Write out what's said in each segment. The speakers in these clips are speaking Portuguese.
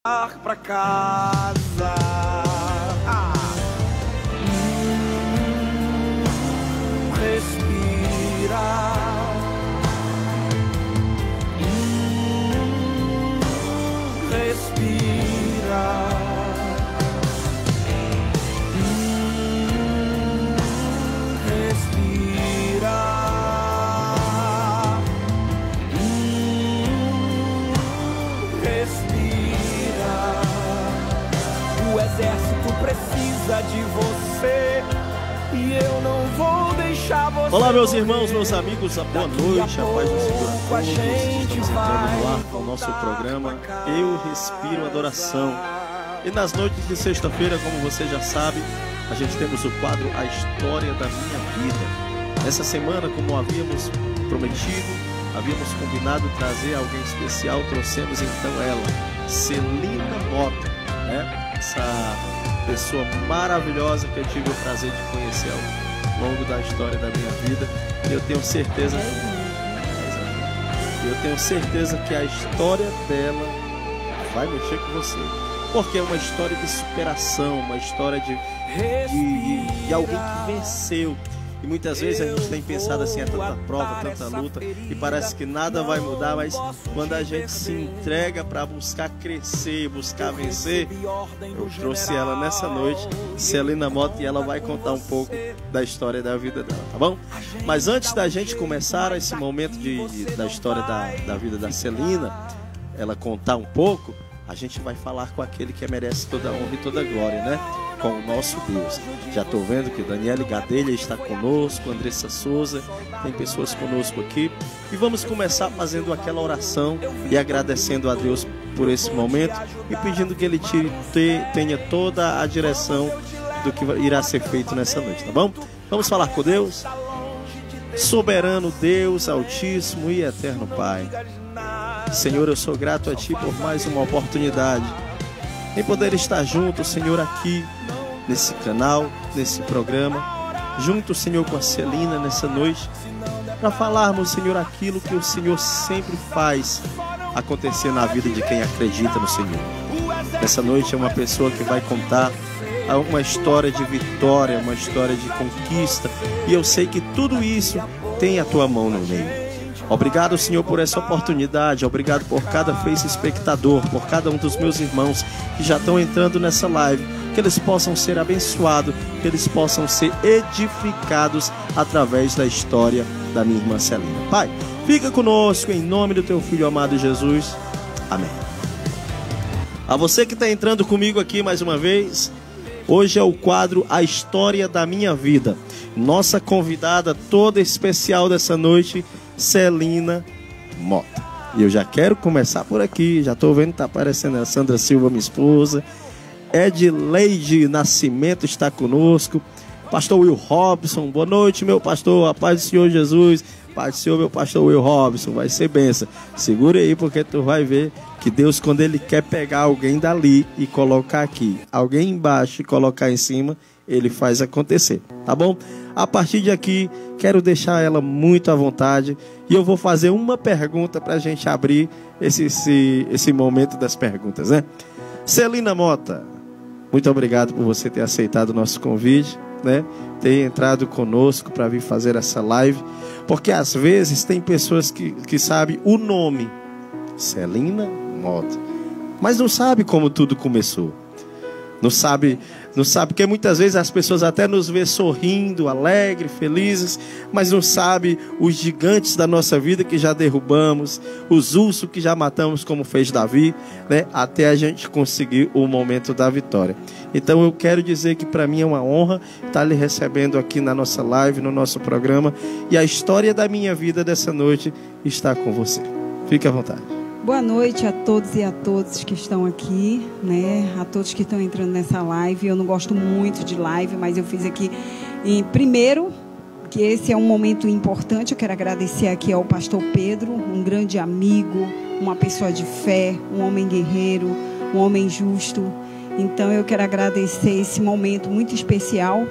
Pra casa. Respira. Respira. Respira. Respira. O exército precisa de você e eu não vou deixar você. Olá, meus irmãos, meus amigos, boa noite, a paz do Senhor a todos. Estamos entrando no ar com o nosso programa Eu Respiro Adoração. E nas noites de sexta-feira, como você já sabe, a gente temos o quadro A História da Minha Vida. Essa semana, como havíamos prometido, havíamos combinado trazer alguém especial, trouxemos então ela, Celina Mota, né? Essa pessoa maravilhosa que eu tive o prazer de conhecer ao longo da história da minha vida. E eu tenho certeza que a história dela vai mexer com você, porque é uma história de superação, uma história de alguém que venceu. E muitas vezes a gente tem pensado assim, é tanta prova, tanta luta, e parece que nada vai mudar, mas quando a gente se entrega para buscar crescer, buscar vencer, eu trouxe ela nessa noite, Celina Mota, e ela vai contar um pouco da história da vida dela, tá bom? Mas antes da gente começar esse momento da história da vida da Celina, ela contar um pouco, a gente vai falar com aquele que merece toda a honra e toda a glória, né? Com o nosso Deus. Já estou vendo que Daniele Gadelha está conosco, Andressa Souza, tem pessoas conosco aqui. E vamos começar fazendo aquela oração e agradecendo a Deus por esse momento e pedindo que Ele tenha toda a direção do que irá ser feito nessa noite, tá bom? Vamos falar com Deus? Soberano Deus, Altíssimo e Eterno Pai, Senhor, eu sou grato a Ti por mais uma oportunidade em poder estar junto, Senhor, aqui nesse canal, nesse programa, junto, Senhor, com a Celina nessa noite, para falarmos, Senhor, aquilo que o Senhor sempre faz acontecer na vida de quem acredita no Senhor. Nessa noite é uma pessoa que vai contar uma história de vitória, uma história de conquista, e eu sei que tudo isso tem a Tua mão no meio. Obrigado, Senhor, por essa oportunidade. Obrigado por cada face espectador, por cada um dos meus irmãos que já estão entrando nessa live. Que eles possam ser abençoados, que eles possam ser edificados através da história da minha irmã Celina. Pai, fica conosco em nome do Teu Filho amado Jesus. Amém. A você que está entrando comigo aqui mais uma vez, hoje é o quadro A História da Minha Vida. Nossa convidada toda especial dessa noite, Celina Mota. E eu já quero começar por aqui. Já estou vendo que está aparecendo a Sandra Silva, minha esposa. Edileide Nascimento está conosco. Pastor Will Robson, boa noite, meu pastor. A paz do Senhor Jesus. Paz do Senhor, meu pastor Will Robson. Vai ser bênção. Segura aí, porque tu vai ver que Deus, quando Ele quer pegar alguém dali e colocar aqui, alguém embaixo e colocar em cima, Ele faz acontecer, tá bom? A partir de aqui, quero deixar ela muito à vontade e eu vou fazer uma pergunta para a gente abrir esse momento das perguntas, né? Celina Mota, muito obrigado por você ter aceitado o nosso convite, né? Ter entrado conosco para vir fazer essa live, porque às vezes tem pessoas que sabem o nome, Celina Mota, mas não sabe como tudo começou. Não sabe, porque muitas vezes as pessoas até nos vê sorrindo, alegre, felizes, mas não sabe os gigantes da nossa vida que já derrubamos, os ursos que já matamos, como fez Davi, né? Até a gente conseguir o momento da vitória. Então eu quero dizer que para mim é uma honra estar lhe recebendo aqui na nossa live, no nosso programa, e a história da minha vida dessa noite está com você. Fique à vontade. Boa noite a todos e a todas que estão aqui, né? A todos que estão entrando nessa live. Eu não gosto muito de live, mas eu fiz aqui primeiro, que esse é um momento importante. Eu quero agradecer aqui ao pastor Pedro, um grande amigo, uma pessoa de fé, um homem guerreiro, um homem justo. Então eu quero agradecer esse momento muito especial.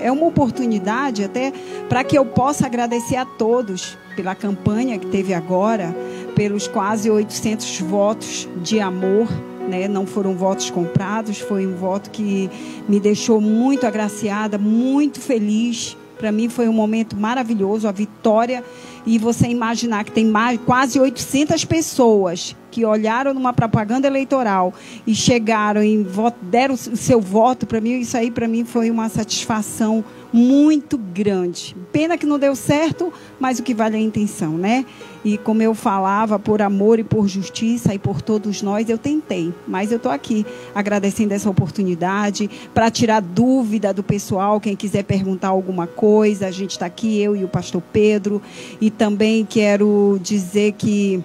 É uma oportunidade até para que eu possa agradecer a todos pela campanha que teve agora, pelos quase 800 votos de amor, né? Não foram votos comprados, foi um voto que me deixou muito agraciada, muito feliz. Para mim foi um momento maravilhoso, a vitória. E você imaginar que tem quase 800 pessoas que olharam numa propaganda eleitoral e chegaram e deram o seu voto, para mim, isso aí para mim foi uma satisfação muito grande. Pena que não deu certo, mas o que vale é a intenção, né? E como eu falava, por amor e por justiça e por todos nós, eu tentei. Mas eu estou aqui agradecendo essa oportunidade para tirar dúvida do pessoal, quem quiser perguntar alguma coisa, a gente está aqui, eu e o pastor Pedro. E também quero dizer que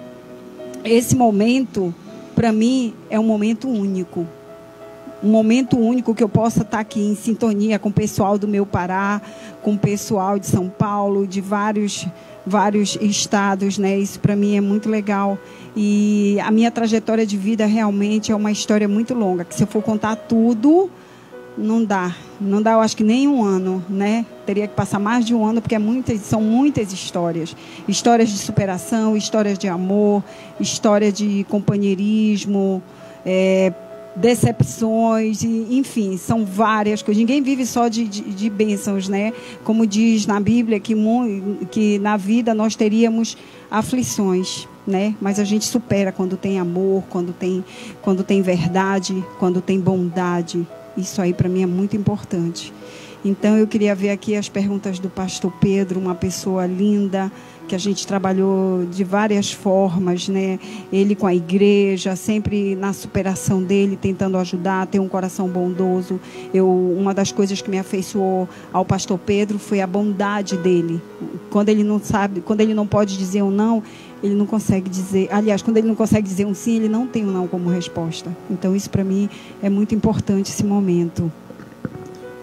esse momento, para mim, é um momento único. Um momento único que eu possa estar aqui em sintonia com o pessoal do meu Pará, com o pessoal de São Paulo, de vários estados, né? Isso para mim é muito legal. E a minha trajetória de vida realmente é uma história muito longa, que se eu for contar tudo, não dá, eu acho que nem um ano, né? Teria que passar mais de um ano, porque são muitas histórias de superação, histórias de amor, história de companheirismo, decepções, enfim, são várias coisas. Ninguém vive só de bênçãos, né? Como diz na Bíblia, que na vida nós teríamos aflições, né? Mas a gente supera quando tem amor, quando tem verdade, quando tem bondade. Isso aí para mim é muito importante. Então eu queria ver aqui as perguntas do pastor Pedro, uma pessoa linda, que a gente trabalhou de várias formas, né? Ele com a igreja, sempre na superação dele, tentando ajudar, ter um coração bondoso. Uma das coisas que me afeiçoou ao pastor Pedro foi a bondade dele. Quando ele não pode dizer um não, ele não consegue dizer. Aliás, quando ele não consegue dizer um sim, ele não tem um não como resposta. Então isso para mim é muito importante, esse momento.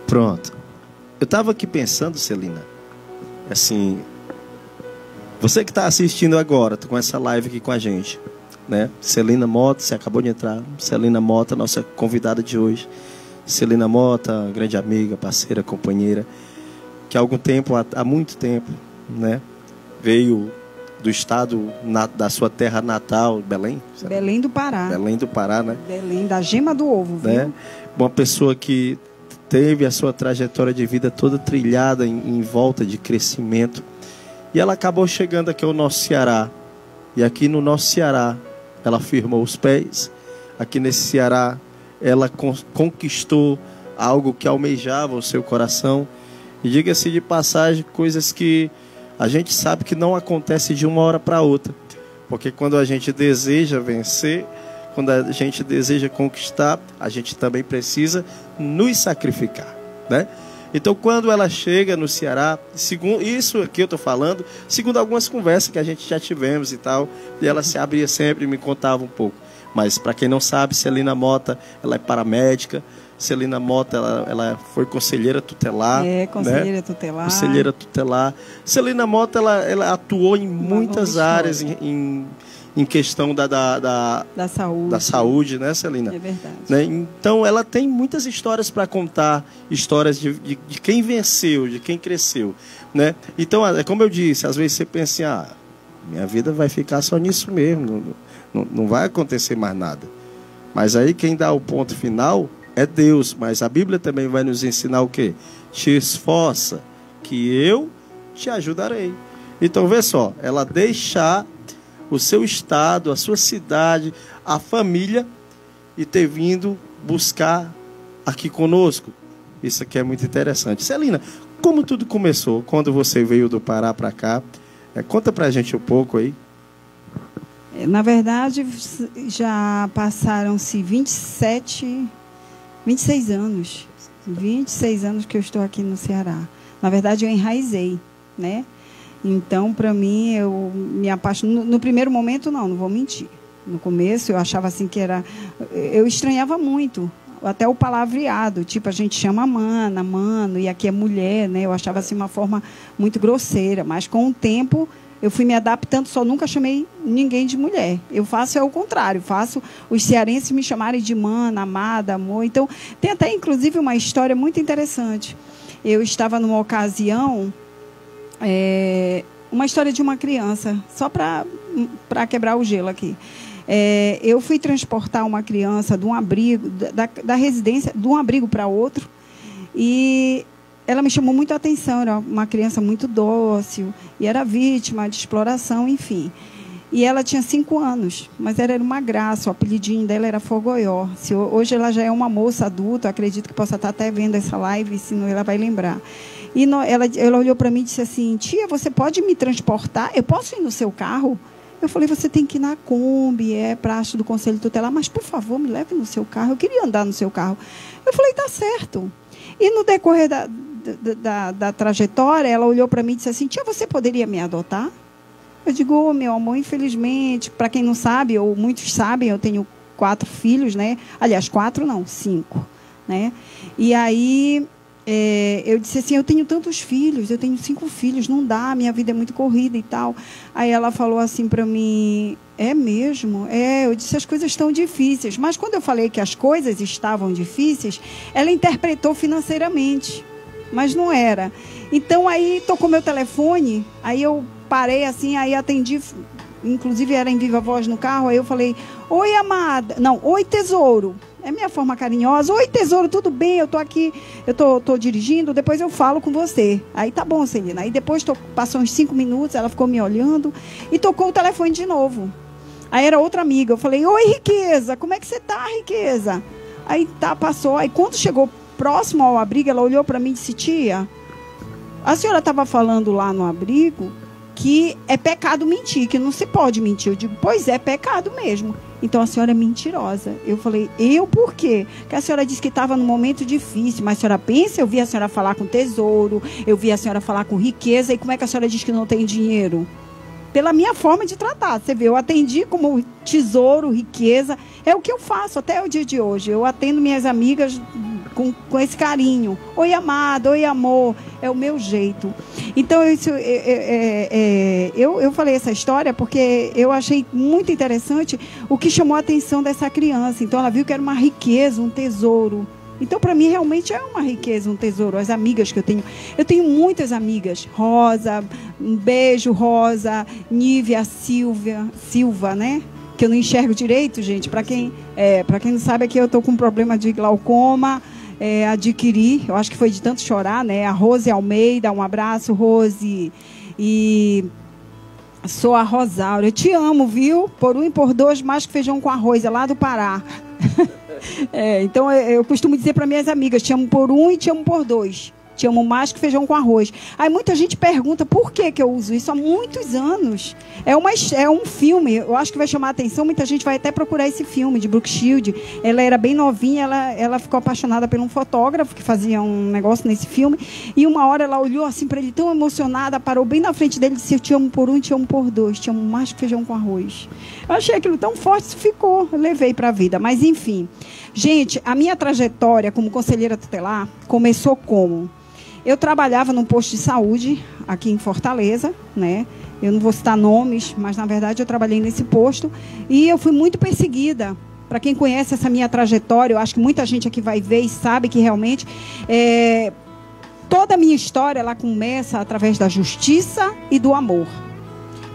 Pronto. Eu estava aqui pensando, Celina, assim, você que está assistindo agora, com essa live aqui com a gente, né? Celina Mota, você acabou de entrar. Celina Mota, nossa convidada de hoje. Celina Mota, grande amiga, parceira, companheira, que há muito tempo, né, veio do estado da sua terra natal, Belém? Belém do Pará. Belém do Pará, né? Belém, da gema do ovo, viu? Né? Uma pessoa que teve a sua trajetória de vida toda trilhada em volta de crescimento. E ela acabou chegando aqui ao nosso Ceará. E aqui no nosso Ceará, ela firmou os pés. Aqui nesse Ceará, ela conquistou algo que almejava o seu coração. E diga-se de passagem, coisas que a gente sabe que não acontece de uma hora para outra. Porque quando a gente deseja vencer, quando a gente deseja conquistar, a gente também precisa nos sacrificar, né? Então, quando ela chega no Ceará, segundo isso aqui eu estou falando, segundo algumas conversas que a gente já tivemos e tal, e ela se abria sempre e me contava um pouco. Mas, para quem não sabe, Celina Mota, ela é paramédica. Celina Mota, ela foi conselheira tutelar. Conselheira, né? tutelar. Conselheira tutelar. Celina Mota, ela atuou em muitas áreas, em questão da saúde, né, Celina? É verdade. Né? Então, ela tem muitas histórias para contar, histórias de quem venceu, de quem cresceu, né? Então, como eu disse, às vezes você pensa assim, minha vida vai ficar só nisso mesmo, não vai acontecer mais nada. Mas aí quem dá o ponto final é Deus, mas a Bíblia também vai nos ensinar o quê? Te esforça, que eu te ajudarei. Então, vê só, ela deixar o seu estado, a sua cidade, a família, e ter vindo buscar aqui conosco. Isso aqui é muito interessante. Celina, como tudo começou? Quando você veio do Pará para cá? Conta pra gente um pouco aí. Na verdade, já passaram-se 26 anos. 26 anos que eu estou aqui no Ceará. Na verdade, eu enraizei, né? Então, para mim, eu me apaixonei. No primeiro momento, não vou mentir. No começo, eu achava assim que era... Eu estranhava muito, até o palavreado. Tipo, a gente chama mana, mano, e aqui é mulher, né? Eu achava assim uma forma muito grosseira. Mas, com o tempo, eu fui me adaptando, só nunca chamei ninguém de mulher. Eu faço o contrário, faço os cearenses me chamarem de mana, amada, amor. Então, tem até, inclusive, uma história muito interessante. Eu estava numa ocasião... uma história de uma criança, só para quebrar o gelo aqui. Eu fui transportar uma criança de um abrigo, da residência, de um abrigo para outro, e ela me chamou muito a atenção. Era uma criança muito dócil, e era vítima de exploração, enfim. E ela tinha 5 anos, mas ela era uma graça, o apelidinho dela era Fogoió. Hoje ela já é uma moça adulta, acredito que possa estar até vendo essa live, senão ela vai lembrar. E ela olhou para mim e disse assim: tia, você pode me transportar? Eu posso ir no seu carro? Eu falei: você tem que ir na Kombi, é praxe do Conselho Tutelar, mas por favor, me leve no seu carro, eu queria andar no seu carro. Eu falei: tá certo. E no decorrer da trajetória, ela olhou para mim e disse assim: tia, você poderia me adotar? Eu digo: oh, meu amor, infelizmente, para quem não sabe, ou muitos sabem, eu tenho 4 filhos, né? Aliás, 4 não, 5, né? E aí eu disse assim: eu tenho tantos filhos, eu tenho 5 filhos, não dá, minha vida é muito corrida e tal. Aí ela falou assim para mim: é mesmo? Eu disse: as coisas estão difíceis. Mas quando eu falei que as coisas estavam difíceis, ela interpretou financeiramente, mas não era. Então aí tocou meu telefone, aí eu parei assim, aí atendi, inclusive era em viva voz no carro, aí eu falei: oi, amada, não, oi, tesouro, é minha forma carinhosa. Oi, tesouro, tudo bem? Eu tô aqui, eu tô dirigindo, depois eu falo com você. Aí tá bom, Celina. Aí depois passou uns 5 minutos, ela ficou me olhando e tocou o telefone de novo. Aí era outra amiga, eu falei: oi, Riqueza, como é que você tá, Riqueza? Aí passou, aí quando chegou próximo ao abrigo, ela olhou para mim e disse: tia, a senhora estava falando lá no abrigo que é pecado mentir, que não se pode mentir. Eu digo: pois é, pecado mesmo. Então a senhora é mentirosa. Eu falei: eu por quê? Porque a senhora disse que estava num momento difícil, mas a senhora pensa, eu vi a senhora falar com tesouro, eu vi a senhora falar com riqueza, e como é que a senhora diz que não tem dinheiro? Pela minha forma de tratar. Você vê, eu atendi como tesouro, riqueza, é o que eu faço até o dia de hoje. Eu atendo minhas amigas com esse carinho. Oi, amada, oi, amor. É o meu jeito. Então, eu falei essa história porque eu achei muito interessante o que chamou a atenção dessa criança. Então, ela viu que era uma riqueza, um tesouro. Então, para mim, realmente é uma riqueza, um tesouro. As amigas que eu tenho muitas amigas. Rosa, um beijo, Rosa, Nívia, Silva, né? Que eu não enxergo direito, gente. Para quem não sabe, aqui eu estou com um problema de glaucoma. Adquiri, eu acho que foi de tanto chorar, né? A Rose Almeida, um abraço, Rose. E sou a Rosário. Eu te amo, viu? Por 1 e por 2, mais que feijão com arroz, é lá do Pará. Então eu costumo dizer para minhas amigas: te amo por 1 e te amo por 2. Te amo mais que feijão com arroz. Aí muita gente pergunta por que eu uso isso há muitos anos. É um filme, eu acho que vai chamar a atenção. Muita gente vai até procurar esse filme de Brooke Shields. Ela era bem novinha, ela ficou apaixonada por um fotógrafo que fazia um negócio nesse filme. E uma hora ela olhou assim para ele, tão emocionada, parou bem na frente dele e disse: eu te amo por 1 e te amo por 2. Te amo mais que feijão com arroz. Eu achei aquilo tão forte, isso ficou. Eu levei para a vida. Mas enfim, gente, a minha trajetória como conselheira tutelar começou como? Eu trabalhava num posto de saúde aqui em Fortaleza, né? Eu não vou citar nomes, mas na verdade eu trabalhei nesse posto e eu fui muito perseguida. Para quem conhece essa minha trajetória, eu acho que muita gente aqui vai ver e sabe que realmente toda a minha história ela começa através da justiça e do amor.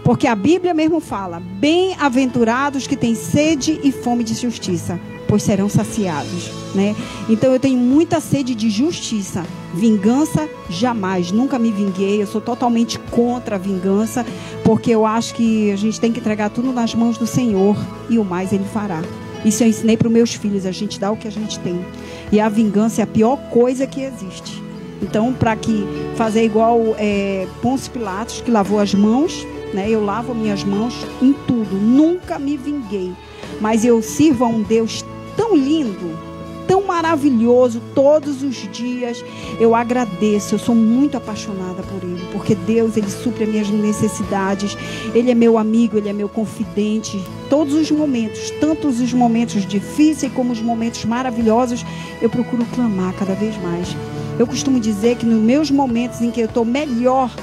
Porque a Bíblia mesmo fala: bem-aventurados que têm sede e fome de justiça, pois serão saciados, né? Então eu tenho muita sede de justiça. Vingança, jamais, nunca me vinguei. Eu sou totalmente contra a vingança, porque eu acho que a gente tem que entregar tudo nas mãos do Senhor e o mais Ele fará. Isso eu ensinei para os meus filhos: a gente dá o que a gente tem. E a vingança é a pior coisa que existe. Então, para que fazer igual Pôncio Pilatos, que lavou as mãos, né? Eu lavo minhas mãos em tudo, nunca me vinguei. Mas eu sirvo a um Deus tão lindo, tão maravilhoso, todos os dias eu agradeço. Eu sou muito apaixonada por Ele, porque Deus, Ele supre as minhas necessidades. Ele é meu amigo, Ele é meu confidente. Todos os momentos, tanto os momentos difíceis como os momentos maravilhosos, eu procuro clamar cada vez mais. Eu costumo dizer que nos meus momentos em que eu estou melhor,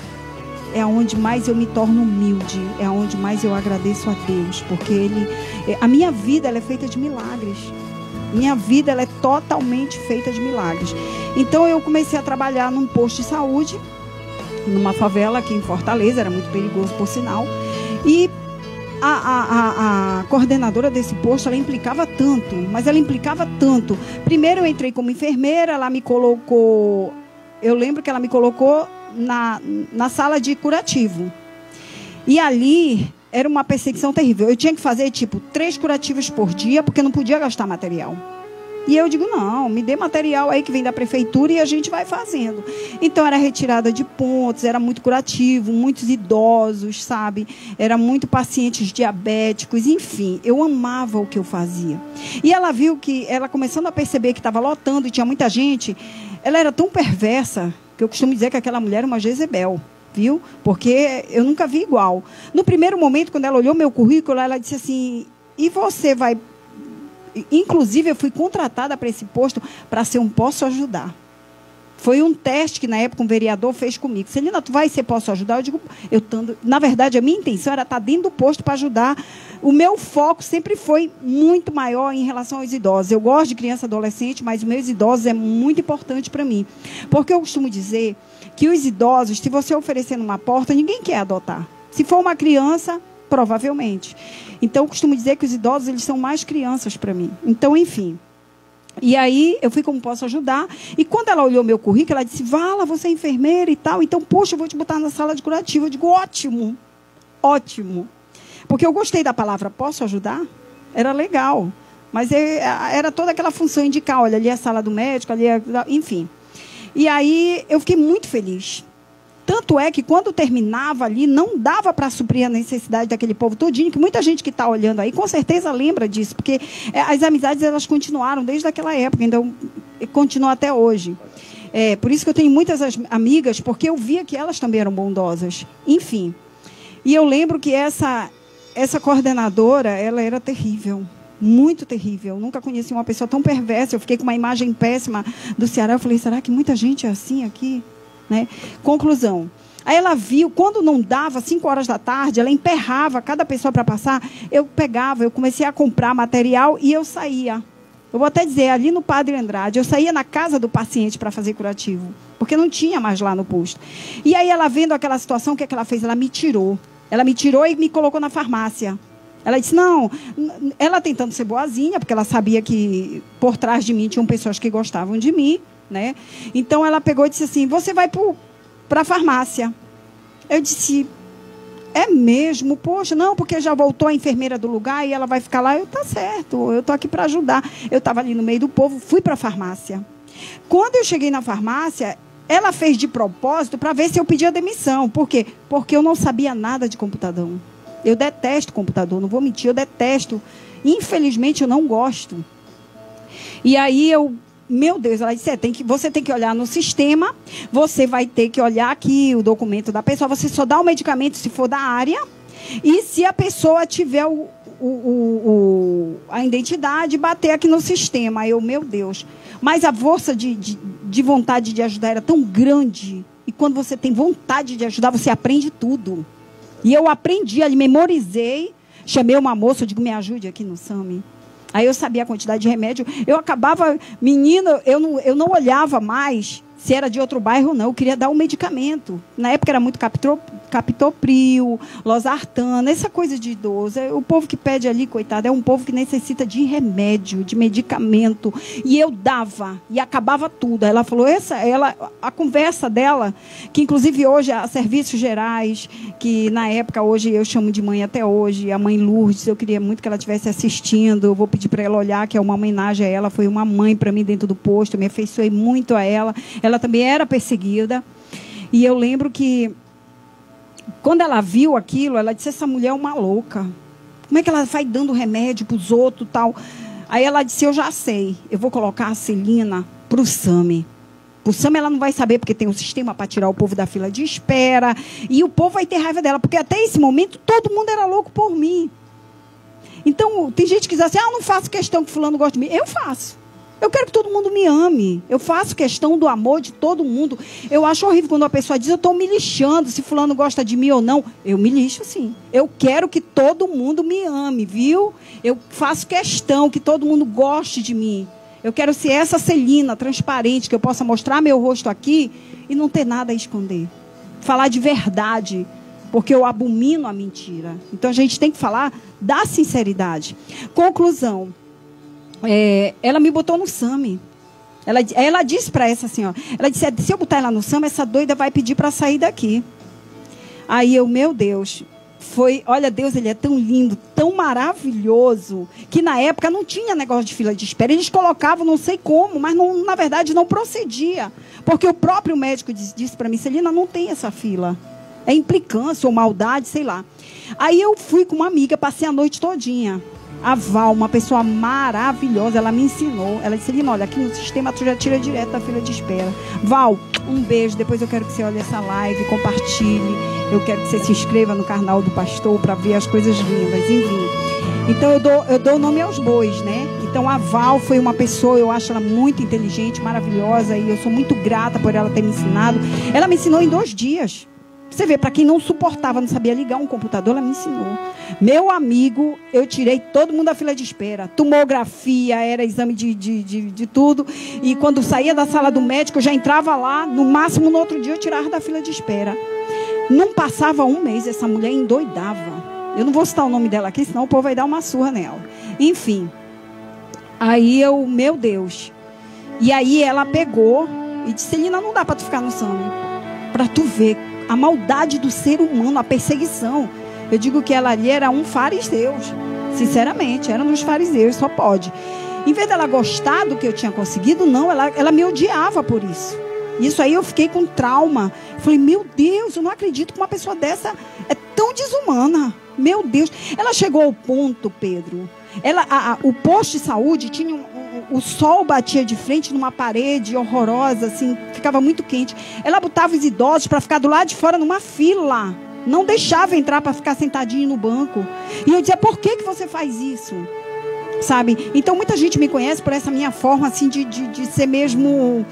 é onde mais eu me torno humilde, é onde mais eu agradeço a Deus, porque a minha vida ela é feita de milagres. Minha vida ela é totalmente feita de milagres. Então eu comecei a trabalhar num posto de saúde, numa favela aqui em Fortaleza, era muito perigoso por sinal. E a coordenadora desse posto, ela implicava tanto, mas ela implicava tanto. Primeiro eu entrei como enfermeira, ela me colocou, eu lembro que ela me colocou na sala de curativo. E ali era uma perseguição terrível. Eu tinha que fazer, 3 curativos por dia, porque não podia gastar material. E eu digo, não, me dê material aí que vem da prefeitura e a gente vai fazendo. Então, era retirada de pontos, era muito curativo, muitos idosos, sabe? Era muito pacientes diabéticos, enfim. Eu amava o que eu fazia. E ela viu que, ela começando a perceber que estava lotando e tinha muita gente, ela era tão perversa, que eu costumo dizer que aquela mulher era uma Jezebel, viu? Porque eu nunca vi igual. No primeiro momento, quando ela olhou meu currículo, ela disse assim, e você vai... Inclusive, eu fui contratada para esse posto para ser um posso ajudar. Foi um teste que, na época, um vereador fez comigo. Celina, tu vai ser posso ajudar? Eu digo, na verdade, a minha intenção era estar dentro do posto para ajudar. O meu foco sempre foi muito maior em relação aos idosos. Eu gosto de criança e adolescente, mas os meus idosos é muito importante para mim. Porque eu costumo dizer que os idosos, se você oferecer numa porta, ninguém quer adotar. Se for uma criança, provavelmente. Então, eu costumo dizer que os idosos, eles são mais crianças para mim. Então, enfim. E aí, eu fui como posso ajudar. E quando ela olhou meu currículo, ela disse, Vala, você é enfermeira e tal. Então, poxa, eu vou te botar na sala de curativo. Eu digo, ótimo. Ótimo. Porque eu gostei da palavra posso ajudar. Era legal. Mas era toda aquela função indicar. Olha, ali é a sala do médico, ali é... Enfim. E aí, eu fiquei muito feliz. Tanto é que quando terminava ali, não dava para suprir a necessidade daquele povo todinho, que muita gente que está olhando aí, com certeza lembra disso, porque as amizades, elas continuaram desde aquela época, então, continuam até hoje. Por isso que eu tenho muitas amigas, porque eu via que elas também eram bondosas. Enfim. E eu lembro que essa coordenadora, ela era terrível. Muito terrível. Eu nunca conheci uma pessoa tão perversa. Eu fiquei com uma imagem péssima do Ceará. Eu falei, será que muita gente é assim aqui? Né? Conclusão. Aí ela viu, quando não dava, 5 horas da tarde, ela emperrava cada pessoa para passar. Eu pegava, eu comecei a comprar material e eu saía. Eu vou até dizer, ali no Padre Andrade, eu saía na casa do paciente para fazer curativo. Porque não tinha mais lá no posto. E aí ela vendo aquela situação, o que é que ela fez? Ela me tirou. Ela me tirou e me colocou na farmácia. Ela disse, não, ela tentando ser boazinha, porque ela sabia que por trás de mim tinham pessoas que gostavam de mim. Né? Então ela pegou e disse assim, você vai para a farmácia. Eu disse, é mesmo? Poxa, não, porque já voltou a enfermeira do lugar e ela vai ficar lá. Tá certo, eu estou aqui para ajudar. Eu estava ali no meio do povo, fui para a farmácia. Quando eu cheguei na farmácia, ela fez de propósito para ver se eu pedia demissão. Por quê? Porque eu não sabia nada de computador. Eu detesto computador, não vou mentir, eu detesto. Infelizmente, eu não gosto. E aí meu Deus, ela disse, você tem que olhar no sistema, você vai ter que olhar aqui o documento da pessoa, você só dá o medicamento se for da área, e se a pessoa tiver a identidade, bater aqui no sistema. Aí meu Deus. Mas a força de vontade de ajudar era tão grande, e quando você tem vontade de ajudar, você aprende tudo. E eu aprendi, ali memorizei, chamei uma moça, eu digo, me ajude aqui no SAMI. Aí eu sabia a quantidade de remédio. Eu acabava, menina, eu não olhava mais se era de outro bairro ou não. Eu queria dar um medicamento. Na época era muito captopril, losartana, essa coisa de idoso. O povo que pede ali, coitado, é um povo que necessita de remédio, de medicamento. E eu dava, e acabava tudo. Aí ela falou, a conversa dela, que inclusive hoje a Serviços Gerais, que na época, hoje eu chamo de mãe até hoje, a mãe Lourdes, eu queria muito que ela estivesse assistindo. Eu vou pedir para ela olhar, que é uma homenagem a ela. Foi uma mãe para mim dentro do posto, eu me afeiçoei muito a ela. Ela também era perseguida. E eu lembro que, quando ela viu aquilo, ela disse, essa mulher é uma louca. Como é que ela vai dando remédio para os outros e tal? Aí ela disse, eu já sei. Eu vou colocar a Celina para o SAMI. Para o SAMI ela não vai saber, porque tem um sistema para tirar o povo da fila de espera. E o povo vai ter raiva dela. Porque até esse momento, todo mundo era louco por mim. Então, tem gente que diz assim, eu não faço questão que fulano goste de mim. Eu faço. Eu quero que todo mundo me ame. Eu faço questão do amor de todo mundo. Eu acho horrível quando a pessoa diz, eu estou me lixando se fulano gosta de mim ou não. Eu me lixo, sim. Eu quero que todo mundo me ame, viu? Eu faço questão que todo mundo goste de mim. Eu quero ser essa Celina transparente, que eu possa mostrar meu rosto aqui e não ter nada a esconder. Falar de verdade. porque eu abomino a mentira. Então, a gente tem que falar da sinceridade. Conclusão. Ela me botou no SAMI. Ela disse para essa senhora, ela disse, se eu botar ela no SAMI, essa doida vai pedir para sair daqui. Aí meu Deus, olha, Deus, ele é tão lindo, tão maravilhoso, que na época não tinha negócio de fila de espera. Eles colocavam, não sei como, mas não, na verdade não procedia. Porque o próprio médico disse para mim, Celina, não tem essa fila. É implicância ou maldade, sei lá. Aí eu fui com uma amiga, passei a noite todinha. A Val, uma pessoa maravilhosa, ela me ensinou. Ela disse, Celina, olha, aqui no sistema tu já tira direto da fila de espera. Val, um beijo. Depois eu quero que você olhe essa live, compartilhe. Eu quero que você se inscreva no canal do pastor para ver as coisas lindas. Enfim. Então eu dou o nome aos bois, né? Então a Val foi uma pessoa, eu acho ela muito inteligente, maravilhosa. E eu sou muito grata por ela ter me ensinado. Ela me ensinou em 2 dias. Você vê, para quem não suportava, não sabia ligar um computador, ela me ensinou. Meu amigo, eu tirei todo mundo da fila de espera. Tomografia, era exame de tudo. E quando saía da sala do médico, eu já entrava lá. No máximo, no outro dia, eu tirava da fila de espera. Não passava 1 mês, essa mulher endoidava. Eu não vou citar o nome dela aqui, senão o povo vai dar uma surra nela. Enfim. Aí meu Deus. E aí ela pegou e disse, Celina, não dá para tu ficar no SAMI. Para tu ver a maldade do ser humano, a perseguição. Eu digo que ela ali era um fariseu. Sinceramente, era um dos fariseus, só pode. Em vez dela gostar do que eu tinha conseguido, não, ela me odiava por isso. Isso aí eu fiquei com trauma. Falei, meu Deus, eu não acredito que uma pessoa dessa é tão desumana. Meu Deus. Ela chegou ao ponto, Pedro. O posto de saúde tinha o sol batia de frente numa parede horrorosa, assim, ficava muito quente. Ela botava os idosos para ficar do lado de fora numa fila. Não deixava entrar para ficar sentadinho no banco. E eu dizia, por que você faz isso? Sabe? Então, muita gente me conhece por essa minha forma, assim, de ser mesmo...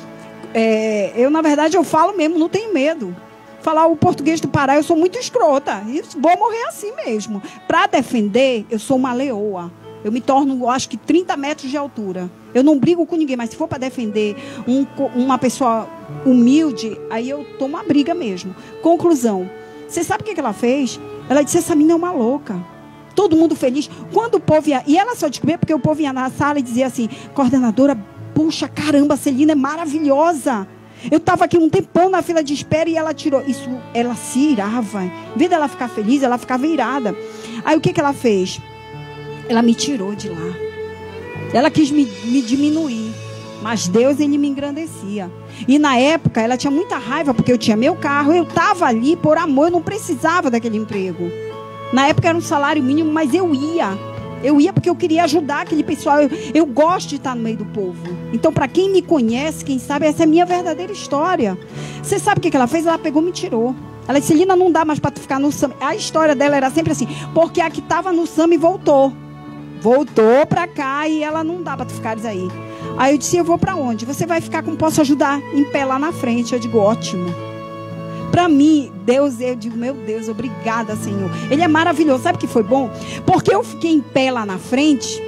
eu, na verdade, eu falo mesmo, não tenho medo. Falar o português do Pará, eu sou muito escrota. E vou morrer assim mesmo. Para defender, eu sou uma leoa. Eu me torno, acho que 30 metros de altura. Eu não brigo com ninguém, mas se for para defender uma pessoa humilde, aí eu tomo uma briga mesmo. Conclusão. Você sabe o que ela fez? Ela disse, essa menina é uma louca. Todo mundo feliz. Quando o povo ia... E ela só descobriu porque o povo ia na sala e dizia assim, coordenadora, puxa, caramba, a Celina é maravilhosa. Eu estava aqui um tempão na fila de espera e ela tirou. Isso, ela se irava. Em vez dela ficar feliz, ela ficava irada. Aí o que ela fez? Ela me tirou de lá. Ela quis me diminuir. Mas Deus, ele me engrandecia. E na época, ela tinha muita raiva, porque eu tinha meu carro. Eu estava ali por amor, eu não precisava daquele emprego. Na época era um salário mínimo, mas eu ia. Eu ia porque eu queria ajudar aquele pessoal. Eu gosto de estar no meio do povo. Então, para quem me conhece, quem sabe, essa é a minha verdadeira história. Você sabe o que ela fez? Ela pegou e me tirou. Ela disse, Celina, não dá mais para tu ficar no SAMI. A história dela era sempre assim, porque a que estava no SAMI voltou. Voltou para cá e ela não dá para tu ficares aí. Aí eu disse, eu vou para onde? Você vai ficar como posso ajudar? Em pé lá na frente. Eu digo, ótimo. Para mim, Deus, eu digo, meu Deus, obrigada, Senhor. Ele é maravilhoso. Sabe o que foi bom? Porque eu fiquei em pé lá na frente.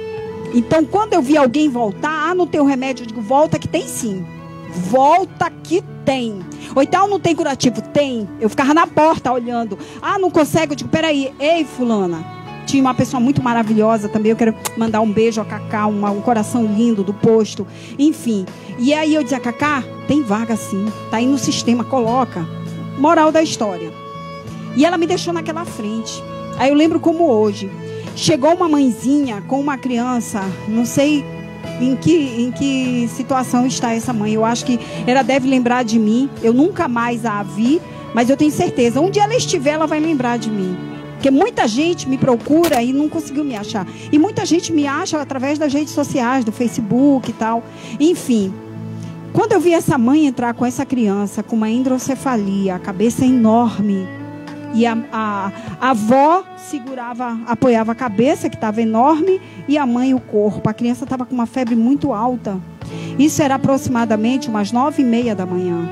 Então, quando eu vi alguém voltar, não tem o remédio, eu digo, volta que tem sim. Volta que tem. Ou então, não tem curativo? Tem. Eu ficava na porta olhando. Não consegue? Eu digo, peraí. Ei, fulana. Tinha uma pessoa muito maravilhosa também. Eu quero mandar um beijo a Cacá, um coração lindo do posto. Enfim. E aí eu dizia, Cacá, tem vaga sim. Tá aí no sistema, coloca. Moral da história. E ela me deixou naquela frente. Aí eu lembro como hoje. Chegou uma mãezinha com uma criança, não sei em que situação está essa mãe. Eu acho que ela deve lembrar de mim. Eu nunca mais a vi, mas eu tenho certeza. Onde ela estiver, ela vai lembrar de mim. Porque muita gente me procura e não conseguiu me achar. E muita gente me acha através das redes sociais, do Facebook e tal. Enfim. Quando eu vi essa mãe entrar com essa criança, com uma hidrocefalia, a cabeça enorme, e a avó apoiava a cabeça, que estava enorme, e a mãe o corpo. A criança estava com uma febre muito alta. Isso era aproximadamente umas 9h30 da manhã.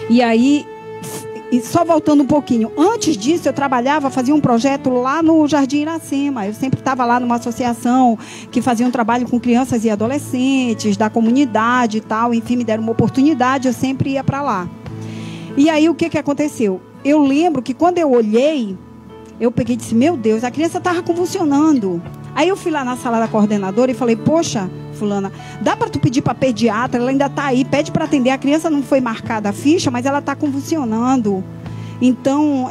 E aí, só voltando um pouquinho, antes disso eu trabalhava, fazia um projeto lá no Jardim Iracema. Eu sempre estava lá numa associação que fazia um trabalho com crianças e adolescentes da comunidade e tal. Enfim, me deram uma oportunidade, eu sempre ia para lá. E aí o que aconteceu? eu lembro que quando eu olhei, eu peguei e disse, meu Deus, a criança estava convulsionando. Aí eu fui lá na sala da coordenadora e falei, poxa, fulana, dá para tu pedir para a pediatra, ela ainda está aí, pede para atender, a criança não foi marcada a ficha, mas ela está convulsionando. Então,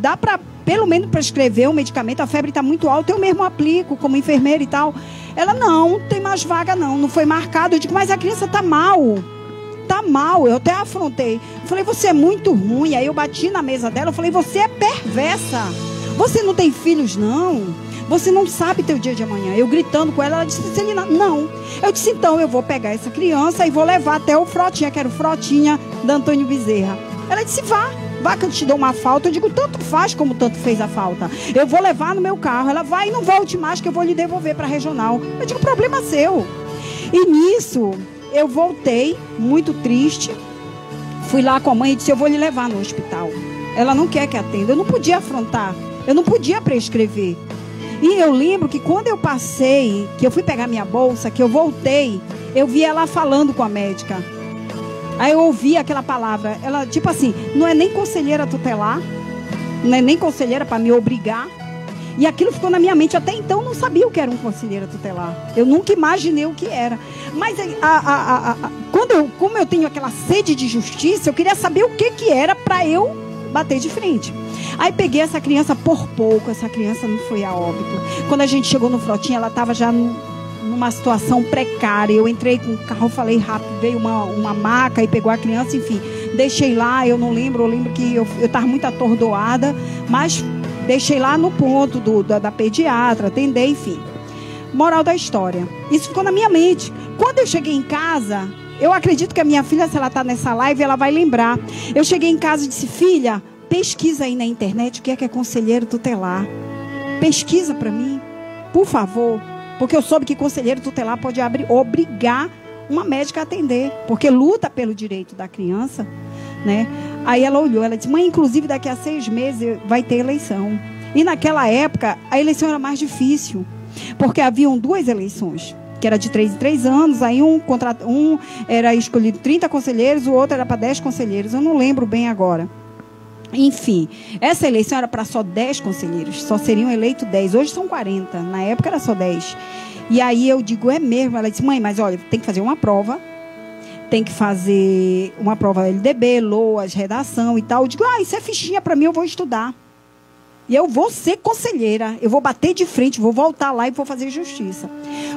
dá para, pelo menos, prescrever um medicamento, a febre está muito alta, eu mesmo aplico como enfermeira e tal. Ela, não tem mais vaga não foi marcado. Eu digo, mas a criança está mal. Está mal, eu até afrontei. Eu falei, você é muito ruim. Aí eu bati na mesa dela, eu falei, você é perversa. Você não tem filhos, não? Você não sabe teu dia de amanhã. Eu gritando com ela, ela disse, Celina, não. Eu disse, então eu vou pegar essa criança e vou levar até o Frotinha, que era o Frotinha da Antônio Bezerra. Ela disse, vá que eu te dou uma falta. Eu digo, tanto faz como tanto fez a falta. Eu vou levar no meu carro. Ela vai e não volte mais, que eu vou lhe devolver para a regional. Eu digo, problema seu. E nisso, eu voltei, muito triste. Fui lá com a mãe e disse, eu vou lhe levar no hospital. Ela não quer que atenda. Eu não podia afrontar. Eu não podia prescrever. E eu lembro que quando eu passei, que eu fui pegar minha bolsa, que eu voltei, eu vi ela falando com a médica. Aí eu ouvi aquela palavra, ela tipo assim, não é nem conselheira tutelar, não é nem conselheira para me obrigar. E aquilo ficou na minha mente, até então eu não sabia o que era um conselheira tutelar. Eu nunca imaginei o que era. Mas como eu tenho aquela sede de justiça, eu queria saber o que era para eu bater de frente. Aí peguei essa criança por pouco, essa criança não foi a óbito. Quando a gente chegou no Frotinha, ela estava já numa situação precária. Eu entrei com o carro, falei rápido, veio uma maca e pegou a criança, enfim. Deixei lá, eu não lembro, eu lembro que eu estava muito atordoada, mas deixei lá no ponto da pediatra, atender, enfim. Moral da história. Isso ficou na minha mente. Quando eu cheguei em casa, eu acredito que a minha filha, se ela está nessa live, ela vai lembrar. Eu cheguei em casa e disse, filha, pesquisa aí na internet o que é conselheiro tutelar. Pesquisa para mim, por favor. Porque eu soube que conselheiro tutelar pode obrigar uma médica a atender. Porque luta pelo direito da criança, né? Aí ela olhou, ela disse, mãe, inclusive daqui a 6 meses vai ter eleição. E naquela época, a eleição era mais difícil. Porque haviam 2 eleições. Que era de 3 em 3 anos, aí um era escolhido 30 conselheiros, o outro era para 10 conselheiros. Eu não lembro bem agora. Enfim, essa eleição era para só 10 conselheiros, só seriam eleitos 10, hoje são 40, na época era só 10. E aí eu digo, é mesmo? Ela disse, mãe, mas olha, tem que fazer uma prova, tem que fazer uma prova LDB, LOAS, redação e tal. Eu digo, isso é fichinha para mim, eu vou estudar. E eu vou ser conselheira, eu vou bater de frente, vou voltar lá e vou fazer justiça.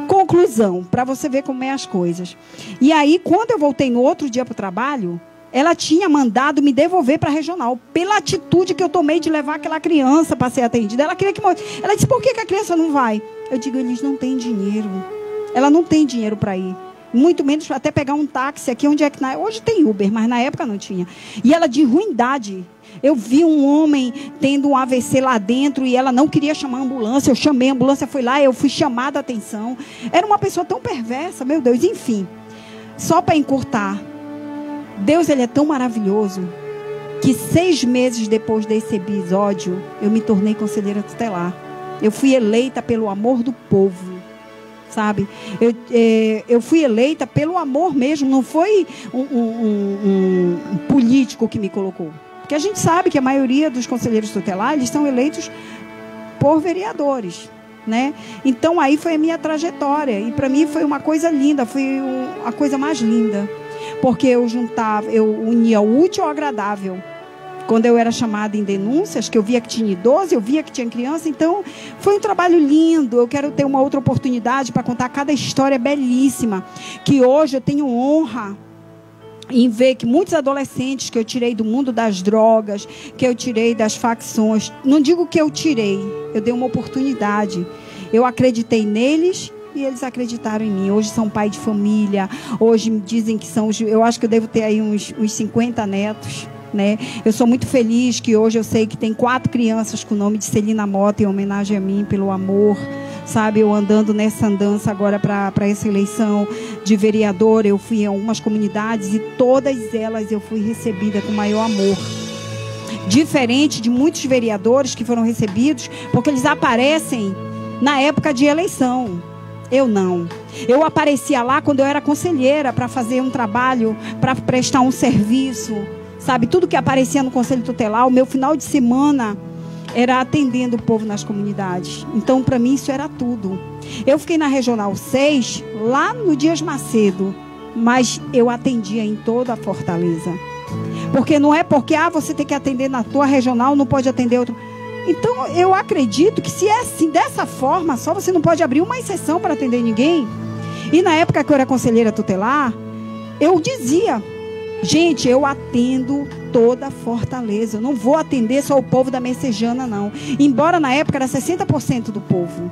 Conclusão, para você ver como é as coisas. E aí, quando eu voltei no outro dia para o trabalho, ela tinha mandado me devolver para a regional, pela atitude que eu tomei de levar aquela criança para ser atendida. Ela queria que ela disse, por que a criança não vai? Eu digo, eles não têm dinheiro. Ela não tem dinheiro para ir. Muito menos para até pegar um táxi aqui, onde é que... Hoje tem Uber, mas na época não tinha. E ela de ruindade. Eu vi um homem tendo um AVC lá dentro e ela não queria chamar a ambulância. Eu chamei a ambulância, foi lá, eu fui chamada a atenção. Era uma pessoa tão perversa, meu Deus. Enfim, só para encurtar. Deus, ele é tão maravilhoso que 6 meses depois desse episódio, eu me tornei conselheira tutelar. Eu fui eleita pelo amor do povo, sabe? Eu fui eleita pelo amor mesmo, não foi um político que me colocou. Porque a gente sabe que a maioria dos conselheiros tutelares, eles são eleitos por vereadores, né? Então aí foi a minha trajetória, e para mim foi uma coisa linda, foi a coisa mais linda. Porque eu unia o útil ao agradável. Quando eu era chamada em denúncias, que eu via que tinha idoso, eu via que tinha criança, então foi um trabalho lindo. Eu quero ter uma outra oportunidade para contar cada história belíssima, que hoje eu tenho honra em ver que muitos adolescentes que eu tirei do mundo das drogas, que eu tirei das facções, não digo que eu tirei, eu dei uma oportunidade. Eu acreditei neles e eles acreditaram em mim. Hoje são pai de família, hoje me dizem que são... Eu acho que eu devo ter aí uns 50 netos, né? Eu sou muito feliz que hoje eu sei que tem 4 crianças com o nome de Celina Mota, em homenagem a mim, pelo amor, sabe? Eu andando nessa andança agora para essa eleição de vereador, eu fui em algumas comunidades e todas elas eu fui recebida com o maior amor. Diferente de muitos vereadores que foram recebidos, porque eles aparecem na época de eleição. Eu não. Eu aparecia lá quando eu era conselheira para fazer um trabalho, para prestar um serviço, sabe? Tudo que aparecia no Conselho Tutelar, o meu final de semana era atendendo o povo nas comunidades. Então, para mim, isso era tudo. Eu fiquei na Regional 6, lá no Dias Macedo, mas eu atendia em toda a Fortaleza. Porque não é porque você tem que atender na tua regional, não pode atender outro. Então, eu acredito que se é assim, dessa forma, só você não pode abrir uma exceção para atender ninguém. E na época que eu era conselheira tutelar, eu dizia, gente, eu atendo toda a Fortaleza. Eu não vou atender só o povo da Messejana, não. Embora na época era 60% do povo.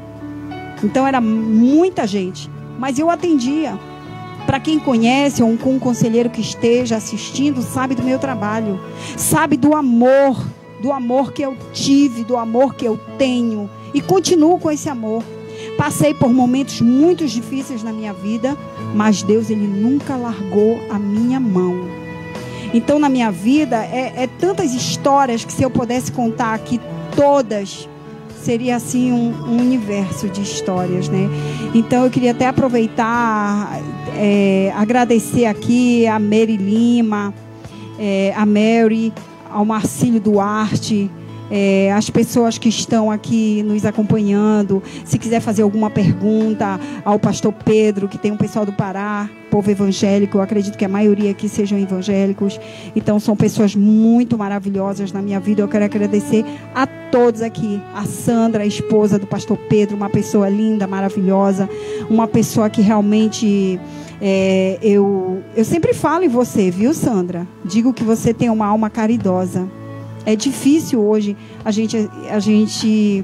Então era muita gente. Mas eu atendia. Para quem conhece, ou com um conselheiro que esteja assistindo, sabe do meu trabalho. Sabe do amor que eu tive, do amor que eu tenho. E continuo com esse amor. Passei por momentos muito difíceis na minha vida, mas Deus, Ele nunca largou a minha mão. Então, na minha vida, é tantas histórias que se eu pudesse contar aqui todas, seria assim um universo de histórias, né? Então, eu queria até aproveitar, agradecer aqui a Mary Lima, a Mary, ao Marcílio Duarte, as pessoas que estão aqui nos acompanhando. Se quiser fazer alguma pergunta ao pastor Pedro, que tem um pessoal do Pará, povo evangélico, eu acredito que a maioria aqui sejam evangélicos. Então são pessoas muito maravilhosas na minha vida. Eu quero agradecer a todos aqui. A Sandra, a esposa do pastor Pedro, uma pessoa linda, maravilhosa, uma pessoa que realmente eu sempre falo em você, viu, Sandra? Digo que você tem uma alma caridosa. É difícil hoje a gente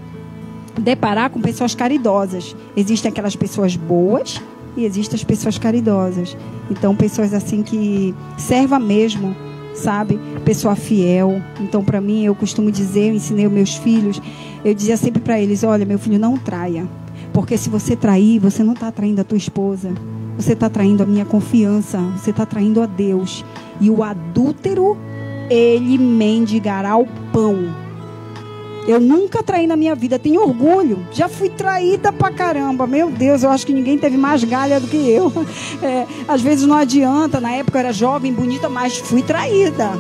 deparar com pessoas caridosas. Existem aquelas pessoas boas e existem as pessoas caridosas. Então, pessoas assim que servam mesmo, sabe? Pessoa fiel. Então, para mim, eu costumo dizer, eu ensinei os meus filhos, eu dizia sempre para eles, olha, meu filho, não traia. Porque se você trair, você não está traindo a tua esposa. Você está traindo a minha confiança. Você está traindo a Deus. E o adúltero, ele mendigará o pão. Eu nunca traí na minha vida, tenho orgulho. Já fui traída pra caramba. Meu Deus, eu acho que ninguém teve mais galha do que eu. Às vezes não adianta. Na época eu era jovem, bonita, mas fui traída.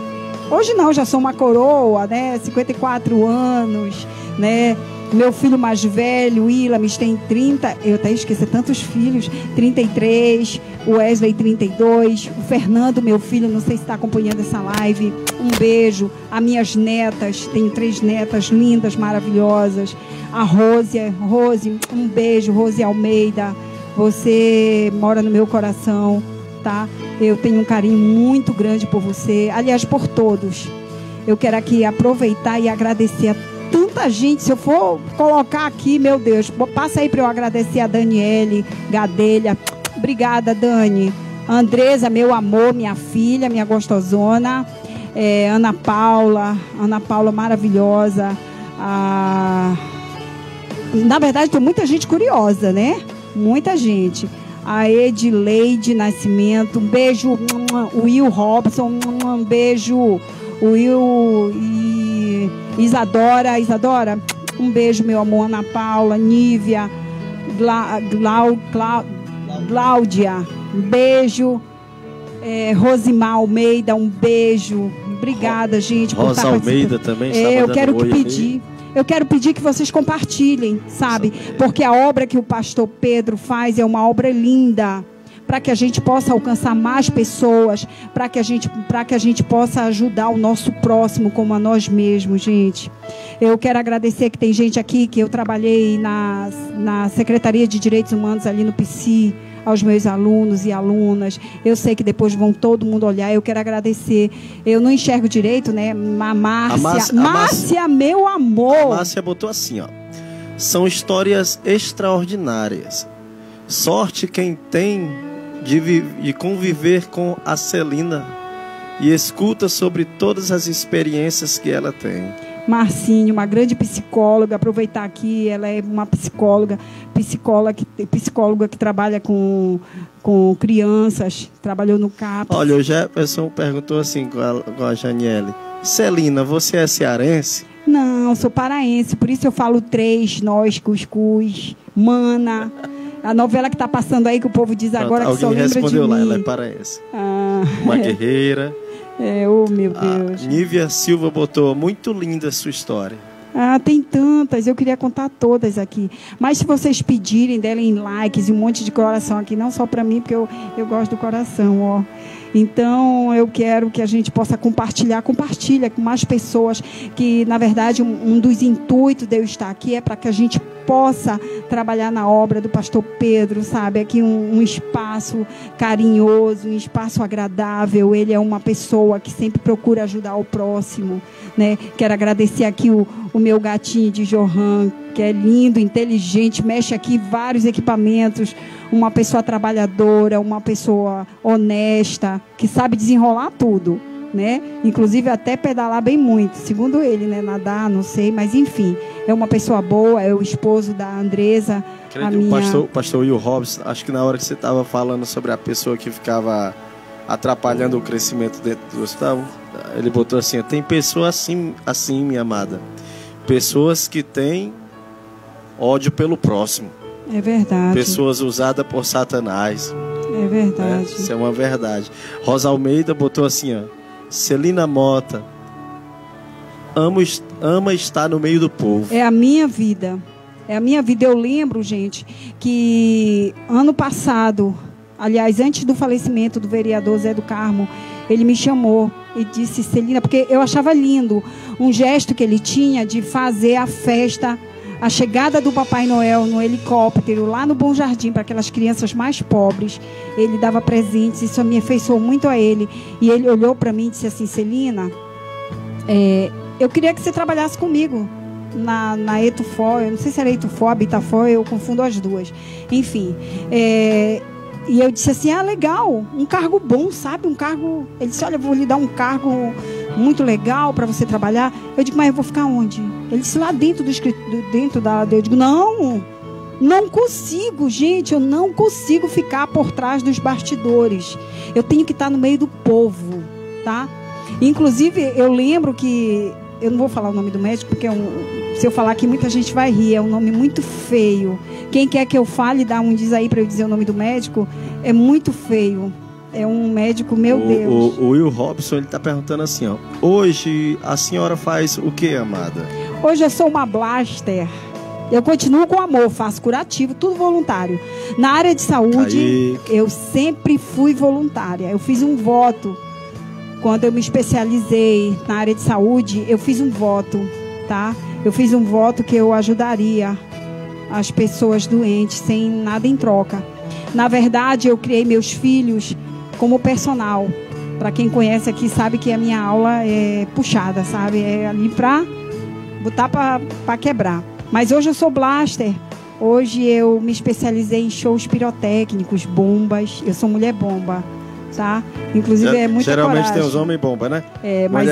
Hoje não, já sou uma coroa, né? 54 anos, né? Meu filho mais velho, Ilamis, tem 30, eu até esqueci tantos filhos, 33, o Wesley 32, o Fernando, meu filho, não sei se está acompanhando essa live, um beijo. As minhas netas, tenho 3 netas lindas, maravilhosas. A Rose, um beijo, Rose Almeida, você mora no meu coração, tá? Eu tenho um carinho muito grande por você, aliás, por todos. Eu quero aqui aproveitar e agradecer a tanta gente. Se eu for colocar aqui, meu Deus, passa aí para eu agradecer a Daniele Gadelha. Obrigada, Dani. Andresa, meu amor, minha filha, minha gostosona. Ana Paula maravilhosa. Na verdade, tem muita gente curiosa, né? Muita gente. A Edileide Nascimento, um beijo. Will Robson, um beijo. Will e Isadora, um beijo, meu amor. Ana Paula, Nívia, Cláudia, um beijo. Rosimar Almeida, um beijo. Obrigada, gente, por estar Almeida também está eu quero pedir que vocês compartilhem, sabe? Porque a obra que o pastor Pedro faz é uma obra linda, para que a gente possa alcançar mais pessoas, para que a gente possa ajudar o nosso próximo como a nós mesmos, gente. Eu quero agradecer que tem gente aqui que eu trabalhei na Secretaria de Direitos Humanos ali no PC, aos meus alunos e alunas. Eu sei que depois vão todo mundo olhar. Eu quero agradecer. Eu não enxergo direito, né? Márcia, meu amor. A Márcia botou assim, ó. São histórias extraordinárias. Sorte quem tem de conviver com a Celina e escuta sobre todas as experiências que ela tem. Marcinho, uma grande psicóloga, aproveitar aqui, ela é uma psicóloga que trabalha com crianças, trabalhou no CAPS. Olha, o Jefferson perguntou assim com a Janiele: Celina, você é cearense? Não, sou paraense, por isso eu falo 3, nós, cuscuz, mana. A novela que está passando aí, que o povo diz agora. Pronto, que só lembra de mim. Alguém respondeu lá, ela é paraense. Uma guerreira. Oh, meu Deus. Nívia Silva botou, muito linda a sua história. Tem tantas, eu queria contar todas aqui. Mas se vocês pedirem, derem likes e um monte de coração aqui, não só para mim, porque eu gosto do coração, ó. Então, eu quero que a gente possa compartilha com mais pessoas, que, na verdade, um dos intuitos de eu estar aqui é para que a gente possa trabalhar na obra do pastor Pedro, sabe? Aqui um espaço carinhoso, um espaço agradável. Ele é uma pessoa que sempre procura ajudar o próximo, né? Quero agradecer aqui o meu gatinho de Johan, que é lindo, inteligente, mexe aqui em vários equipamentos, uma pessoa trabalhadora, uma pessoa honesta, que sabe desenrolar tudo, né? Inclusive até pedalar bem muito, segundo ele, né? Nadar, não sei, mas enfim, é uma pessoa boa, é o esposo da Andresa. O pastor Will Hobbs, acho que na hora que você estava falando sobre a pessoa que ficava atrapalhando o crescimento dentro do Gustavo, ele botou assim, tem pessoas assim, minha amada, pessoas que têm ódio pelo próximo. É verdade. Pessoas usadas por Satanás. É verdade. Isso é uma verdade. Rosa Almeida botou assim, ó, Celina Mota ama estar no meio do povo. É a minha vida. É a minha vida. Eu lembro, gente, que ano passado, aliás, antes do falecimento do vereador Zé do Carmo, ele me chamou e disse, Celina, porque eu achava lindo um gesto que ele tinha de fazer a festa, a chegada do Papai Noel no helicóptero lá no Bom Jardim para aquelas crianças mais pobres. Ele dava presentes, isso me afeiçoou muito a ele. E ele olhou para mim e disse assim, Celina, eu queria que você trabalhasse comigo na Etufor, eu não sei se era Etufor, Habitafor, eu confundo as duas. Enfim, e eu disse assim, legal, um cargo bom, sabe? Um cargo... Ele disse, olha, eu vou lhe dar um cargo muito legal para você trabalhar. Eu digo, mas eu vou ficar onde? Ele disse, lá dentro do escritório, dentro da... Eu digo, não consigo, gente, eu não consigo ficar por trás dos bastidores. Eu tenho que estar no meio do povo, tá? Inclusive, eu lembro que... Eu não vou falar o nome do médico, porque se eu falar aqui, muita gente vai rir. É um nome muito feio. Quem quer que eu fale, dá um diz aí para eu dizer o nome do médico. É muito feio. É um médico, meu Deus. O Will Robson, ele está perguntando assim, ó. Hoje a senhora faz o que, amada? Hoje eu sou uma blaster. Eu continuo com amor, faço curativo, tudo voluntário. Na área de saúde, eu sempre fui voluntária. Eu fiz um voto. Quando eu me especializei na área de saúde, eu fiz um voto, tá? Eu fiz um voto que eu ajudaria as pessoas doentes sem nada em troca. Na verdade, eu criei meus filhos como personal. Para quem conhece aqui, sabe que a minha aula é puxada, sabe? É ali para botar para quebrar. Mas hoje eu sou blaster. Hoje eu me especializei em shows pirotécnicos, bombas. Eu sou mulher bomba. Tá? Inclusive é muita geralmente coragem. Tem os homens bomba, né? Mas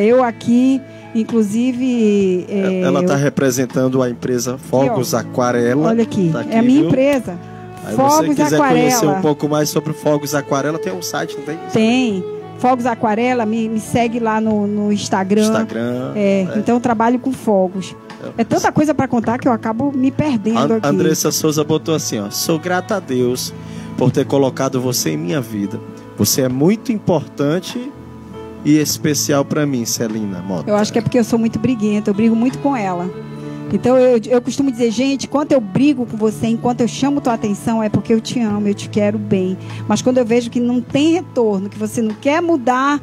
eu aqui, inclusive... ela está representando a empresa Fogos Aquarela. Olha aqui, tá aqui, é a minha viu? empresa. Aí Fogos você quiser Aquarela. Conhecer um pouco mais sobre Fogos Aquarela, tem um site, não tem? Tem. Fogos Aquarela, me segue lá no Instagram. Então eu trabalho com fogos. É tanta coisa para contar que eu acabo me perdendo aqui. Andressa Souza botou assim, ó. Sou grata a Deus por ter colocado você em minha vida. Você é muito importante e especial para mim, Celina Mota. Eu acho que é porque eu sou muito briguenta, eu brigo muito com ela. Então eu costumo dizer, gente, enquanto eu brigo com você, enquanto eu chamo tua atenção, é porque eu te amo, eu te quero bem. Mas quando eu vejo que não tem retorno, que você não quer mudar,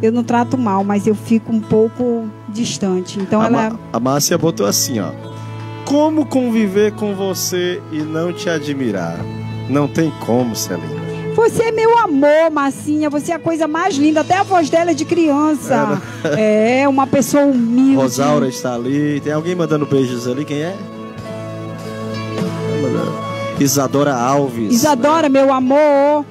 eu não trato mal, mas eu fico um pouco distante. Então a Márcia botou assim, ó. Como conviver com você e não te admirar? Não tem como, Celina. Você é meu amor, Massinha. Você é a coisa mais linda. Até a voz dela é de criança. É uma pessoa humilde. Rosaura está ali. Tem alguém mandando beijos ali? Quem é? Isadora Alves. Isadora, meu amor.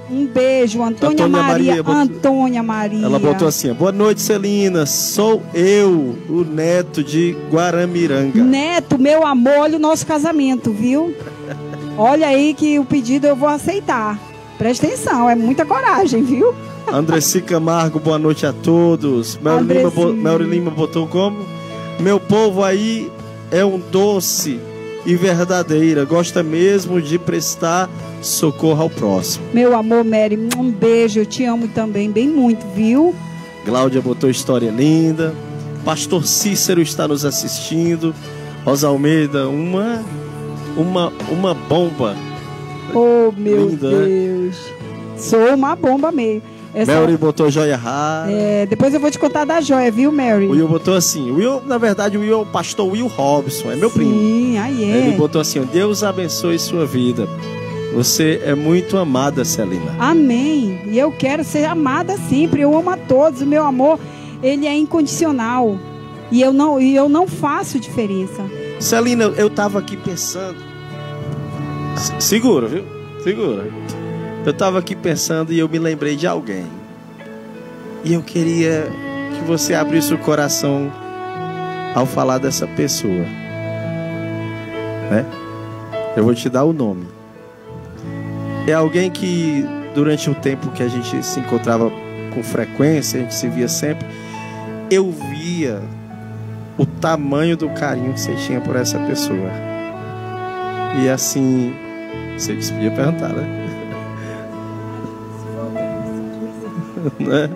Um beijo. Antônia Maria. Antônia Maria. Ela botou assim, boa noite, Celina. Sou eu, o neto de Guaramiranga. Neto, meu amor. Olha o nosso casamento, viu? Olha aí que o pedido eu vou aceitar. Presta atenção, é muita coragem, viu? Andressi Camargo, boa noite a todos. Melri Lima botou como? Meu povo aí é um doce e verdadeira. Gosta mesmo de prestar socorro ao próximo. Meu amor, Mary, um beijo, eu te amo também, bem muito, viu? Cláudia botou história linda. Pastor Cícero está nos assistindo. Rosa Almeida, uma bomba. Oh, meu linda, Deus. Né? Sou uma bomba meio. Mary botou joia rara. Depois eu vou te contar da joia, viu, Mary? O Will botou assim. Na verdade, o Will é o pastor Will Robson, é meu primo. Sim, aí é. Ele botou assim: Deus abençoe sua vida. Você é muito amada, Celina. Amém. E eu quero ser amada sempre. Eu amo a todos. O meu amor, ele é incondicional. E eu não faço diferença. Celina, eu estava aqui pensando. Segura, viu? Segura. Eu estava aqui pensando e eu me lembrei de alguém. E eu queria que você abrisse o coração ao falar dessa pessoa. Né? Eu vou te dar o nome. É alguém que, durante o tempo que a gente se encontrava com frequência, a gente se via sempre, eu via o tamanho do carinho que você tinha por essa pessoa. E assim, você podia perguntar, né? Né?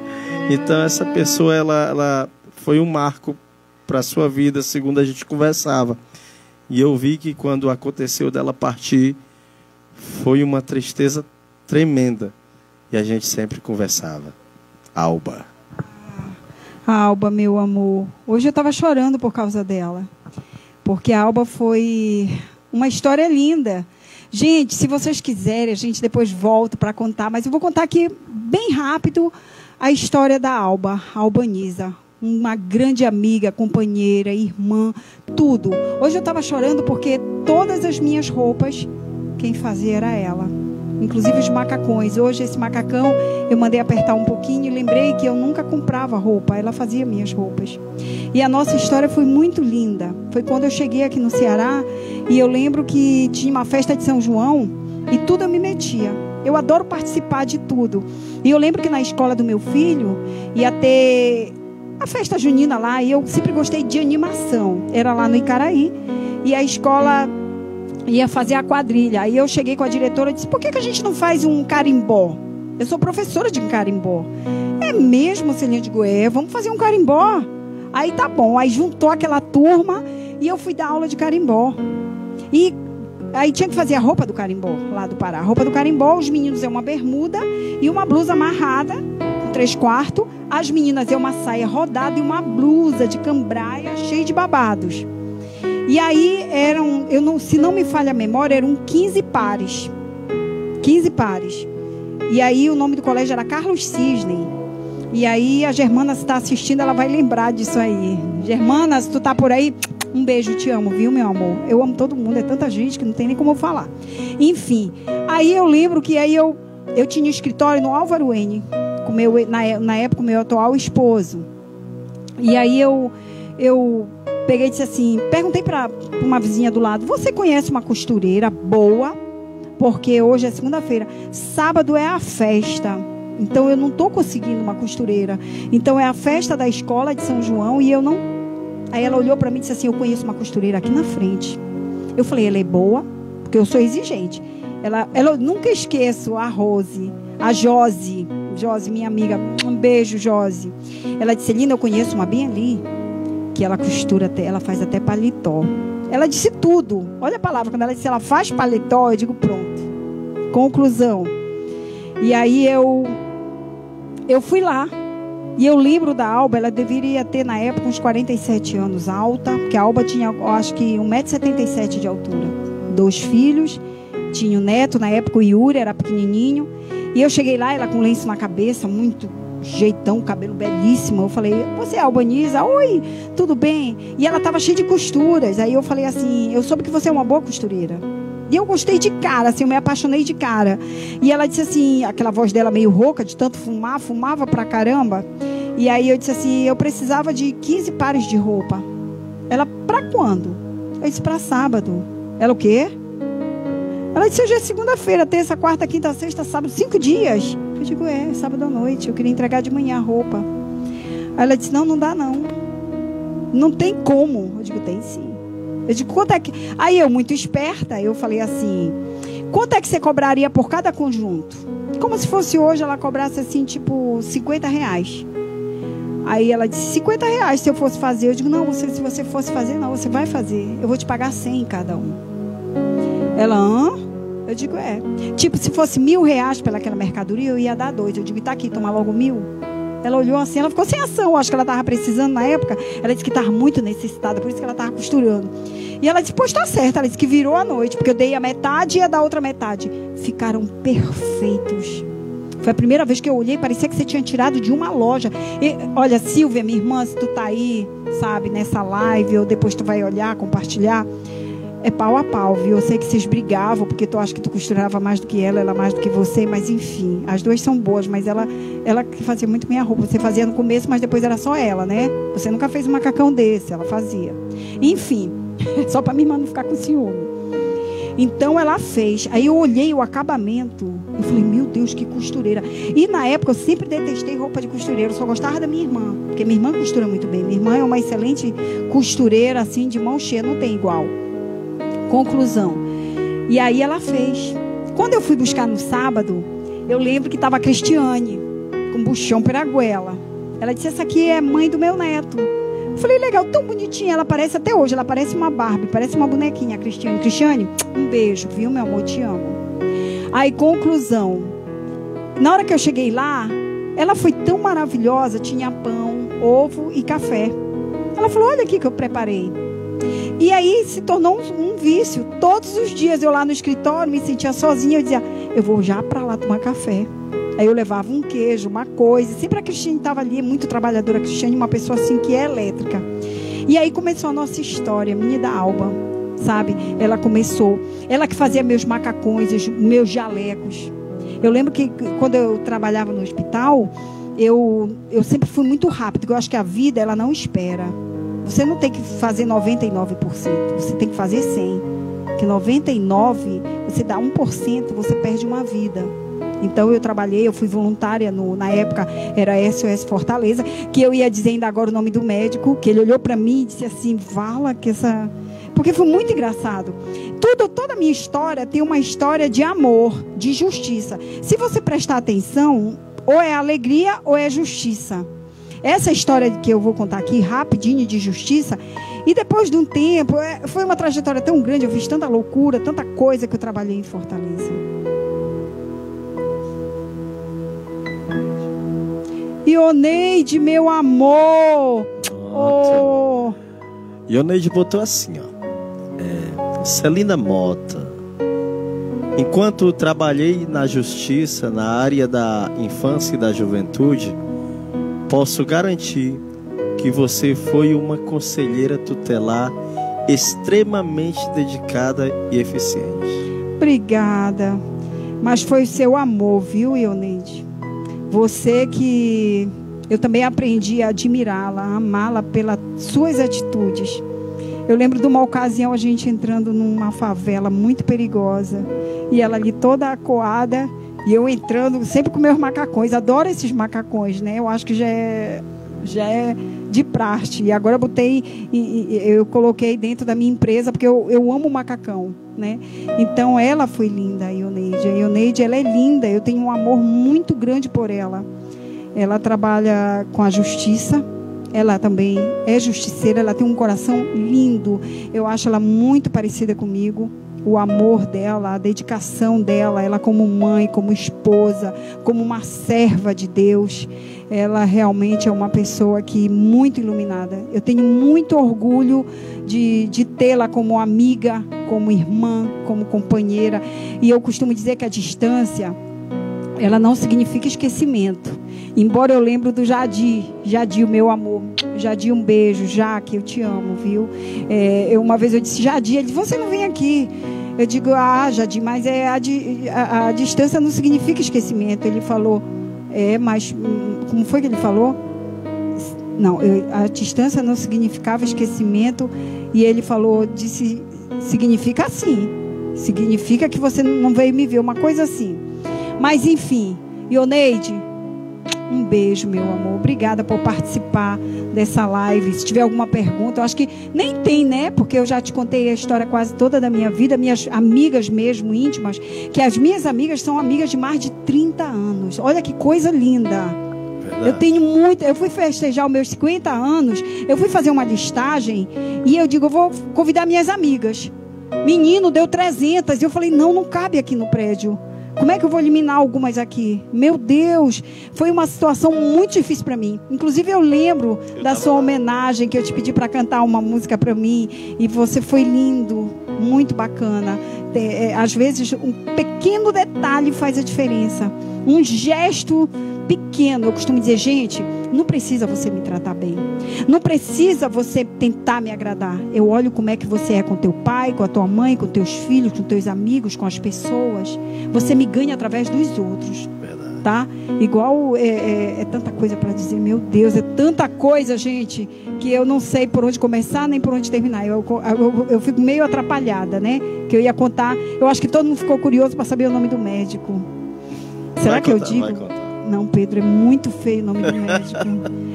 Então essa pessoa, ela foi um marco para a sua vida, segundo a gente conversava. E eu vi que quando aconteceu dela partir, foi uma tristeza tremenda. E a gente sempre conversava. Alba. Alba, meu amor. Hoje eu estava chorando por causa dela. Porque a Alba foi uma história linda. Gente, se vocês quiserem, a gente depois volta para contar. Mas eu vou contar aqui, bem rápido, a história da Alba, a Albaniza. Uma grande amiga, companheira, irmã, tudo. Hoje eu estava chorando porque todas as minhas roupas, quem fazia era ela. Inclusive os macacões. Hoje esse macacão eu mandei apertar um pouquinho e lembrei que eu nunca comprava roupa. Ela fazia minhas roupas. E a nossa história foi muito linda. Foi quando eu cheguei aqui no Ceará e eu lembro que tinha uma festa de São João e tudo eu me metia. Eu adoro participar de tudo. E eu lembro que na escola do meu filho ia ter a festa junina lá e eu sempre gostei de animação. Era lá no Icaraí e a escola ia fazer a quadrilha. Aí eu cheguei com a diretora e disse: por que a gente não faz um carimbó? Eu sou professora de carimbó. É mesmo, Celinha de Goiás? Vamos fazer um carimbó? Aí tá bom. Aí juntou aquela turma e eu fui dar aula de carimbó. E aí tinha que fazer a roupa do carimbó lá do Pará. A roupa do carimbó, os meninos é uma bermuda e uma blusa amarrada com 3/4. As meninas é uma saia rodada e uma blusa de cambraia cheia de babados. E aí se não me falha a memória, eram 15 pares. 15 pares. E aí o nome do colégio era Carlos Cisne. E aí a Germana, se está assistindo, ela vai lembrar disso aí. Germana, se tu tá por aí, um beijo, te amo, viu, meu amor? Eu amo todo mundo, é tanta gente que não tem nem como eu falar. Enfim, aí eu lembro que aí eu tinha escritório no Álvaro N, com na época, o meu atual esposo. E aí eu peguei e disse assim, perguntei para uma vizinha do lado: você conhece uma costureira boa? Porque hoje é segunda-feira, sábado é a festa, então eu não estou conseguindo uma costureira. Então é a festa da escola de São João e eu não... Aí ela olhou para mim e disse assim: eu conheço uma costureira aqui na frente. Eu falei: ela é boa? Porque eu sou exigente. Eu nunca esqueço a Josi, minha amiga, um beijo, Josi. Ela disse: Celina, eu conheço uma bem ali, que ela costura até, ela faz até paletó. Ela disse tudo. Olha a palavra, quando ela disse ela faz paletó, eu digo pronto. Conclusão. E aí eu fui lá. E eu lembro da Alba, ela deveria ter na época uns 47 anos, alta, porque a Alba tinha, eu acho que 1,77 m de altura. 2 filhos, tinha o neto, na época o Yuri era pequenininho. E eu cheguei lá, ela com lenço na cabeça, muito jeitão, cabelo belíssimo. Eu falei: você é Albaniza? Oi, tudo bem? E ela estava cheia de costuras. Aí eu falei assim: eu soube que você é uma boa costureira. E eu gostei de cara, assim, eu me apaixonei de cara. E ela disse assim, aquela voz dela meio rouca, de tanto fumar, fumava pra caramba. E aí eu disse assim: eu precisava de 15 pares de roupa. Ela: pra quando? Eu disse: pra sábado. Ela: o quê? Ela disse: hoje é segunda-feira, terça, quarta, quinta, sexta, sábado, 5 dias. Eu digo: é, sábado à noite, eu queria entregar de manhã a roupa. Aí ela disse: não dá não. Não tem como. Eu digo: tem sim. Eu digo: quanto é que... Aí eu, muito esperta, eu falei assim: quanto é que você cobraria por cada conjunto? Como se fosse hoje, ela cobrasse assim, tipo, R$50. Aí ela disse, R$50 se eu fosse fazer. Eu digo, não, se você fosse fazer, não, você vai fazer. Eu vou te pagar 100 cada um. Ela, hã? Eu digo, é. Tipo, se fosse R$1.000 pelaquela mercadoria, eu ia dar 2. Eu digo, tá aqui, toma logo 1.000. Ela olhou assim, ela ficou sem ação. Acho que ela estava precisando na época. Ela disse que estava muito necessitada, por isso que ela estava costurando. E ela disse, pois tá certo. Ela disse que virou a noite, porque eu dei a metade e ia dar outra metade. Ficaram perfeitos. Foi a primeira vez que eu olhei, parecia que você tinha tirado de uma loja. E, olha, Silvia, minha irmã, se tu tá aí, sabe, nessa live, ou depois tu vai olhar, compartilhar, é pau a pau, viu? Eu sei que vocês brigavam, porque tu acha que tu costurava mais do que ela mais do que você, mas enfim, as duas são boas, mas ela que fazia muito minha roupa. Você fazia no começo, mas depois era só ela, né? Você nunca fez um macacão desse, ela fazia. Enfim, só pra minha irmã não ficar com ciúme. Então ela fez. Aí eu olhei o acabamento. Eu falei, meu Deus, que costureira. E na época eu sempre detestei roupa de costureira. Eu só gostava da minha irmã. Porque minha irmã costura muito bem. Minha irmã é uma excelente costureira, assim, de mão cheia. Não tem igual. Conclusão. E aí ela fez. Quando eu fui buscar no sábado, eu lembro que estava a Cristiane, com buchão pela goela. Ela disse, essa aqui é mãe do meu neto. Eu falei, legal, tão bonitinha. Ela parece até hoje, ela parece uma Barbie, parece uma bonequinha, a Cristiane. Cristiane, um beijo, viu, meu amor, te amo. Aí, conclusão. Na hora que eu cheguei lá, ela foi tão maravilhosa, tinha pão, ovo e café. Ela falou, olha aqui que eu preparei. E aí se tornou um vício. Todos os dias eu lá no escritório me sentia sozinha. Eu dizia, eu vou já para lá tomar café. Aí eu levava um queijo, uma coisa. Sempre a Cristiane estava ali, muito trabalhadora. A Cristiane, uma pessoa assim que é elétrica. E aí começou a nossa história, minha e da Alba, sabe? Ela começou. Ela que fazia meus macacões, meus jalecos. Eu lembro que quando eu trabalhava no hospital, eu sempre fui muito rápido. Eu acho que a vida, ela não espera. Você não tem que fazer 99%, você tem que fazer 100%. Porque 99%, você dá 1%, você perde uma vida. Então eu trabalhei, eu fui voluntária, na época era SOS Fortaleza, que eu ia dizendo agora o nome do médico, que ele olhou para mim e disse assim, vala que essa... Porque foi muito engraçado. Toda a minha história tem uma história de amor, de justiça. Se você prestar atenção, ou é alegria ou é justiça. Essa história que eu vou contar aqui, rapidinho, de justiça, e depois de um tempo, foi uma trajetória tão grande, eu fiz tanta loucura, tanta coisa que eu trabalhei em Fortaleza. Ioneide, meu amor! Oh. Ioneide botou assim, ó. Celina Mota. Enquanto trabalhei na justiça, na área da infância e da juventude, posso garantir que você foi uma conselheira tutelar extremamente dedicada e eficiente. Obrigada. Mas foi o seu amor, viu, Ioneide? Você que eu também aprendi a admirá-la, a amá-la pelas suas atitudes. Eu lembro de uma ocasião, a gente entrando numa favela muito perigosa, e ela ali toda acuada, e eu entrando sempre com meus macacões. Adoro esses macacões, né? Eu acho que já é de praxe. E agora eu coloquei dentro da minha empresa, porque eu amo macacão, né? Então ela foi linda, a Ioneide. A Ioneide, ela é linda, eu tenho um amor muito grande por ela. Ela trabalha com a justiça, ela também é justiceira, ela tem um coração lindo. Eu acho ela muito parecida comigo. O amor dela, a dedicação dela, ela como mãe, como esposa, como uma serva de Deus, ela realmente é uma pessoa que muito iluminada. Eu tenho muito orgulho de tê-la como amiga, como irmã, como companheira. E eu costumo dizer que a distância, ela não significa esquecimento. Embora eu lembre do Jadir, o meu amor. Jadir, um beijo. Jaque, eu te amo, viu? Uma vez eu disse, Jadir, ele disse, você não vem aqui. Eu digo, Jadir, mas a distância não significa esquecimento. Ele falou, mas como foi que ele falou? Não, a distância não significava esquecimento. E ele falou, disse, significa assim. Significa que você não veio me ver, uma coisa assim. Mas enfim, Ioneide, um beijo, meu amor. Obrigada por participar dessa live. Se tiver alguma pergunta, eu acho que nem tem, né? Porque eu já te contei a história quase toda da minha vida, minhas amigas mesmo, íntimas, que as minhas amigas são amigas de mais de 30 anos. Olha que coisa linda. Eu tenho muito. Eu fui festejar os meus 50 anos, eu fui fazer uma listagem e eu digo, eu vou convidar minhas amigas. Menino, deu 300. E eu falei, não cabe aqui no prédio. Como é que eu vou eliminar algumas aqui? Meu Deus, foi uma situação muito difícil para mim. Inclusive eu lembro da sua homenagem, que eu te pedi para cantar uma música para mim. E você foi lindo, muito bacana. Às vezes um pequeno detalhe faz a diferença. Um gesto pequeno. Eu costumo dizer, gente, não precisa você me tratar bem. Não precisa você tentar me agradar. Eu olho como é que você é com teu pai, com a tua mãe, com teus filhos, com teus amigos, com as pessoas. Você me ganha através dos outros. Verdade. Tá? Igual é tanta coisa para dizer. Meu Deus, é tanta coisa, gente, que eu não sei por onde começar nem por onde terminar. Eu fico meio atrapalhada, né? Que eu ia contar. Eu acho que todo mundo ficou curioso para saber o nome do médico. Será que eu digo? Não, Pedro, é muito feio o nome do médico.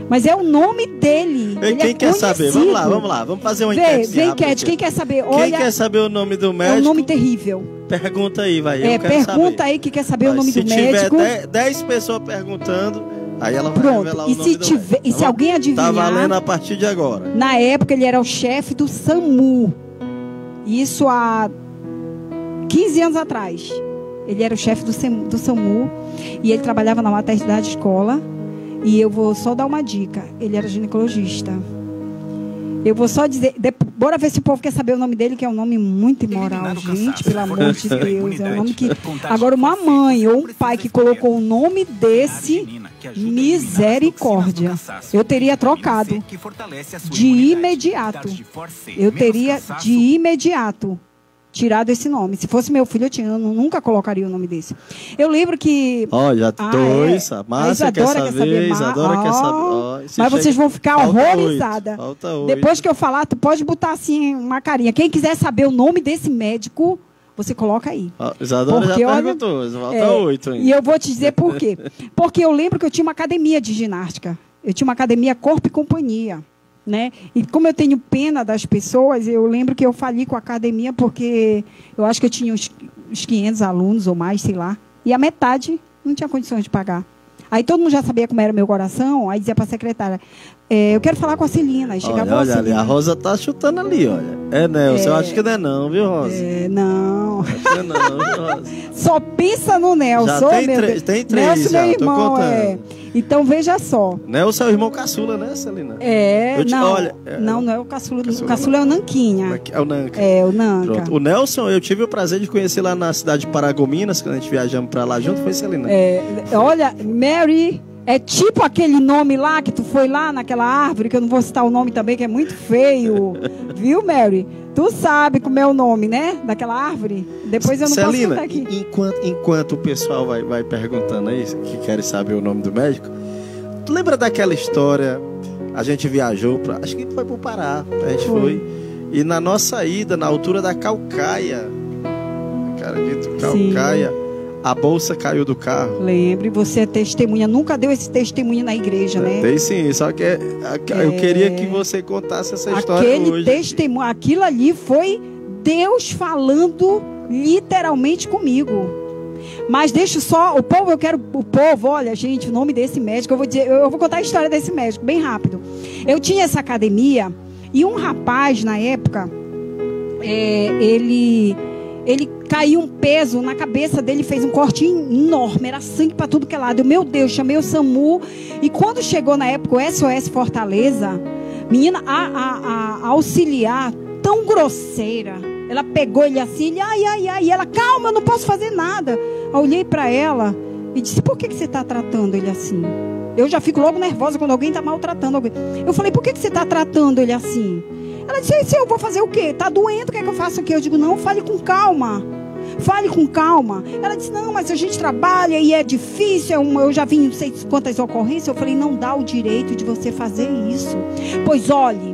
Mas é o nome dele. Quem quer saber? Vamos lá. Vamos fazer uma enquete. Vem enquete. Quem quer saber? Olha, quem quer saber o nome do médico? É um nome terrível. Pergunta aí, vai. Pergunta aí que quer saber o nome do médico. Se tiver 10 pessoas perguntando, aí ela vai revelar o nome do médico. E se alguém adivinhar... Tá valendo a partir de agora. Na época, ele era o chefe do SAMU. Isso há 15 anos atrás. Ele era o chefe do SAMU e ele trabalhava na maternidade escola. E eu vou só dar uma dica. Ele era ginecologista. Eu vou só dizer... Bora ver se o povo quer saber o nome dele, que é um nome muito imoral, gente. Pelo amor de Deus. É um nome que... Agora, uma mãe ou um pai que colocou o nome desse... Misericórdia. Eu teria trocado. De imediato. Eu teria de imediato tirado esse nome. Se fosse meu filho, eu nunca colocaria o nome desse. Eu lembro que... Olha, dois. A Márcia quer saber. Isadora quer saber. Mas vocês vão ficar horrorizadas. Falta 8. Depois que eu falar, tu pode botar assim uma carinha. Quem quiser saber o nome desse médico, você coloca aí. Isadora já perguntou. Falta 8 ainda. E eu vou te dizer por quê. Porque eu lembro que eu tinha uma academia de ginástica. Eu tinha uma academia Corpo e Companhia. Né? E como eu tenho pena das pessoas, eu lembro que eu fali com a academia porque eu acho que eu tinha uns 500 alunos ou mais, sei lá, e a metade não tinha condições de pagar. Aí todo mundo já sabia como era meu coração, aí dizia para a secretária, eu quero falar com a Celina. Aí chegava olha ali, a Rosa tá chutando ali, olha. Nelson, eu acho que não é não, viu, Rosa? Não. Acho que não, viu, Rosa? Só pensa no Nelson. Já tem 3, Nelson, já, meu irmão, tô contando. Então veja só. Nelson é o irmão caçula, né, Celina? Não é o caçula. O caçula é o Nanquinha. É o Nanca. É, o Nanca. Pronto. O Nelson, eu tive o prazer de conhecer lá na cidade de Paragominas, quando a gente viajamos pra lá junto, foi Celina. Olha, Mary... É tipo aquele nome lá que tu foi lá naquela árvore, que eu não vou citar o nome também, que é muito feio. Viu, Mary? Tu sabe como é o nome, né? Daquela árvore. Depois eu não posso contar aqui. Enquanto o pessoal vai perguntando aí, que querem saber o nome do médico, tu lembra daquela história? A gente viajou acho que foi pro Pará. A gente foi. E na nossa ida, na altura da Calcaia, Calcaia, a bolsa caiu do carro. Lembre, você é testemunha. Nunca deu esse testemunho na igreja, né? Tem sim, só que eu queria que você contasse essa história hoje. Aquele testemunho, aquilo ali foi Deus falando literalmente comigo. Mas deixa só, o povo, olha, gente, o nome desse médico, eu vou contar a história desse médico, bem rápido. Eu tinha essa academia, e um rapaz, na época, ele caiu um peso na cabeça dele, fez um corte enorme, era sangue para tudo que é lado. Eu, meu Deus, chamei o SAMU, e quando chegou na época o SOS Fortaleza, menina, a auxiliar, tão grosseira, ela pegou ele assim, e ela, calma, eu não posso fazer nada. Eu olhei para ela e disse, por que você está tratando ele assim? Eu já fico logo nervosa quando alguém está maltratando alguém. Eu falei, por que você está tratando ele assim? Ela disse, eu vou fazer o quê? Está doendo, o que é que eu faço aqui? Eu digo, não, fale com calma. Fale com calma. Ela disse, não, mas a gente trabalha e é difícil, eu já vi não sei quantas ocorrências. Eu falei, não dá o direito de você fazer isso. Pois olha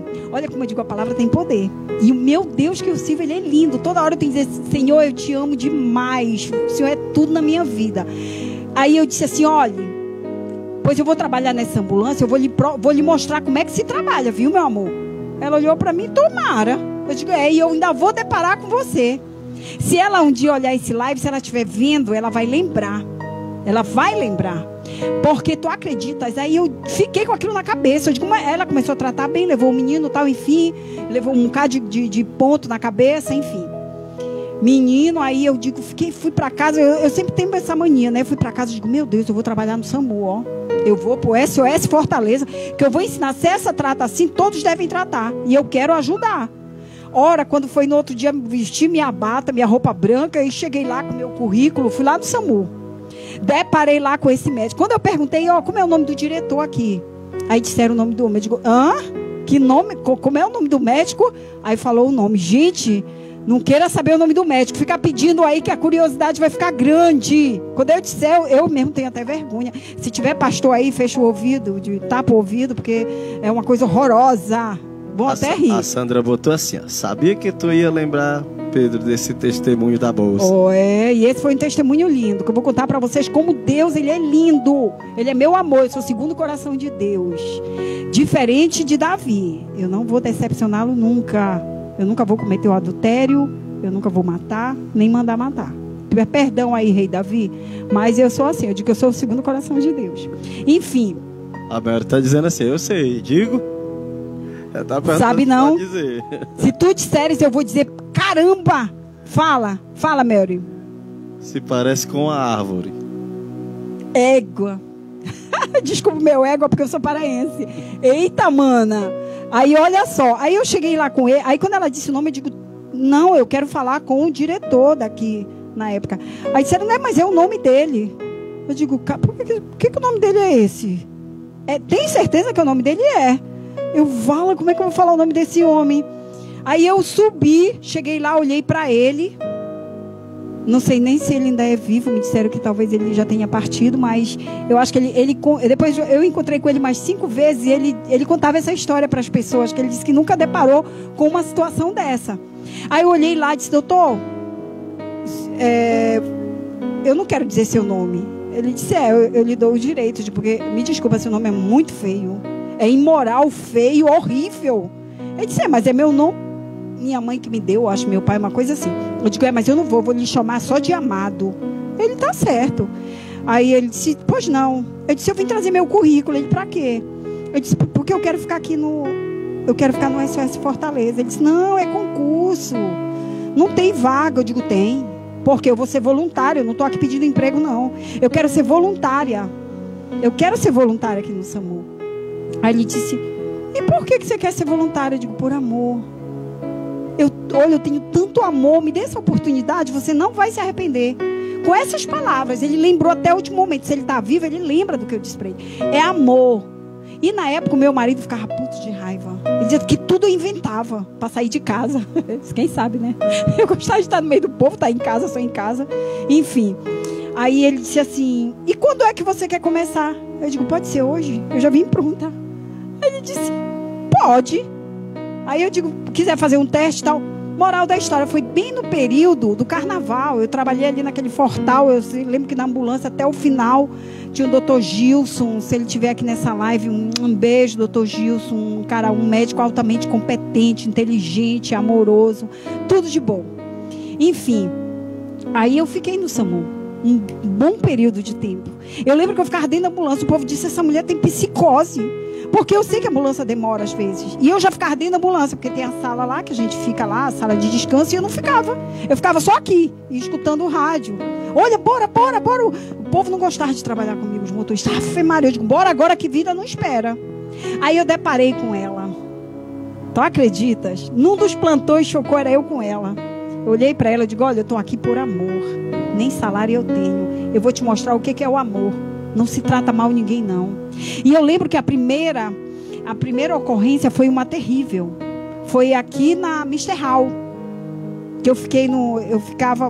como eu digo, a palavra tem poder. E o meu Deus que eu sirvo, ele é lindo. Toda hora eu tenho que dizer, Senhor, eu te amo demais. O Senhor é tudo na minha vida. Aí eu disse assim, olha, Pois eu vou trabalhar nessa ambulância, eu vou lhe mostrar como é que se trabalha, viu, meu amor? Ela olhou para mim, tomara. Eu digo, e eu ainda vou deparar com você. Se ela um dia olhar esse live, se ela estiver vendo, ela vai lembrar. Ela vai lembrar. Porque tu acreditas? Aí eu fiquei com aquilo na cabeça. Eu digo, ela começou a tratar bem, levou o menino e tal, enfim. Levou um bocado de ponto na cabeça, enfim. Menino, aí eu digo, fui pra casa. Eu sempre tenho essa mania, né? Eu fui pra casa e digo, meu Deus, eu vou trabalhar no SAMU, ó. Eu vou pro SOS Fortaleza, que eu vou ensinar. Se essa trata assim, todos devem tratar. E eu quero ajudar. Ora, quando foi no outro dia, vesti minha bata, minha roupa branca, e cheguei lá com meu currículo, fui lá no SAMU. Deparei lá com esse médico. Quando eu perguntei, ó, como é o nome do diretor aqui? Aí disseram o nome do homem. Eu digo, que nome? Como é o nome do médico? Aí falou o nome. Gente, não queira saber o nome do médico. Ficar pedindo aí que a curiosidade vai ficar grande. Quando eu disser, eu mesmo tenho até vergonha. Se tiver pastor aí, fecha o ouvido, tapa o ouvido, porque é uma coisa horrorosa. Bom até rir. A Sandra botou assim, ó, sabia que tu ia lembrar, Pedro, desse testemunho da bolsa. E esse foi um testemunho lindo, que eu vou contar para vocês como Deus, ele é lindo. Ele é meu amor, eu sou o segundo coração de Deus. Diferente de Davi, eu não vou decepcioná-lo nunca. Eu nunca vou cometer o adultério, eu nunca vou matar, nem mandar matar. Perdão aí, rei Davi, mas eu sou assim, eu digo que eu sou o segundo coração de Deus. Enfim. A Mary está dizendo assim, eu sei, digo. Sabe não? Se tu disseres, eu vou dizer, caramba! Fala, Mary. Se parece com a árvore. Égua. Desculpa meu égua, porque eu sou paraense. Eita, mana. Aí, olha só. Aí eu cheguei lá com ele. Aí, quando ela disse o nome, eu digo, não, eu quero falar com o diretor daqui, na época. Aí disseram, né, mas é o nome dele. Eu digo, por que o nome dele é esse? Tem certeza que o nome dele é? Eu falo, como é que eu vou falar o nome desse homem? Aí eu subi, cheguei lá, olhei para ele. Não sei nem se ele ainda é vivo. Me disseram que talvez ele já tenha partido, mas eu acho que depois eu encontrei com ele mais 5 vezes e ele contava essa história para as pessoas, que ele disse que nunca deparou com uma situação dessa. Aí eu olhei lá e disse, doutor, eu não quero dizer seu nome. Ele disse, eu lhe dou o direito, porque me desculpa, seu nome é muito feio. É imoral, feio, horrível. Ele disse, mas é meu nome. Minha mãe que me deu, acho, meu pai, uma coisa assim. Eu digo, mas eu não vou lhe chamar só de amado. Ele tá certo. Aí ele disse, pois não. Eu disse, eu vim trazer meu currículo. Ele, pra quê? Eu disse, porque eu quero ficar aqui eu quero ficar no SOS Fortaleza. Ele disse, não, é concurso. Não tem vaga. Eu digo, tem. Porque eu vou ser voluntária, eu não tô aqui pedindo emprego, não. Eu quero ser voluntária. Eu quero ser voluntária aqui no SAMU. Aí ele disse, e por que você quer ser voluntária? Eu digo, por amor. Olha, eu tenho tanto amor, me dê essa oportunidade, você não vai se arrepender. Com essas palavras, ele lembrou até o último momento. Se ele está vivo, ele lembra do que eu disse para ele. É amor. E na época, o meu marido ficava puto de raiva. Ele dizia que tudo eu inventava para sair de casa. Quem sabe, né? Eu gostava de estar no meio do povo, estar em casa, só em casa. Enfim. Aí ele disse assim, e quando é que você quer começar? Eu digo, pode ser hoje? Eu já vim pronta. Aí ele disse, pode. Aí eu digo, quiser fazer um teste e tal. Moral da história, foi bem no período do carnaval. Eu trabalhei ali naquele Fortal. Eu lembro que na ambulância até o final tinha o Dr. Gilson. Se ele estiver aqui nessa live, um beijo, Dr. Gilson. Um médico altamente competente, inteligente, amoroso. Tudo de bom. Enfim, aí eu fiquei no SAMU um bom período de tempo. Eu lembro que eu ficava dentro da ambulância. O povo disse, essa mulher tem psicose. Porque eu sei que a ambulância demora às vezes. E eu já ficava dentro da ambulância, porque tem a sala lá, que a gente fica lá, a sala de descanso, e eu não ficava. Eu ficava só aqui, escutando o rádio. Olha, bora. O povo não gostava de trabalhar comigo, os motoristas. Ave Maria, eu digo, bora agora que vida não espera. Aí eu deparei com ela. Tu acreditas? Num dos plantões chocou, era eu com ela. Eu olhei para ela e digo, olha, eu estou aqui por amor. Nem salário eu tenho. Eu vou te mostrar o que é o amor. Não se trata mal ninguém, não. E eu lembro que a primeira ocorrência foi uma terrível. Foi aqui na Mr. Hall. Que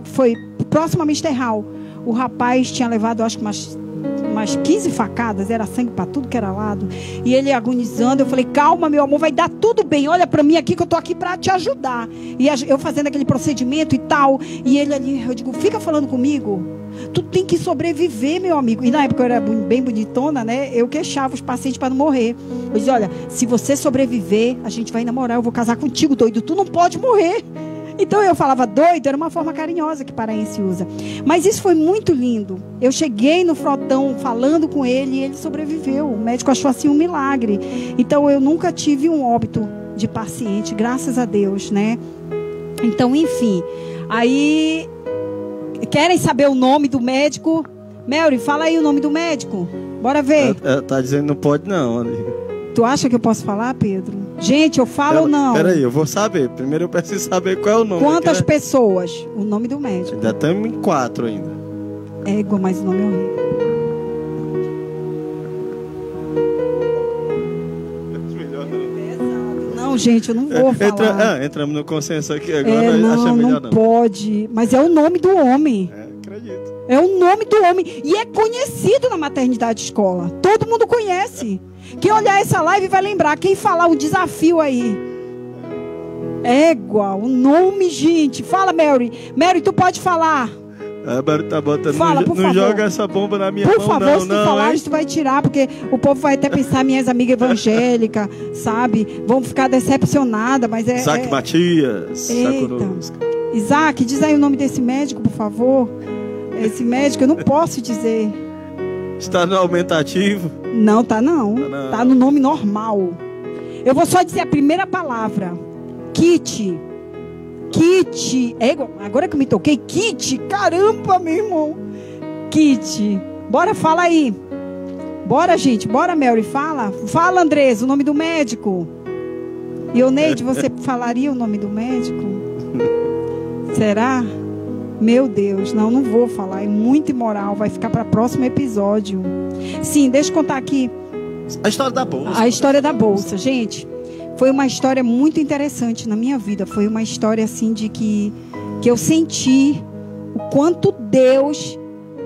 foi próximo a Mr. Hall. O rapaz tinha levado, acho que umas 15 facadas. Era sangue para tudo que era lado. E ele agonizando. Eu falei, calma, meu amor, vai dar tudo bem. Olha para mim aqui que eu tô aqui para te ajudar. E eu fazendo aquele procedimento e tal. E ele ali, eu digo, fica falando comigo. Tu tem que sobreviver, meu amigo. E na época eu era bem bonitona, né? Eu queixava os pacientes para não morrer. Eu dizia, olha, se você sobreviver, a gente vai namorar, eu vou casar contigo, doido. Tu não pode morrer. Então eu falava doido, era uma forma carinhosa que paraense usa. Mas isso foi muito lindo. Eu cheguei no frotão falando com ele e ele sobreviveu. O médico achou assim um milagre. Então eu nunca tive um óbito de paciente, graças a Deus, né? Então, enfim. Aí, querem saber o nome do médico? Mary, fala aí o nome do médico. Bora ver. Tá dizendo que não pode não, ali. Tu acha que eu posso falar, Pedro? Gente, eu falo ou não? Peraí, eu vou saber. Primeiro eu preciso saber qual é o nome. Quantas pessoas? O nome do médico. Ainda estamos em 4 ainda. Égua, mas o nome é horrível. Não, gente, eu não vou falar. Entramos no consenso aqui agora. Não pode. Mas é o nome do homem. Acredito. É o nome do homem. E é conhecido na maternidade escola. Todo mundo conhece. Quem olhar essa live vai lembrar. Quem falar o desafio aí. Égua, o nome, gente. Fala, Mary. Mary, tu pode falar. Mary tá botando. Fala, não joga essa bomba na minha mão, por favor, se tu falar, hein? tu vai tirar, porque o povo vai até pensar, minhas amigas evangélicas, sabe? Vão ficar decepcionadas, mas Isaac Matias. Isaac, diz aí o nome desse médico, por favor. Esse médico, eu não posso dizer. Está no aumentativo? Não, tá não. Tá no nome normal. Eu vou só dizer a primeira palavra. Kit. Agora que eu me toquei. Kit. Caramba, meu irmão. Kit. Bora, fala aí. Bora, gente. Bora, Mary. Fala. Fala, Andrés, o nome do médico. E o Neide, você falaria o nome do médico? Será? Meu Deus, não vou falar, é muito imoral, vai ficar para o próximo episódio. Sim, deixa eu contar aqui. A história da bolsa. A história da bolsa, gente, foi uma história muito interessante na minha vida. Foi uma história assim de que eu senti o quanto Deus,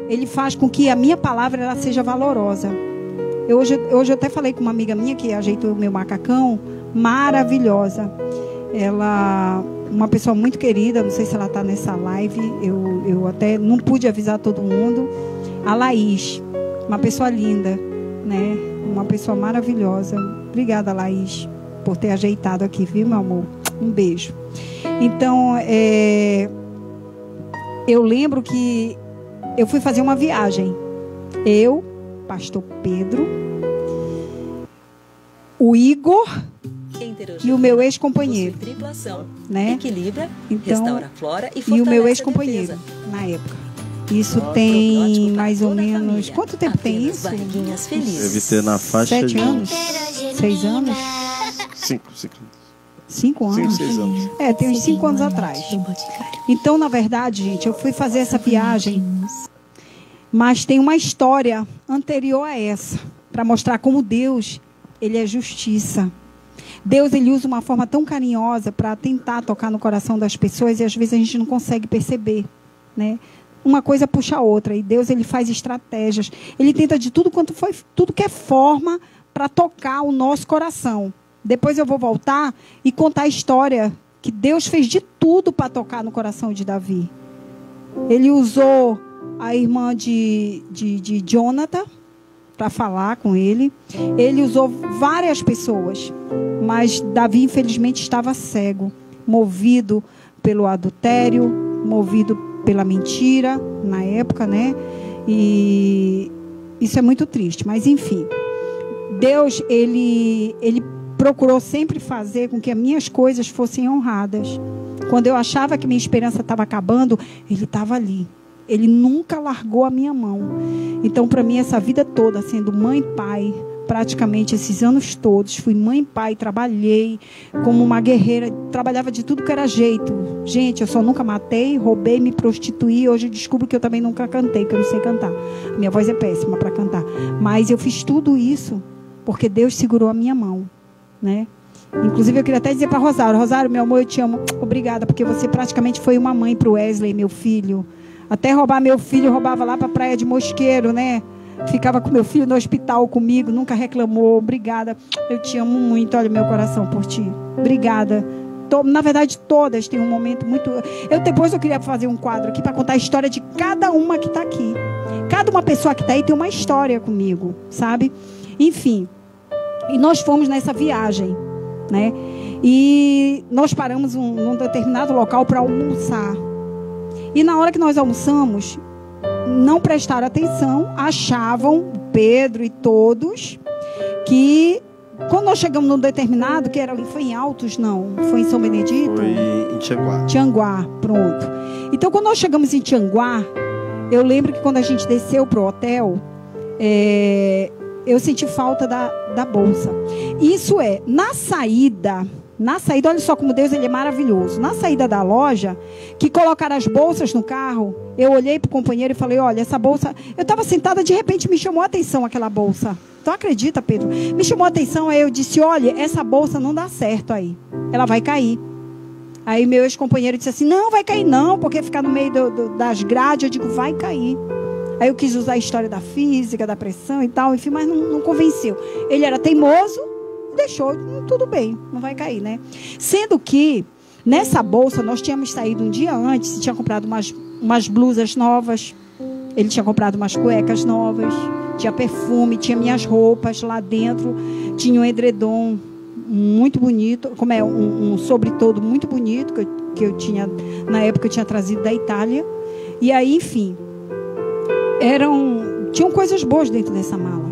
Ele faz com que a minha palavra ela seja valorosa. Hoje eu até falei com uma amiga minha que ajeitou o meu macacão, maravilhosa. Ela... uma pessoa muito querida, não sei se ela está nessa live, eu até não pude avisar todo mundo. A Laís, uma pessoa linda, né? Uma pessoa maravilhosa. Obrigada, Laís, por ter ajeitado aqui, viu, meu amor? Um beijo. Então, eu lembro que eu fui fazer uma viagem. Eu, pastor Pedro, o Igor e o meu ex-companheiro, né? Equilibra, então, restaura a flora e o meu ex-companheiro na época. Isso tem mais ou menos... Quanto tempo tem isso? Deve ter na faixa 7 anos? 6 anos? 5 anos? 6 anos. Tem uns 5 anos atrás. Então, na verdade, gente, eu fui fazer essa viagem, mas tem uma história anterior a essa, para mostrar como Deus, Ele é justiça. Deus, Ele usa uma forma tão carinhosa para tentar tocar no coração das pessoas e às vezes a gente não consegue perceber, né? Uma coisa puxa a outra e Deus, Ele faz estratégias. Ele tenta de tudo que é forma para tocar o nosso coração. Depois eu vou voltar e contar a história que Deus fez de tudo para tocar no coração de Davi. Ele usou a irmã de Jonathan para falar com ele. Ele usou várias pessoas, mas Davi infelizmente estava cego, movido pelo adultério, movido pela mentira na época, né? E isso é muito triste, mas enfim, Deus ele procurou sempre fazer com que as minhas coisas fossem honradas. Quando eu achava que minha esperança estava acabando, Ele estava ali. Ele nunca largou a minha mão. Então, para mim, essa vida toda, sendo mãe e pai, praticamente esses anos todos, fui mãe e pai, trabalhei como uma guerreira, trabalhava de tudo que era jeito. Gente, eu só nunca matei, roubei, me prostituí. Hoje eu descubro que eu também nunca cantei, que eu não sei cantar. Minha voz é péssima para cantar. Mas eu fiz tudo isso porque Deus segurou a minha mão, né? Inclusive, eu queria até dizer para Rosário: Rosário, meu amor, eu te amo. Obrigada, porque você praticamente foi uma mãe para o Wesley, meu filho. Até roubar meu filho, roubava lá para a Praia de Mosqueiro, né? Ficava com meu filho no hospital comigo, nunca reclamou. Obrigada, eu te amo muito. Olha meu coração por ti. Obrigada. na verdade todas têm um momento muito... Depois eu queria fazer um quadro aqui para contar a história de cada uma que está aqui. Cada uma pessoa que está aí tem uma história comigo, sabe? Enfim, e nós fomos nessa viagem, né? E nós paramos num determinado local para almoçar. E na hora que nós almoçamos, não prestaram atenção, achavam, Pedro e todos, que quando nós chegamos num determinado, foi em Altos, não, foi em São Benedito? Foi em Tianguá. Tianguá, pronto. Então, quando nós chegamos em Tianguá, eu lembro que quando a gente desceu pro hotel, eu senti falta da bolsa. Isso na saída, olha só como Deus ele é maravilhoso. Na saída da loja, que colocaram as bolsas no carro, eu olhei pro companheiro e falei, olha, essa bolsa... Eu estava sentada, de repente me chamou a atenção aquela bolsa. Tu acredita, Pedro? Me chamou a atenção, aí eu disse, olha, essa bolsa não dá certo aí. Ela vai cair. Aí meu ex-companheiro disse assim, não vai cair não, porque ficar no meio das grades, eu digo, vai cair. Aí eu quis usar a história da física, da pressão e tal, enfim, mas não convenceu. Ele era teimoso, deixou, tudo bem, não vai cair, né? Sendo que, nessa bolsa, nós tínhamos saído um dia antes, tinha comprado umas blusas novas, ele tinha comprado umas cuecas novas, tinha perfume, tinha minhas roupas lá dentro, tinha um edredom muito bonito, como um sobretodo muito bonito, que eu tinha, na época eu tinha trazido da Itália, e aí, enfim, tinham coisas boas dentro dessa mala.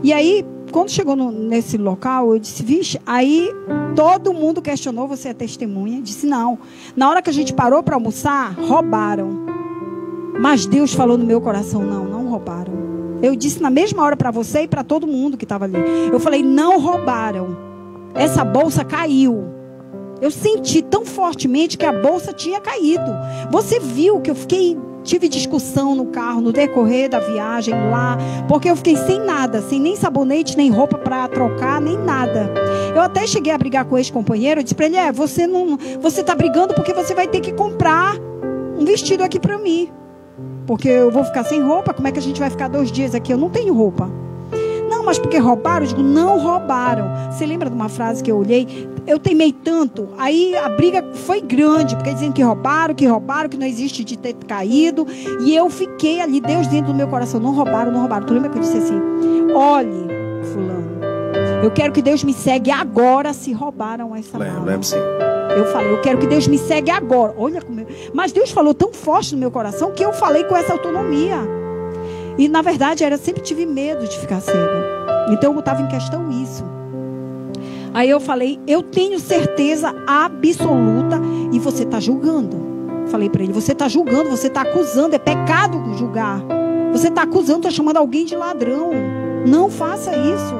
E aí, quando chegou nesse local, eu disse, vixe, aí todo mundo questionou, você é testemunha? Disse, não. Na hora que a gente parou para almoçar, roubaram. Mas Deus falou no meu coração, não roubaram. Eu disse na mesma hora para você e para todo mundo que estava ali. Eu falei, não roubaram. Essa bolsa caiu. Eu senti tão fortemente que a bolsa tinha caído. Você viu que eu tive discussão no carro, no decorrer da viagem lá, porque eu fiquei sem nada, sem nem sabonete, nem roupa para trocar, nem nada. Eu até cheguei a brigar com o ex-companheiro, eu disse para ele, você tá brigando porque você vai ter que comprar um vestido aqui para mim, porque eu vou ficar sem roupa, como é que a gente vai ficar 2 dias aqui? Eu não tenho roupa. Não, mas porque roubaram? Eu digo, não roubaram. Você lembra de uma frase que eu olhei? Eu teimei tanto. Aí a briga foi grande, porque dizendo que roubaram, que não existe de ter caído. E eu fiquei ali, Deus dentro do meu coração, não roubaram. Tu lembra que eu disse assim, olhe, fulano, eu quero que Deus me segue agora se roubaram essa mala. Lembro sim. Eu falei, eu quero que Deus me segue agora. Olha como Mas Deus falou tão forte no meu coração que eu falei com essa autonomia. E na verdade eu sempre tive medo de ficar cega. Então eu estava em questão isso. Aí eu falei, eu tenho certeza absoluta. E você está julgando. Falei para ele, você está julgando, você está acusando. É pecado julgar. Você está acusando, está chamando alguém de ladrão. Não faça isso.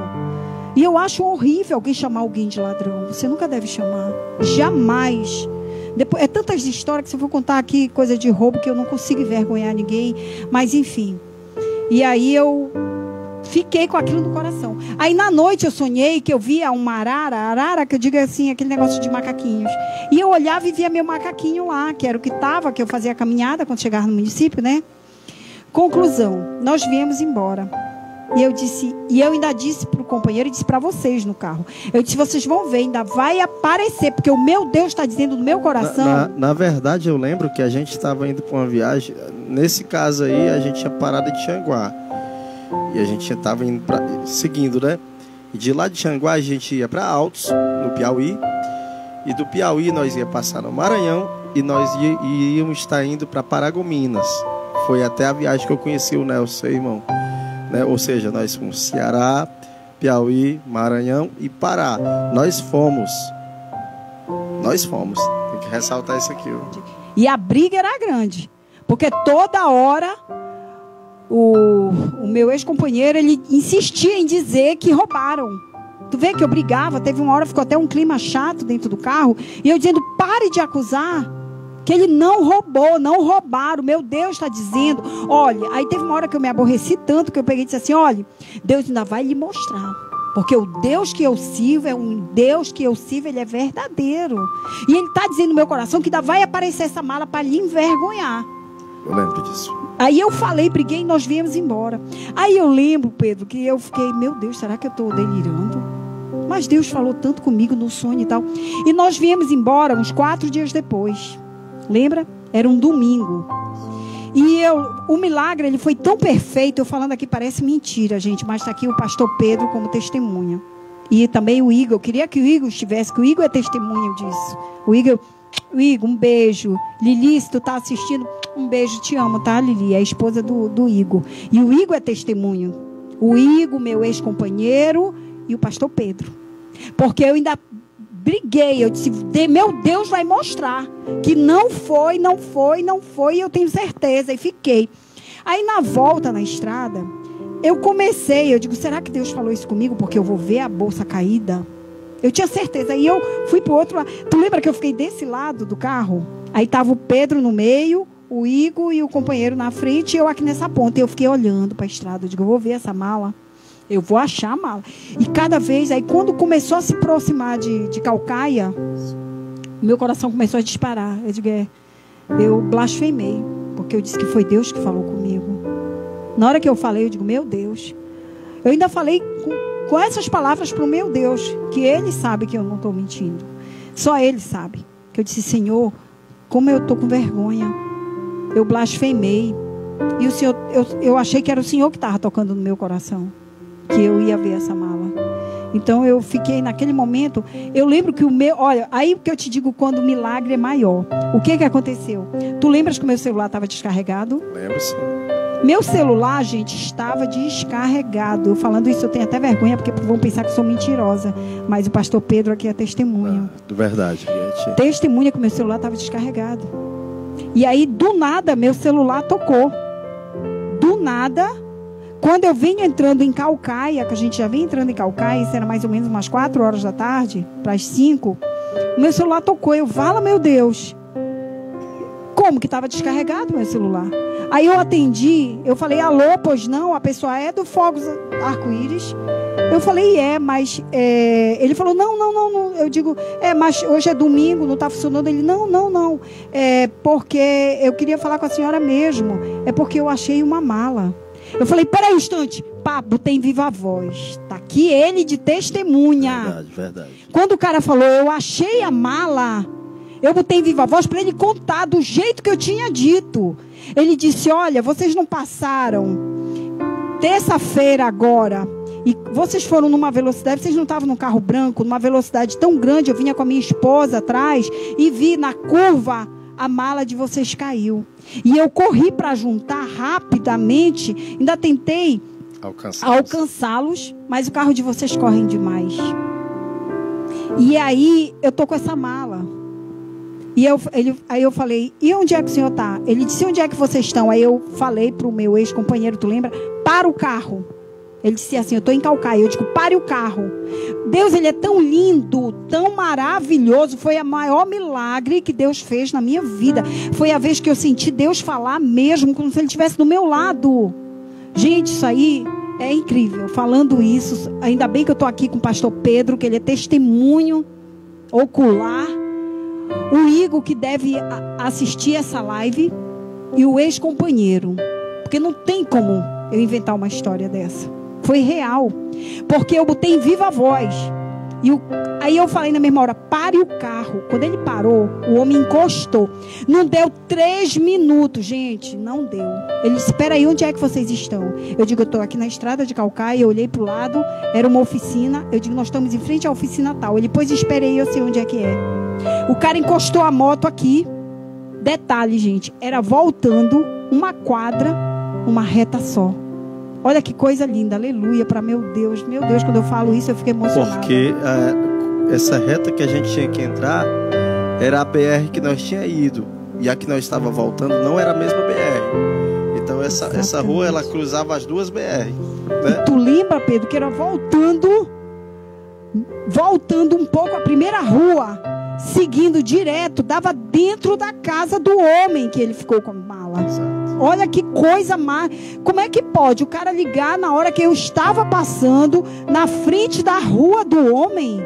E eu acho horrível alguém chamar alguém de ladrão. Você nunca deve chamar. Jamais. Depois, tantas histórias que se eu for contar aqui, coisa de roubo, que eu não consigo envergonhar ninguém. Mas enfim. E aí eu fiquei com aquilo no coração. Aí na noite eu sonhei que eu via uma arara, que eu digo assim, aquele negócio de macaquinhos. E eu olhava e via meu macaquinho lá, que era o que estava, que eu fazia a caminhada quando chegava no município, né? Conclusão, nós viemos embora. E eu ainda disse para o companheiro, e disse para vocês no carro. Eu disse, vocês vão ver, ainda vai aparecer, porque o meu Deus está dizendo no meu coração. Na verdade, eu lembro que a gente estava indo para uma viagem. Nesse caso aí, a gente tinha parado em Tianguá. E a gente estava indo seguindo, né? E de lá de Tianguá, a gente ia para Altos, no Piauí. E do Piauí, nós ia passar no Maranhão. E nós íamos estar indo para Paragominas. Foi até a viagem que eu conheci o Nelson, irmão. Né? Ou seja, nós fomos Ceará, Piauí, Maranhão e Pará. Nós fomos. Tem que ressaltar isso aqui. Ó. E a briga era grande. Porque toda hora o meu ex-companheiro, ele insistia em dizer que roubaram. Tu vê que eu brigava, teve uma hora, ficou até um clima chato dentro do carro. E eu dizendo, pare de acusar. Que ele não roubou, não roubaram. Meu Deus está dizendo. Olha, aí teve uma hora que eu me aborreci tanto que eu peguei e disse assim, olha, Deus ainda vai lhe mostrar. Porque o Deus que eu sirvo ele é verdadeiro. E ele está dizendo no meu coração que ainda vai aparecer essa mala para lhe envergonhar. Eu lembro disso. Aí eu falei, briguei e nós viemos embora. Aí eu lembro, Pedro, que eu fiquei, meu Deus, será que eu estou delirando? mas Deus falou tanto comigo no sonho e tal. E nós viemos embora uns 4 dias depois. Lembra? Era um domingo. E o milagre, ele foi tão perfeito. Eu falando aqui parece mentira, gente, mas está aqui o pastor Pedro como testemunha. E também o Igor. Eu queria que o Igor estivesse, que o Igor é testemunho disso. O Igor, um beijo. Lili, se tu tá assistindo, um beijo, te amo, tá, Lili? É a esposa do Igor. E o Igor é testemunho. O Igor, meu ex-companheiro, e o pastor Pedro. Porque eu ainda briguei. Eu disse, meu Deus vai mostrar que não foi, e eu tenho certeza. E fiquei. Aí na volta na estrada, eu digo, será que Deus falou isso comigo? Porque eu vou ver a bolsa caída. Eu tinha certeza. Aí eu fui pro outro lado. Tu lembra que eu fiquei desse lado do carro? Aí tava o Pedro no meio, o Igor e o companheiro na frente, e eu aqui nessa ponta. E eu fiquei olhando para a estrada. Eu digo, eu vou ver essa mala. Eu vou achar a mala. E cada vez, aí quando começou a se aproximar de Caucaia, meu coração começou a disparar. Eu digo, eu blasfemei. Porque eu disse que foi Deus que falou comigo. Na hora que eu falei, eu digo, meu Deus. Eu ainda falei com essas palavras para o meu Deus, que Ele sabe que eu não estou mentindo. Só Ele sabe. Que eu disse, Senhor, como eu estou com vergonha. Eu blasfemei. E o Senhor, eu achei que era o Senhor que estava tocando no meu coração. Que eu ia ver essa mala. Então eu fiquei naquele momento. Eu lembro que olha, aí que eu te digo quando o milagre é maior. O que aconteceu? Tu lembras que o meu celular estava descarregado? Lembro, sim. Meu celular, gente, estava descarregado. Eu falando isso, eu tenho até vergonha, porque vão pensar que sou mentirosa. Mas o pastor Pedro aqui é testemunha. Verdade, gente. Testemunha que o meu celular estava descarregado. E aí, do nada, meu celular tocou. Do nada, quando eu venho entrando em Caucaia, que a gente já vem entrando em Caucaia, isso era mais ou menos umas 4 horas da tarde, para as 5, o meu celular tocou. Eu falo, meu Deus, como que estava descarregado meu celular? Aí eu atendi, eu falei, alô, pois não? A pessoa é do Fogos Arco-Íris. Eu falei, mas... Ele falou, não. Eu digo, mas hoje é domingo, não está funcionando. Ele, não. Porque eu queria falar com a senhora mesmo. É porque eu achei uma mala. Eu falei, peraí um instante. Pá, botei em viva voz. Está aqui ele de testemunha. Verdade. Quando o cara falou, eu achei a mala... Eu botei em viva voz para ele contar do jeito que eu tinha dito. Ele disse, olha, vocês não passaram terça-feira agora e vocês foram numa velocidade, vocês não estavam num carro branco, numa velocidade tão grande, eu vinha com a minha esposa atrás e vi na curva a mala de vocês caiu. E eu corri para juntar rapidamente, ainda tentei alcançá-los, mas o carro de vocês corre demais. E aí eu tô com essa mala. E aí eu falei, e onde é que o senhor está? Ele disse, onde é que vocês estão? Aí eu falei para o meu ex-companheiro, tu lembra? Para o carro. Ele disse assim, eu estou em Caucaia. Eu digo, pare o carro. Deus, ele é tão lindo, tão maravilhoso. Foi o maior milagre que Deus fez na minha vida. Foi a vez que eu senti Deus falar mesmo, como se ele estivesse do meu lado. Gente, isso aí é incrível. Falando isso, ainda bem que eu estou aqui com o pastor Pedro, que ele é testemunho ocular. O Igor, que deve assistir essa live, e o ex-companheiro. Porque não tem como eu inventar uma história dessa. Foi real. Porque eu botei em viva voz. Aí eu falei na mesma hora, pare o carro. Quando ele parou, o homem encostou. Não deu 3 minutos, gente. Não deu. Ele disse, espera aí, onde é que vocês estão? Eu digo, eu estou aqui na estrada de Caucaia. Eu olhei para o lado, era uma oficina. Eu digo, nós estamos em frente à oficina tal. Ele, pois esperei, eu sei onde é que é. O cara encostou a moto aqui. Detalhe, gente, era voltando uma quadra, uma reta só. Olha que coisa linda, aleluia, para meu Deus, quando eu falo isso eu fico emocionada. Porque essa reta que a gente tinha que entrar era a BR que nós tinha ido, e a que nós estava voltando não era a mesma BR. Então essa rua, ela cruzava as duas BR, né? Tu lembra, Pedro, que era voltando um pouco a primeira rua, seguindo direto, dava dentro da casa do homem que ele ficou com a mala. Exato. Olha que coisa má. Como é que pode o cara ligar na hora que eu estava passando na frente da rua do homem?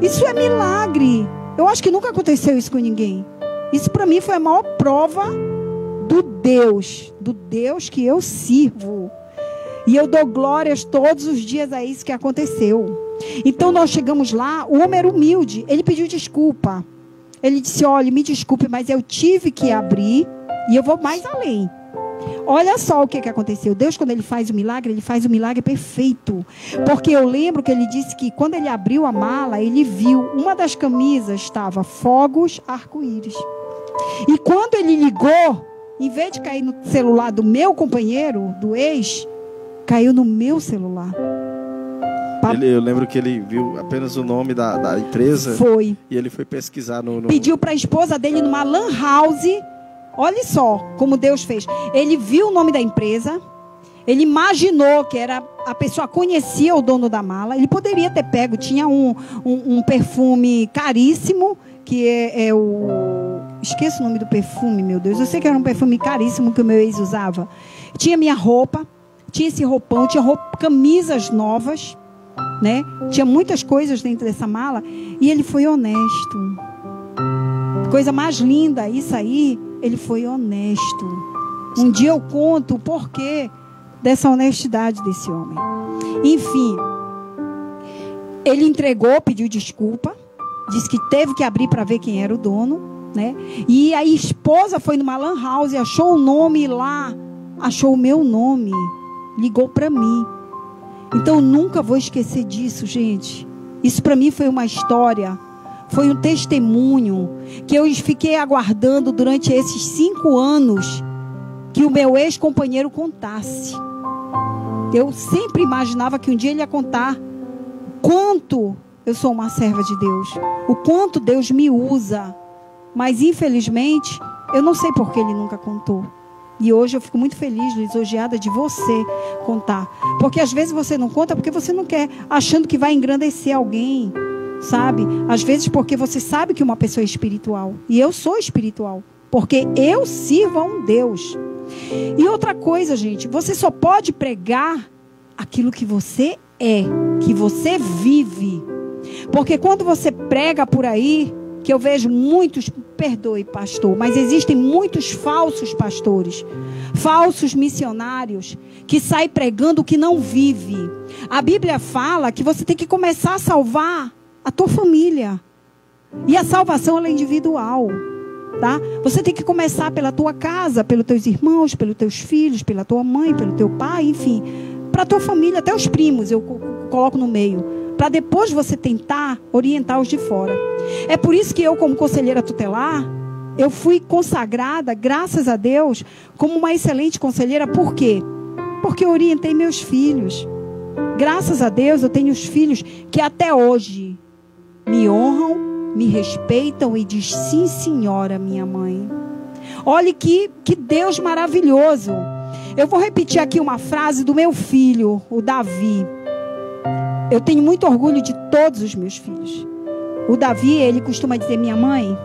Isso é milagre. Eu acho que nunca aconteceu isso com ninguém. Isso para mim foi a maior prova do Deus que eu sirvo. E eu dou glórias todos os dias a isso que aconteceu. Então nós chegamos lá, o homem era humilde, ele pediu desculpa. Ele disse, olha, me desculpe, mas eu tive que abrir e eu vou mais além. Olha só o que aconteceu. Deus, quando ele faz o milagre perfeito. Porque eu lembro que ele disse que quando ele abriu a mala, ele viu, uma das camisas estava fogos arco-íris. E quando ele ligou, em vez de cair no celular do meu companheiro, do ex, caiu no meu celular. Eu lembro que ele viu apenas o nome da empresa. Foi. E ele foi pesquisar no... Pediu para a esposa dele numa lan house. Olha só como Deus fez. Ele viu o nome da empresa. Ele imaginou que era a pessoa conhecia o dono da mala. Ele poderia ter pego. Tinha um perfume caríssimo. Que é o... Esqueço o nome do perfume, meu Deus. Eu sei que era um perfume caríssimo que o meu ex usava. Tinha minha roupa. Tinha esse roupão. Tinha camisas novas. Né? Tinha muitas coisas dentro dessa mala. E ele foi honesto. Coisa mais linda, isso aí. Ele foi honesto. Um dia eu conto o porquê dessa honestidade desse homem. Enfim, ele entregou, pediu desculpa, disse que teve que abrir para ver quem era o dono, né? E a esposa foi numa lan house, achou o nome lá, achou o meu nome, ligou para mim. Então eu nunca vou esquecer disso, gente. Isso para mim foi uma história, foi um testemunho que eu fiquei aguardando durante esses 5 anos que o meu ex-companheiro contasse. Eu sempre imaginava que um dia ele ia contar o quanto eu sou uma serva de Deus, o quanto Deus me usa. Mas infelizmente eu não sei por que ele nunca contou. E hoje eu fico muito feliz, lisonjeada de você contar. Porque às vezes você não conta porque você não quer, achando que vai engrandecer alguém, sabe? Às vezes porque você sabe que uma pessoa é espiritual. E eu sou espiritual, porque eu sirvo a um Deus. E outra coisa, gente, você só pode pregar aquilo que você é, que você vive. Porque quando você prega por aí, que eu vejo muitos, perdoe pastor, mas existem muitos falsos pastores, falsos missionários, que saem pregando o que não vive. A Bíblia fala que você tem que começar a salvar a tua família. E a salvação ela é individual, tá? Você tem que começar pela tua casa, pelos teus irmãos, pelos teus filhos, pela tua mãe, pelo teu pai, enfim, para a tua família, até os primos eu coloco no meio, para depois você tentar orientar os de fora. É por isso que eu, como conselheira tutelar, eu fui consagrada, graças a Deus, como uma excelente conselheira. Por quê? Porque eu orientei meus filhos. Graças a Deus eu tenho os filhos que até hoje me honram, me respeitam e diz sim, senhora, minha mãe. Olhe que Deus maravilhoso. Eu vou repetir aqui uma frase do meu filho, o Davi. Eu tenho muito orgulho de todos os meus filhos. O Davi, ele costuma dizer, minha mãe,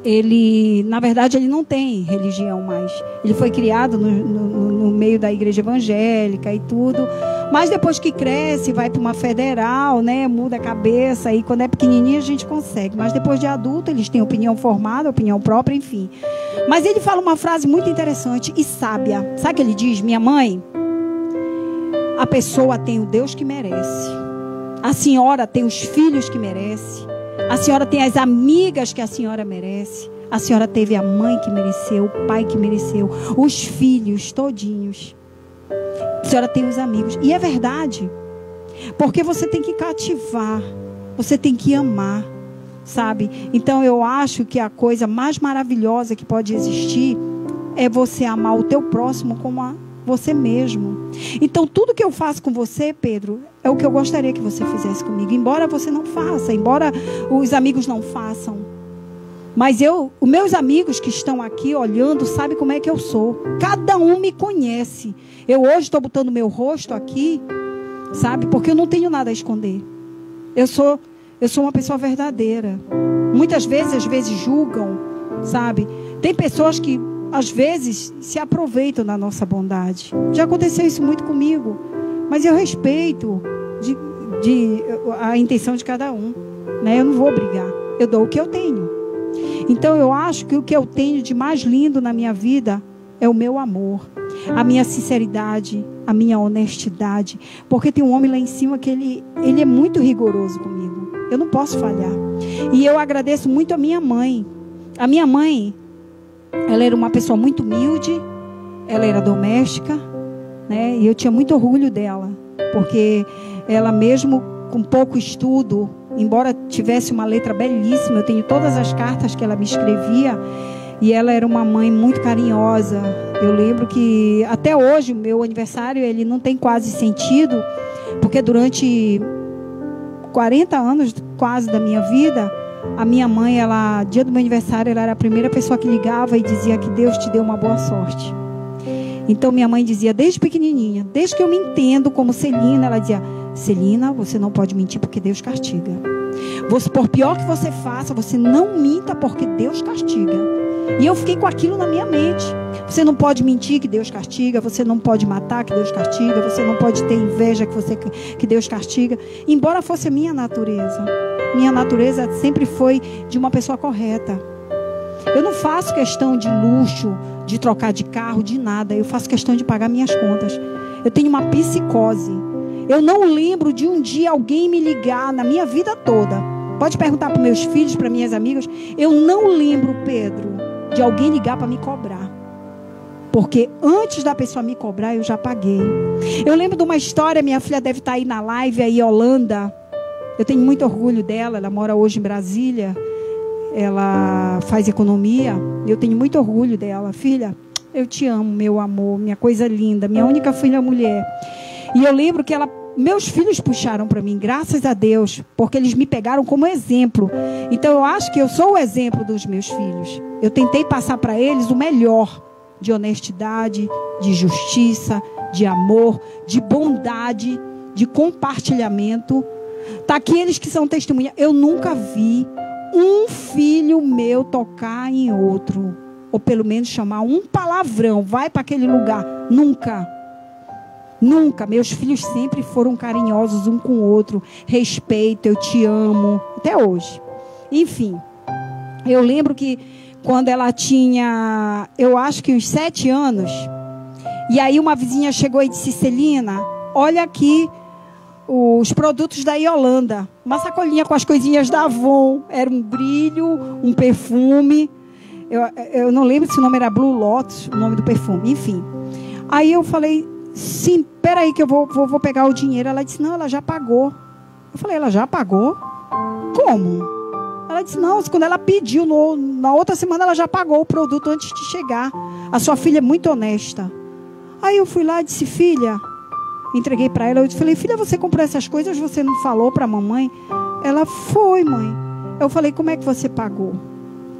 ele, na verdade, ele não tem religião mais. Ele foi criado no meio da igreja evangélica e tudo. Mas depois que cresce, vai para uma federal, né? Muda a cabeça. E quando é pequenininho a gente consegue. Mas depois de adulto, eles têm opinião formada, opinião própria, enfim. Mas ele fala uma frase muito interessante e sábia. Sabe o que ele diz? Minha mãe, a pessoa tem o Deus que merece. A senhora tem os filhos que merece. A senhora tem as amigas que a senhora merece. A senhora teve a mãe que mereceu, o pai que mereceu, os filhos todinhos. A senhora tem os amigos. E é verdade. Porque você tem que cativar. Você tem que amar. Sabe? Então eu acho que a coisa mais maravilhosa que pode existir é você amar o teu próximo como a você mesmo. Então tudo que eu faço com você, Pedro, é o que eu gostaria que você fizesse comigo. Embora você não faça, embora os amigos não façam. Mas os meus amigos que estão aqui olhando, sabem como é que eu sou. Cada um me conhece. Eu hoje estou botando meu rosto aqui, sabe? Porque eu não tenho nada a esconder. Eu sou uma pessoa verdadeira. Muitas vezes, às vezes julgam, sabe? Tem pessoas que às vezes se aproveitam da nossa bondade. Já aconteceu isso muito comigo. Mas eu respeito a intenção de cada um, né? Eu não vou brigar. Eu dou o que eu tenho. Então eu acho que o que eu tenho de mais lindo na minha vida é o meu amor. a minha sinceridade, a minha honestidade. Porque tem um homem lá em cima que ele é muito rigoroso comigo. Eu não posso falhar. E eu agradeço muito a minha mãe. A minha mãe, ela era uma pessoa muito humilde, ela era doméstica, né? E eu tinha muito orgulho dela, porque ela mesmo com pouco estudo, embora tivesse uma letra belíssima, eu tenho todas as cartas que ela me escrevia, e ela era uma mãe muito carinhosa. Eu lembro que até hoje o meu aniversário ele não tem quase sentido, porque durante 40 anos quase da minha vida, a minha mãe, dia do meu aniversário, ela era a primeira pessoa que ligava e dizia que Deus te deu uma boa sorte. Então minha mãe dizia desde pequenininha, desde que eu me entendo como Celina, ela dizia: Celina, você não pode mentir porque Deus castiga. Por pior que você faça, você não minta porque Deus castiga. E eu fiquei com aquilo na minha mente. Você não pode mentir que Deus castiga, você não pode matar que Deus castiga, você não pode ter inveja que Deus castiga. Embora fosse a minha natureza sempre foi de uma pessoa correta. Eu não faço questão de luxo, de trocar de carro, de nada. Eu faço questão de pagar minhas contas. Eu tenho uma psicose. Eu não lembro de um dia alguém me ligar na minha vida toda. Pode perguntar para meus filhos, para minhas amigas. Eu não lembro, Pedro, de alguém ligar para me cobrar. Porque antes da pessoa me cobrar, eu já paguei. Eu lembro de uma história, minha filha deve estar aí na live, aí, Holanda. Eu tenho muito orgulho dela, ela mora hoje em Brasília. Ela faz economia. Eu tenho muito orgulho dela. Filha, eu te amo, meu amor, minha coisa linda, minha única filha mulher. E eu lembro que meus filhos puxaram para mim, graças a Deus, porque eles me pegaram como exemplo. Então eu acho que eu sou o exemplo dos meus filhos. Eu tentei passar para eles o melhor de honestidade, de justiça, de amor, de bondade, de compartilhamento. Tá aqui eles que são testemunha. Eu nunca vi um filho meu tocar em outro, ou pelo menos chamar um palavrão, vai para aquele lugar. Nunca. Nunca. Meus filhos sempre foram carinhosos um com o outro. Respeito, eu te amo. Até hoje. Enfim. Eu lembro que quando ela tinha, eu acho que uns 7 anos. E aí uma vizinha chegou e disse: Celina, olha aqui os produtos da Yolanda. Uma sacolinha com as coisinhas da Avon. Era um brilho, um perfume. Eu não lembro se o nome era Blue Lotus, o nome do perfume. Enfim. Aí eu falei: sim, peraí que eu vou pegar o dinheiro. Ela disse: não, ela já pagou. Eu falei: ela já pagou? Como? Ela disse: não, quando ela pediu, na outra semana ela já pagou o produto antes de chegar. A sua filha é muito honesta. Aí eu fui lá e disse: filha, entreguei para ela. Eu falei: filha, você comprou essas coisas, você não falou para a mamãe? Ela: foi, mãe. Eu falei: como é que você pagou?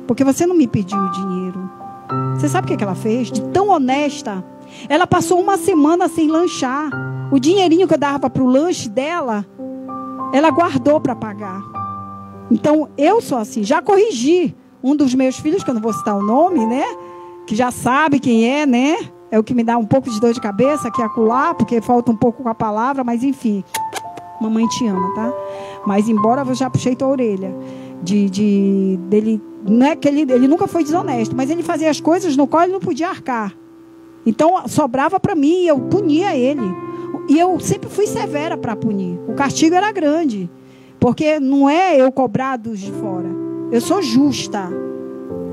Porque você não me pediu o dinheiro. Você sabe o que ela fez? De tão honesta, ela passou uma semana sem lanchar. O dinheirinho que eu dava para o lanche dela, ela guardou para pagar. Então, eu sou assim. Já corrigi um dos meus filhos, que eu não vou citar o nome, né? Que já sabe quem é, né? É o que me dá um pouco de dor de cabeça, aqui e acolá, porque falta um pouco com a palavra, mas enfim. Mamãe te ama, tá? Mas embora eu já puxei tua orelha. Dele, não é que ele nunca foi desonesto, mas ele fazia as coisas no qual ele não podia arcar. Então, sobrava para mim e eu punia ele. E eu sempre fui severa para punir. O castigo era grande. Porque não é eu cobrar dos de fora. Eu sou justa.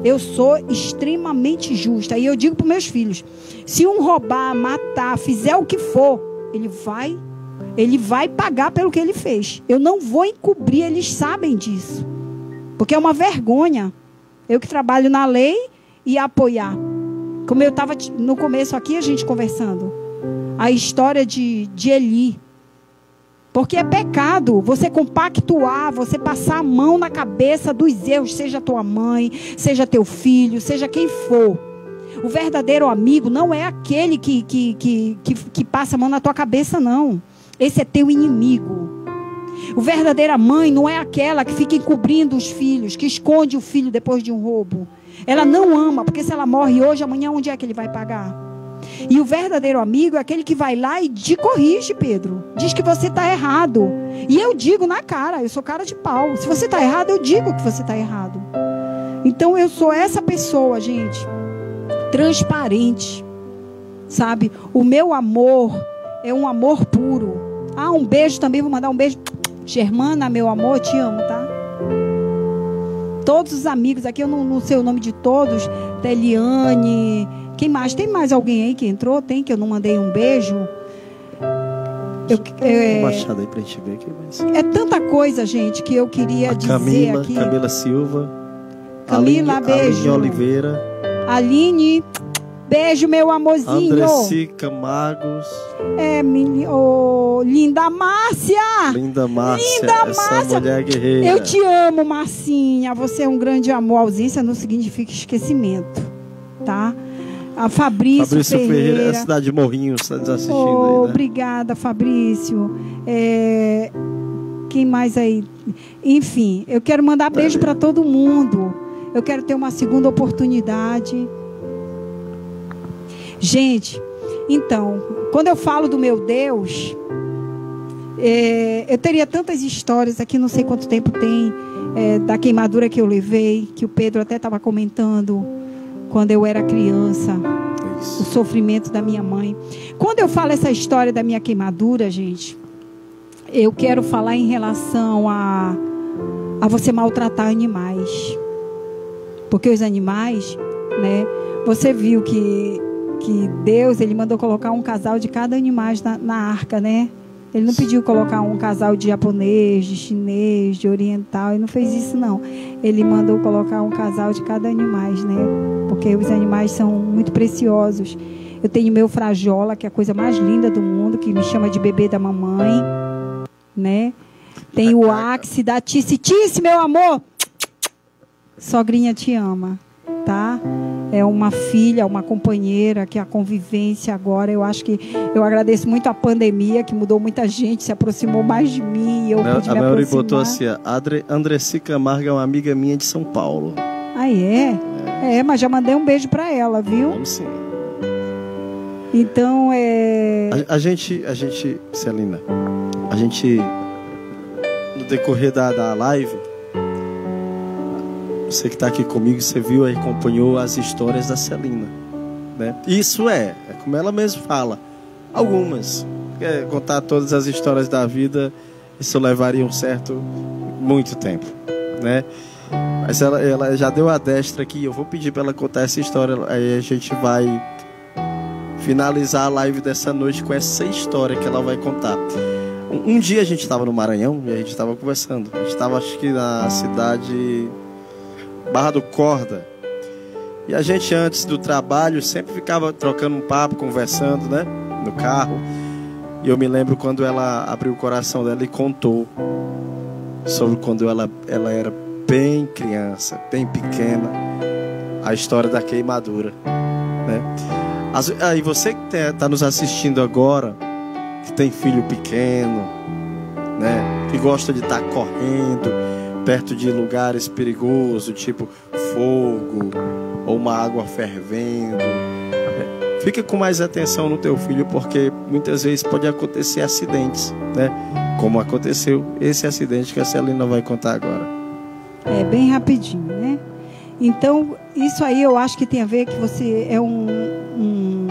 Eu sou extremamente justa. E eu digo para meus filhos: se um roubar, matar, fizer o que for, ele vai pagar pelo que ele fez. Eu não vou encobrir, eles sabem disso. Porque é uma vergonha. Eu que trabalho na lei e apoiar. Como eu estava no começo aqui, a gente conversando. A história de Eli. Porque é pecado você compactuar, você passar a mão na cabeça dos erros, seja tua mãe, seja teu filho, seja quem for. O verdadeiro amigo não é aquele que passa a mão na tua cabeça, não. Esse é teu inimigo. O verdadeira mãe não é aquela que fica encobrindo os filhos, que esconde o filho depois de um roubo. Ela não ama, porque se ela morre hoje, amanhã onde é que ele vai pagar? E o verdadeiro amigo é aquele que vai lá e te corrige, Pedro. Diz que você está errado. E eu digo na cara, eu sou cara de pau. Se você está errado, eu digo que você está errado. Então eu sou essa pessoa, gente, transparente. sabe? O meu amor é um amor puro. Um beijo também, vou mandar um beijo. Germana, meu amor, te amo, tá? Todos os amigos aqui, eu não sei o nome de todos. Teliane, quem mais? Tem mais alguém aí que entrou? Tem, que eu não mandei um beijo? Baixada aí pra gente ver aqui. Mas... É tanta coisa, gente, que eu queria dizer aqui. Camila Silva. Camila, beijo. Aline Oliveira. Aline, beijo, meu amorzinho. Andressica Magos. Linda Márcia. Linda Márcia. Essa mulher guerreira. Eu te amo, Marcinha. Você é um grande amor. Ausência não significa esquecimento, tá? A Fabrício Ferreira. É a cidade de Morrinhos, está nos assistindo aí, né? Obrigada, Fabrício. Quem mais aí? Enfim, eu quero mandar beijo para todo mundo. Eu quero ter uma segunda oportunidade. Gente, então, quando eu falo do meu Deus, eu teria tantas histórias aqui, não sei quanto tempo tem, da queimadura que eu levei, que o Pedro até estava comentando, quando eu era criança, o sofrimento da minha mãe. Quando eu falo essa história da minha queimadura, gente, eu quero falar em relação a você maltratar animais. Porque os animais, né, você viu que Deus, ele mandou colocar um casal de cada animal na arca, né? Ele não pediu colocar um casal de japonês, de chinês, de oriental. Ele não fez isso, não. Ele mandou colocar um casal de cada animal, né? Porque os animais são muito preciosos. Eu tenho meu Frajola, que é a coisa mais linda do mundo, que me chama de bebê da mamãe, né? Tem o Axi da Tice. Tice, meu amor! Sogrinha te ama, tá? É uma filha, uma companheira, que a convivência agora, eu acho que eu agradeço muito a pandemia, que mudou muita gente, se aproximou mais de mim, eu pude me aproximar. Botou assim, Andressica Camargo é uma amiga minha de São Paulo. Mas já mandei um beijo pra ela, viu? Vamos sim. Então, A gente, Celina, no decorrer da live, você que está aqui comigo, você viu e acompanhou as histórias da Celina, né? Isso é como ela mesma fala, algumas. Contar todas as histórias da vida, isso levaria muito tempo, né? Mas ela já deu a destra aqui, eu vou pedir para ela contar essa história, aí a gente vai finalizar a live dessa noite com essa história que ela vai contar. Um dia a gente estava no Maranhão e a gente estava conversando, a gente estava acho que na cidade Barra do Corda. E a gente antes do trabalho sempre ficava trocando um papo, conversando, né? No carro. E eu me lembro quando ela abriu o coração dela e contou sobre quando ela era bem criança, bem pequena, a história da queimadura, né? Aí você que está nos assistindo agora, que tem filho pequeno, né? Que gosta de estar correndo perto de lugares perigosos, tipo fogo ou uma água fervendo, fica com mais atenção no teu filho, porque muitas vezes pode acontecer acidentes, né? Como aconteceu esse acidente que a Celina vai contar agora. Bem rapidinho, né? Então, isso aí eu acho que tem a ver que você é um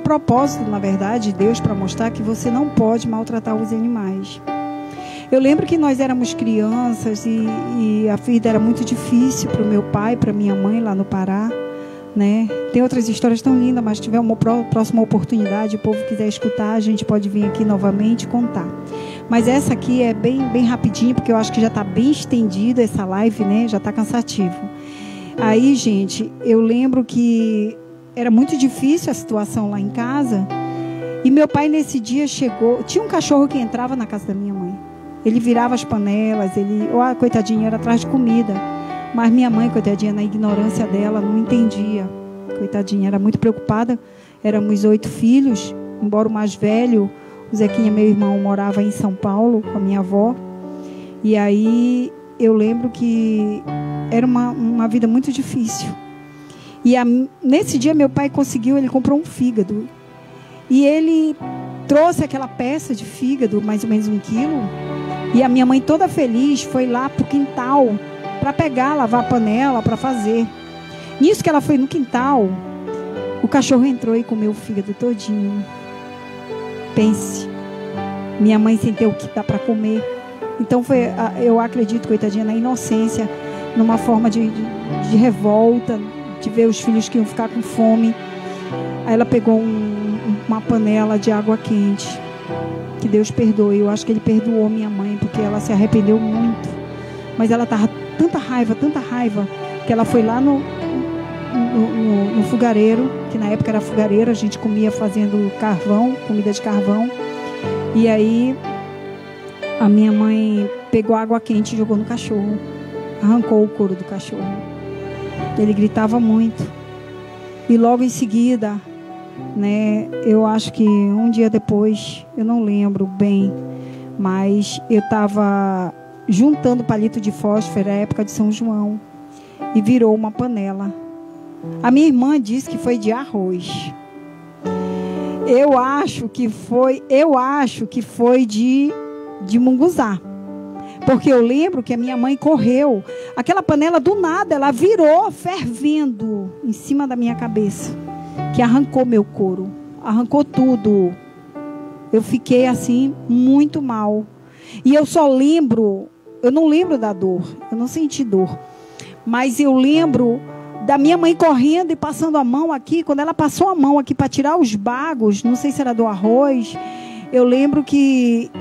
propósito, na verdade, de Deus, para mostrar que você não pode maltratar os animais. Eu lembro que nós éramos crianças e a vida era muito difícil para o meu pai, para minha mãe lá no Pará, né? Tem outras histórias tão lindas, mas se tiver uma próxima oportunidade, o povo quiser escutar, a gente pode vir aqui novamente e contar. Mas essa aqui é bem rapidinho, porque eu acho que já está bem estendida essa live, né? Já está cansativo. Aí, gente, eu lembro que era muito difícil a situação lá em casa. E meu pai nesse dia chegou, tinha um cachorro que entrava na casa da minha mãe. Ele virava as panelas, coitadinho, era atrás de comida. Mas minha mãe, coitadinha, na ignorância dela, não entendia. Coitadinha, era muito preocupada. Éramos 8 filhos, embora o mais velho, o Zequinha, meu irmão, morava em São Paulo com a minha avó. E aí eu lembro que era uma vida muito difícil. E nesse dia meu pai ele comprou um fígado. E ele trouxe aquela peça de fígado, mais ou menos 1 quilo. E a minha mãe toda feliz foi lá pro quintal para pegar, lavar a panela, para fazer. Nisso que ela foi no quintal, O cachorro entrou e comeu o fígado todinho. Pense, minha mãe sem ter o que dá para comer. Então foi, eu acredito, coitadinha, na inocência, numa forma de revolta, de ver os filhos que iam ficar com fome. Aí ela pegou uma panela de água quente. Que Deus perdoe. Eu acho que Ele perdoou minha mãe, porque ela se arrependeu muito. Mas ela estava tanta raiva, que ela foi lá no fogareiro, que na época era fogareiro, a gente comia fazendo carvão, comida de carvão. E aí a minha mãe pegou água quente e jogou no cachorro. Arrancou o couro do cachorro. Ele gritava muito. E logo em seguida, né, eu acho que um dia depois, eu não lembro bem, mas eu estava juntando palito de fósforo, na época de São João, e virou uma panela. A minha irmã disse que foi de arroz. Eu acho que foi de munguzá. Porque eu lembro que a minha mãe correu. Aquela panela do nada, ela virou fervendo em cima da minha cabeça. Que arrancou meu couro. Arrancou tudo. Eu fiquei assim, muito mal. E eu só lembro, eu não lembro da dor. Eu não senti dor. Mas eu lembro da minha mãe correndo e passando a mão aqui. Quando ela passou a mão aqui para tirar os bagos, não sei se era do arroz. Eu lembro que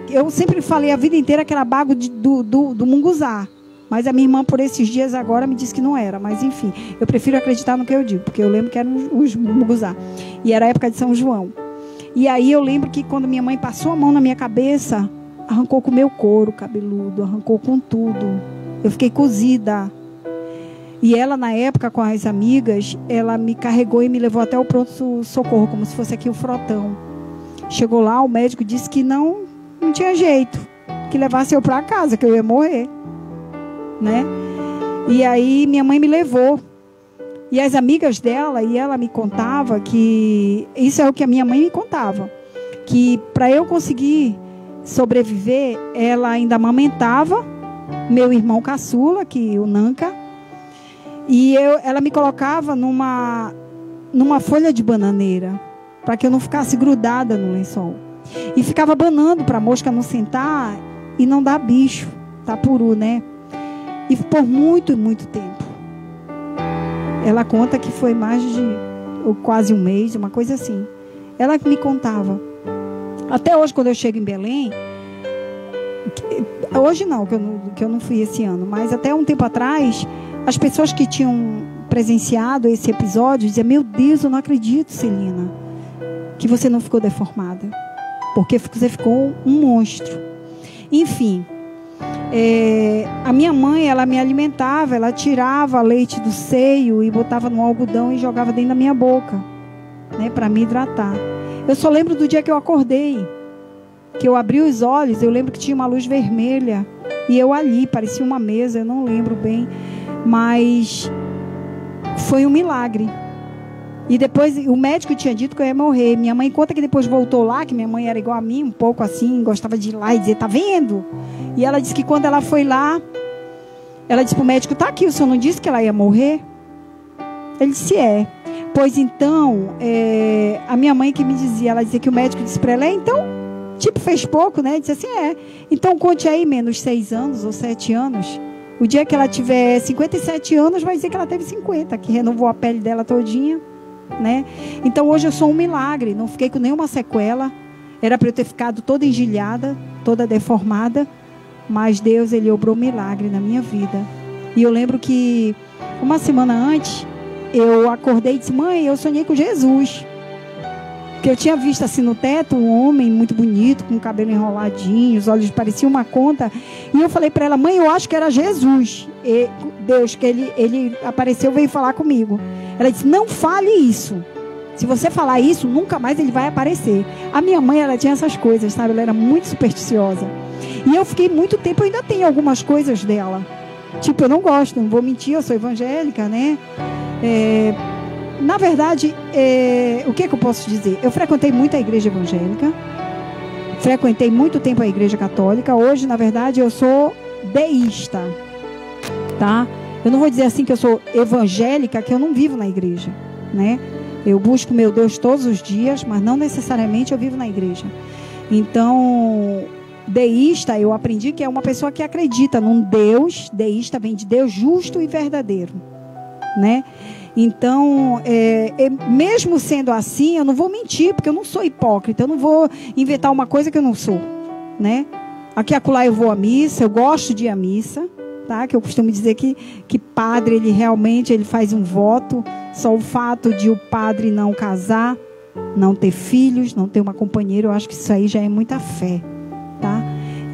eu sempre falei a vida inteira que era bago do munguzá. Mas a minha irmã, por esses dias agora, me disse que não era. Mas, enfim, eu prefiro acreditar no que eu digo. Porque eu lembro que eram os munguzá. E era a época de São João. E aí eu lembro que quando minha mãe passou a mão na minha cabeça, arrancou com o meu couro cabeludo. Arrancou com tudo. Eu fiquei cozida. E ela, na época, com as amigas, ela me carregou e me levou até o pronto-socorro, como se fosse aqui o frotão. Chegou lá, o médico disse que não tinha jeito, que levasse eu para casa, que eu ia morrer, né? E aí minha mãe me levou. E as amigas dela, e ela me contava que... Isso é o que a minha mãe me contava. Que para eu conseguir sobreviver, ela ainda amamentava meu irmão caçula, o Nanca. E ela me colocava numa folha de bananeira, para que eu não ficasse grudada no lençol. E ficava abanando para a mosca não sentar e não dar bicho, tapuru, né? E por muito, muito tempo. Ela conta que foi mais de quase um mês, uma coisa assim. Ela me contava. Até hoje, quando eu chego em Belém, hoje não, que eu não fui esse ano, mas até um tempo atrás, as pessoas que tinham presenciado esse episódio diziam: meu Deus, eu não acredito, Celina, que você não ficou deformada. Porque você ficou um monstro. Enfim, a minha mãe, ela me alimentava, ela tirava leite do seio e botava no algodão e jogava dentro da minha boca, né, para me hidratar. Eu só lembro do dia que eu acordei, que eu abri os olhos, eu lembro que tinha uma luz vermelha e eu ali, parecia uma mesa, eu não lembro bem, mas foi um milagre. E depois o médico tinha dito que eu ia morrer. Minha mãe conta que depois voltou lá, que minha mãe era igual a mim, um pouco assim, gostava de ir lá e dizer: tá vendo? E ela disse que quando ela foi lá, ela disse pro médico: tá aqui, o senhor não disse que ela ia morrer? Ele disse: é. Pois então, a minha mãe que me dizia, ela dizia que o médico disse para ela: então, tipo, fez pouco, né? Disse assim: então conte aí menos 6 anos ou 7 anos. O dia que ela tiver 57 anos, vai dizer que ela teve 50, que renovou a pele dela todinha. Né? Então hoje eu sou um milagre, não fiquei com nenhuma sequela. Era para eu ter ficado toda engilhada, toda deformada, mas Deus, Ele obrou milagre na minha vida. E eu lembro que uma semana antes eu acordei e disse: mãe, eu sonhei com Jesus, que eu tinha visto assim no teto um homem muito bonito, com o cabelo enroladinho, os olhos pareciam uma conta, e eu falei para ela: mãe, eu acho que era Jesus, e Deus, que ele apareceu, veio falar comigo. Ela disse: não fale isso. Se você falar isso, nunca mais ele vai aparecer. A minha mãe, ela tinha essas coisas, sabe? Ela era muito supersticiosa. E eu fiquei muito tempo, eu ainda tenho algumas coisas dela. Tipo, eu não gosto, não vou mentir, eu sou evangélica, né? Na verdade, o que eu posso dizer? Eu frequentei muito a igreja evangélica. Frequentei muito tempo a igreja católica. Hoje, na verdade, eu sou deísta. Tá? Eu não vou dizer assim que eu sou evangélica, que eu não vivo na igreja, né? Eu busco meu Deus todos os dias, mas não necessariamente eu vivo na igreja. Então, deísta, eu aprendi que é uma pessoa que acredita num Deus. Deísta vem de Deus justo e verdadeiro, né? Então, mesmo sendo assim, eu não vou mentir, porque eu não sou hipócrita. Eu não vou inventar uma coisa que eu não sou, né? Aqui acolá eu vou à missa, eu gosto de ir à missa, tá? Que eu costumo dizer que padre, ele realmente faz um voto. Só o fato de o padre não casar, não ter filhos, não ter uma companheira, eu acho que isso aí já é muita fé, tá?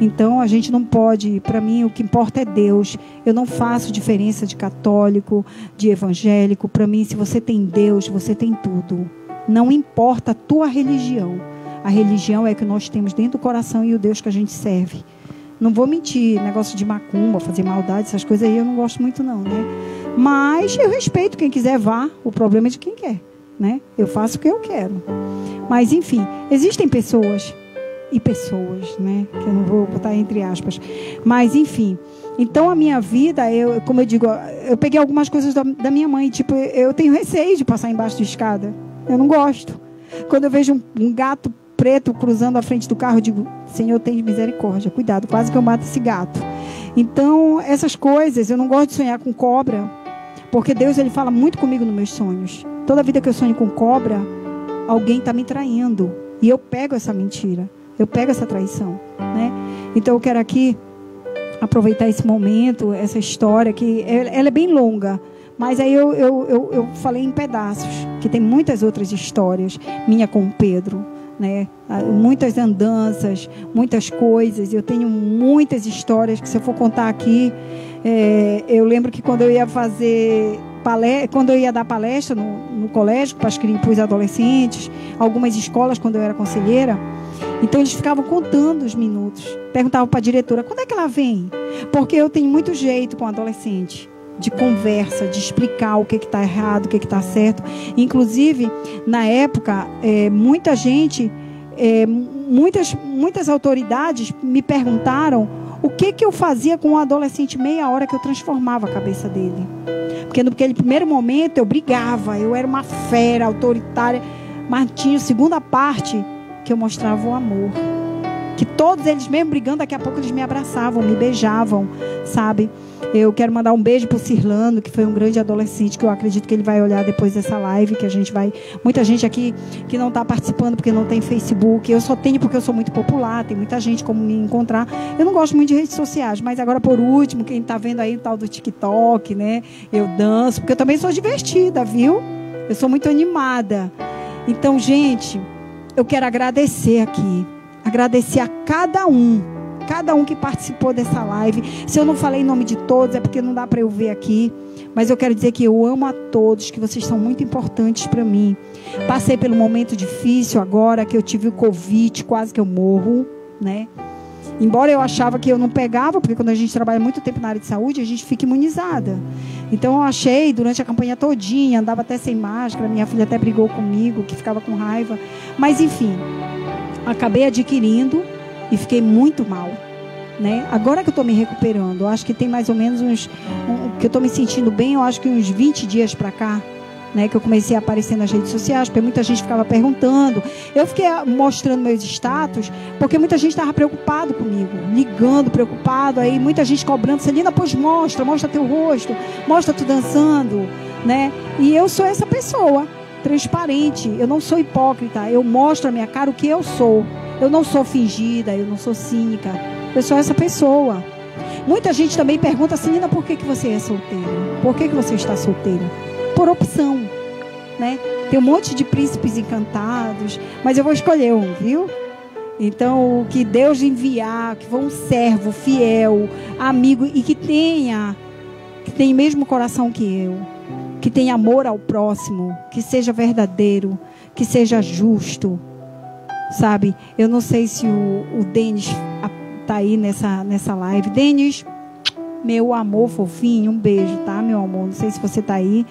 Então a gente não pode, para mim o que importa é Deus. Eu não faço diferença de católico, de evangélico. Para mim, se você tem Deus, você tem tudo. Não importa a tua religião. A religião é que nós temos dentro do coração e o Deus que a gente serve. Não vou mentir, negócio de macumba, fazer maldade, essas coisas aí eu não gosto muito não, né? Mas eu respeito quem quiser vá, o problema é de quem quer, né? Eu faço o que eu quero. Mas enfim, existem pessoas e pessoas, né? Que eu não vou botar entre aspas. Mas enfim, então a minha vida, como eu digo, eu peguei algumas coisas da minha mãe, tipo, eu tenho receio de passar embaixo da escada. Eu não gosto. Quando eu vejo um gato preto cruzando a frente do carro, eu digo, Senhor, tem misericórdia, cuidado, quase que eu mato esse gato. Então, essas coisas, eu não gosto de sonhar com cobra, porque Deus, ele fala muito comigo nos meus sonhos. Toda vida que eu sonho com cobra, alguém está me traindo. E eu pego essa mentira, eu pego essa traição, né? Então, eu quero aqui aproveitar esse momento, essa história, que ela é bem longa, mas aí eu falei em pedaços, que tem muitas outras histórias, minha com o Pedro, né? Muitas andanças, muitas coisas. Eu tenho muitas histórias que, se eu for contar aqui, eu lembro que quando eu ia dar palestra no colégio para os adolescentes, algumas escolas, quando eu era conselheira, então eles ficavam contando os minutos, perguntavam para a diretora, quando é que ela vem? Porque eu tenho muito jeito com adolescente, de conversa, de explicar o que está errado, o que está certo. Inclusive, na época, muita gente, muitas autoridades me perguntaram o que eu fazia com um adolescente meia hora que eu transformava a cabeça dele. Porque naquele primeiro momento eu brigava, eu era uma fera autoritária, mas tinha a segunda parte que eu mostrava o amor. Que todos eles, mesmo brigando, daqui a pouco eles me abraçavam, me beijavam, sabe? Eu quero mandar um beijo pro Cirlando, que foi um grande adolescente, que eu acredito que ele vai olhar depois dessa live, que a gente vai... Muita gente aqui que não está participando porque não tem Facebook. Eu só tenho porque eu sou muito popular, tem muita gente como me encontrar. Eu não gosto muito de redes sociais, mas agora, por último, quem está vendo aí o tal do TikTok, né? Eu danço, porque eu também sou divertida, viu? Eu sou muito animada. Então, gente, eu quero agradecer aqui. Agradecer a cada um que participou dessa live. Se eu não falei em nome de todos, é porque não dá para eu ver aqui. Mas eu quero dizer que eu amo a todos, que vocês são muito importantes para mim. Passei pelo momento difícil agora, que eu tive o Covid, quase que eu morro, né? Embora eu achava que eu não pegava, porque quando a gente trabalha muito tempo na área de saúde, a gente fica imunizada. Então eu achei, durante a campanha todinha, andava até sem máscara, minha filha até brigou comigo, que ficava com raiva. Mas enfim, acabei adquirindo e fiquei muito mal, né? Agora que eu estou me recuperando, eu acho que tem mais ou menos que eu estou me sentindo bem, eu acho que uns 20 dias para cá, né? Que eu comecei a aparecer nas redes sociais, porque muita gente ficava perguntando. Eu fiquei mostrando meus status, porque muita gente estava preocupado comigo, ligando, preocupado, aí muita gente cobrando, Celina, pois mostra teu rosto, mostra tu dançando, né? E eu sou essa pessoa, transparente, eu não sou hipócrita, eu mostro a minha cara o que eu sou. Eu não sou fingida, eu não sou cínica, eu sou essa pessoa. Muita gente também pergunta, Celina, por que você é solteira? Por que você está solteira? Por opção, né? Tem um monte de príncipes encantados, mas eu vou escolher um, viu? Então, que Deus enviar, que for um servo fiel, amigo, e que tenha o mesmo coração que eu, que tenha amor ao próximo, que seja verdadeiro, que seja justo, sabe? Eu não sei se o Denis tá aí nessa live. Denis, meu amor fofinho, um beijo, tá, meu amor? Não sei se você tá aí,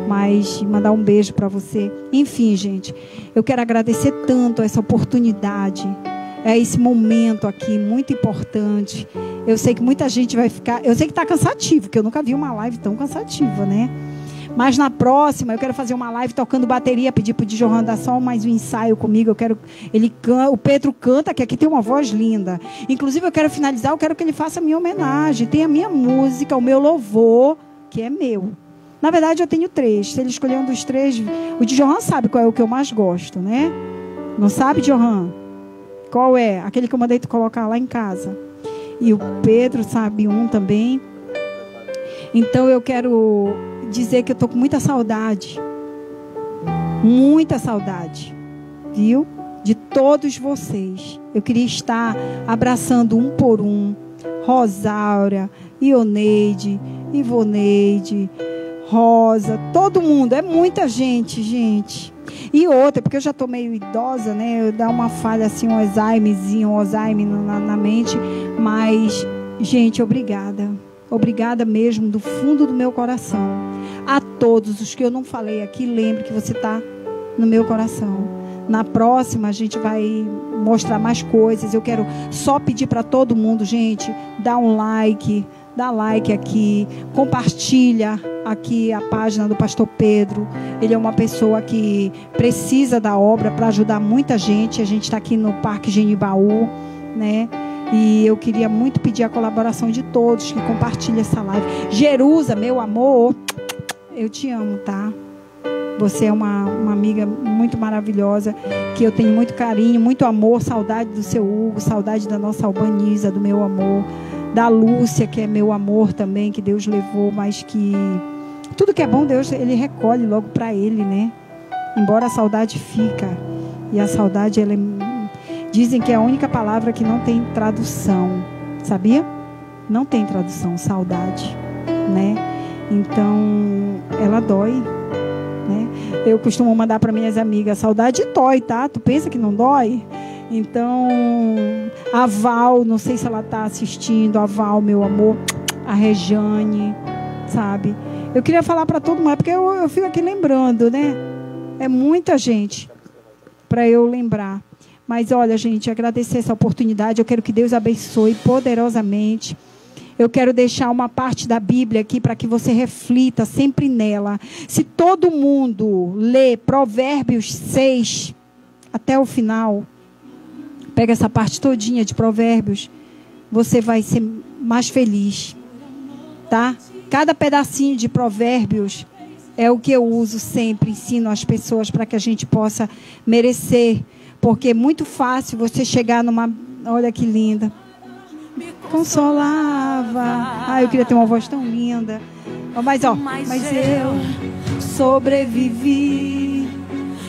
mas mandar um beijo para você. Enfim, gente, eu quero agradecer tanto essa oportunidade, esse momento aqui, muito importante. Eu sei que muita gente vai ficar... Eu sei que tá cansativo, porque eu nunca vi uma live tão cansativa, né? Mas na próxima eu quero fazer uma live tocando bateria, pedir pro Djohan dar só mais um ensaio comigo. Eu quero o Pedro canta, que aqui tem uma voz linda. Inclusive eu quero finalizar, eu quero que ele faça a minha homenagem. Tem a minha música, o meu louvor, que é meu. Na verdade eu tenho 3. Se ele escolher um dos 3, o Djohan sabe qual é o que eu mais gosto, né? Não sabe, Djohan? Qual é? Aquele que eu mandei tu colocar lá em casa. E o Pedro sabe um também. Então eu quero dizer que eu estou com muita saudade. Muita saudade. Viu? De todos vocês. Eu queria estar abraçando um por um. Rosáura, Ioneide, Ivoneide, Rosa, todo mundo. É muita gente, gente. E outra, porque eu já estou meio idosa, né? Eu dá uma falha assim, um Alzheimer na mente. Mas, gente, obrigada. Obrigada mesmo, do fundo do meu coração. A todos os que eu não falei aqui, lembre que você está no meu coração. Na próxima a gente vai mostrar mais coisas. Eu quero só pedir para todo mundo, gente, dá um like, dá like aqui, compartilha aqui a página do Pastor Pedro. Ele é uma pessoa que precisa da obra para ajudar muita gente. A gente está aqui no Parque Genibaú, né? E eu queria muito pedir a colaboração de todos que compartilhem essa live. Jerusa, meu amor, eu te amo, tá? Você é uma amiga muito maravilhosa, que eu tenho muito carinho, muito amor, saudade do seu Hugo, saudade da nossa Albaniza, do meu amor, da Lúcia, que é meu amor também, que Deus levou, mas que tudo que é bom, Deus, Ele recolhe logo para Ele, né? Embora a saudade fica, e a saudade, ela dizem que é a única palavra que não tem tradução, sabia? Não tem tradução, saudade, né? Então, ela dói, né? Eu costumo mandar para minhas amigas, saudade dói, tá? Tu pensa que não dói? Então, a Val, não sei se ela está assistindo, a Val, meu amor, a Rejane, sabe? Eu queria falar para todo mundo, porque eu fico aqui lembrando, né? É muita gente para eu lembrar. Mas olha, gente, agradecer essa oportunidade. Eu quero que Deus abençoe poderosamente. Eu quero deixar uma parte da Bíblia aqui para que você reflita sempre nela. Se todo mundo lê Provérbios 6 até o final, pega essa parte todinha de Provérbios, você vai ser mais feliz, tá? Cada pedacinho de Provérbios é o que eu uso sempre, ensino às pessoas para que a gente possa merecer. Porque é muito fácil você chegar numa... Olha que linda. Consolava. Eu queria ter uma voz tão linda. Mas eu sobrevivi.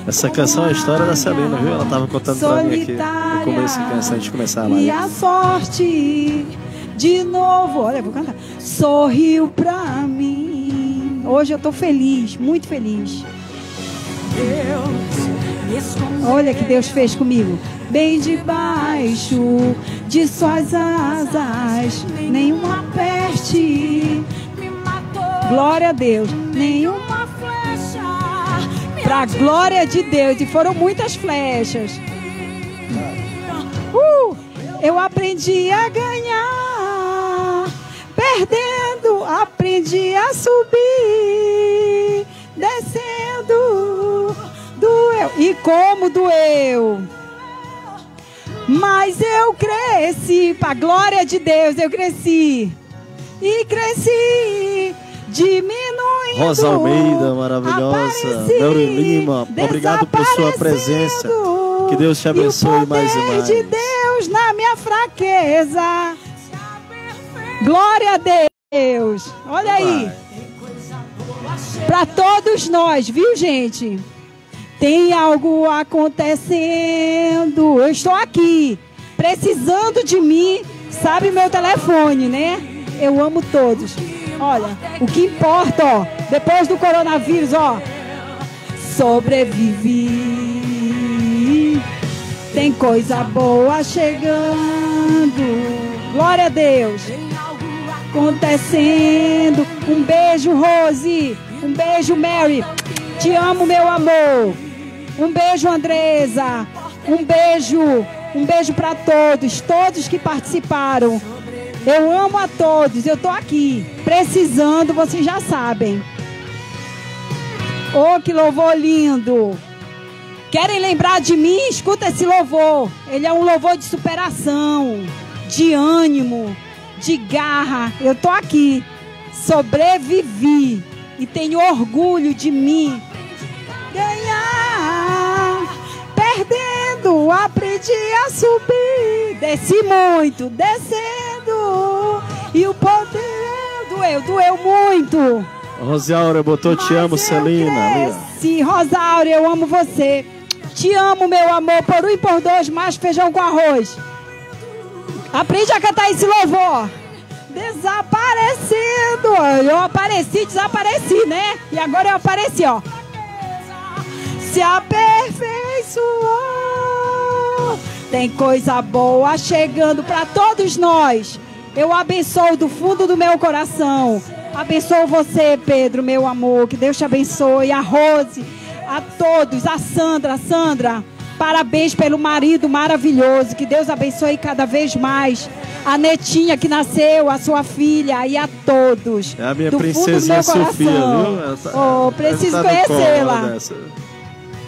Essa canção é a história da Celina, viu? Ela estava contando para mim aqui no começo, antes de começar a live. E a sorte, de novo, olha, eu vou cantar. Sorriu pra mim. Hoje eu estou feliz, muito feliz. Olha que Deus fez comigo. Bem debaixo de suas asas, nenhuma peste me matou. Glória a Deus. Nenhuma flecha. Pra glória de Deus. E foram muitas flechas. Eu aprendi a ganhar. Perdendo, aprendi a subir. Descendo, doeu. E como doeu? Mas eu cresci, para a glória de Deus, eu cresci. E cresci, diminuindo. Rosa Almeida, maravilhosa. Neuri Lima, obrigado por sua presença. Que Deus te abençoe mais e mais. De Deus na minha fraqueza. Glória a Deus. Olha aí. Para todos nós, viu, gente? Tem algo acontecendo. Eu estou aqui, precisando de mim. Sabe meu telefone, né? Eu amo todos. Olha, o que importa, ó, depois do coronavírus, ó, sobrevivi. Tem coisa boa chegando. Glória a Deus. Acontecendo. Um beijo, Rose. Um beijo, Mary. Te amo, meu amor. Um beijo, Andresa. Um beijo para todos que participaram. Eu amo a todos. Eu tô aqui precisando, vocês já sabem. Oh, que louvor lindo! Querem lembrar de mim? Escuta esse louvor. Ele é um louvor de superação, de ânimo, de garra. Eu tô aqui, sobrevivi e tenho orgulho de mim. Ganhar, perdendo, aprendi a subir. Desci muito, descendo, e o poder doeu muito. Rosáurea botou te amo, Celina. Sim, Rosáurea, eu amo você. Te amo, meu amor, por 1 e por 2, mais feijão com arroz. Aprende a cantar esse louvor. Desaparecendo. Eu apareci, desapareci, né? E agora eu apareci, ó. Se aperfeiçoou. Tem coisa boa chegando para todos nós. Eu abençoo do fundo do meu coração. Abençoo você, Pedro, meu amor. Que Deus te abençoe. A Rose, a todos. A Sandra, parabéns pelo marido maravilhoso. Que Deus abençoe cada vez mais. A Netinha que nasceu, a sua filha, e a todos. É a minha do princesinha fundo do meu Sofia, coração. viu? Oh, preciso conhecê-la.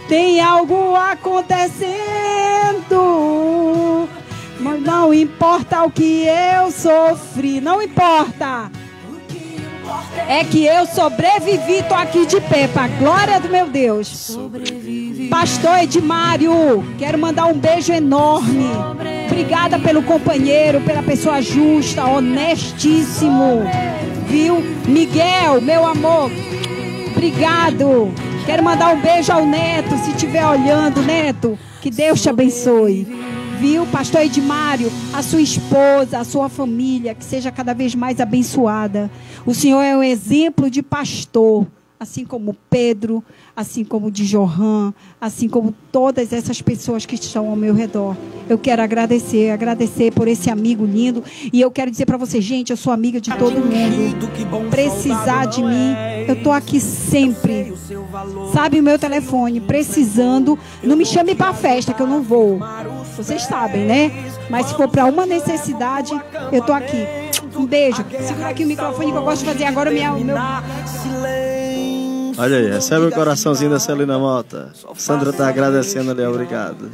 Tem algo acontecendo. Mas não importa o que eu sofri. Não importa. É que eu sobrevivi, tô aqui de pé, pra glória do meu Deus. Sobrevivi. Pastor Edmário, quero mandar um beijo enorme. Obrigada pelo companheiro, pela pessoa justa, honestíssimo. Viu? Miguel, meu amor, obrigado. Quero mandar um beijo ao Neto, se estiver olhando, Neto. Que Deus te abençoe. Viu, pastor Edmário, a sua esposa, a sua família, que seja cada vez mais abençoada. O Senhor é um exemplo de pastor, assim como Pedro, assim como de Johan, assim como todas essas pessoas que estão ao meu redor. Eu quero agradecer por esse amigo lindo. E eu quero dizer para você, gente, eu sou amiga de todo mundo. Precisar de mim, eu tô aqui sempre. Sabe o meu telefone, precisando, não me chame para festa que eu não vou. Vocês sabem, né? Mas se for para uma necessidade, eu tô aqui. Um beijo. Segura aqui o microfone que eu gosto de fazer agora meu. Olha aí, recebe o coraçãozinho da Celina Mota. Sandra tá agradecendo ali, obrigado.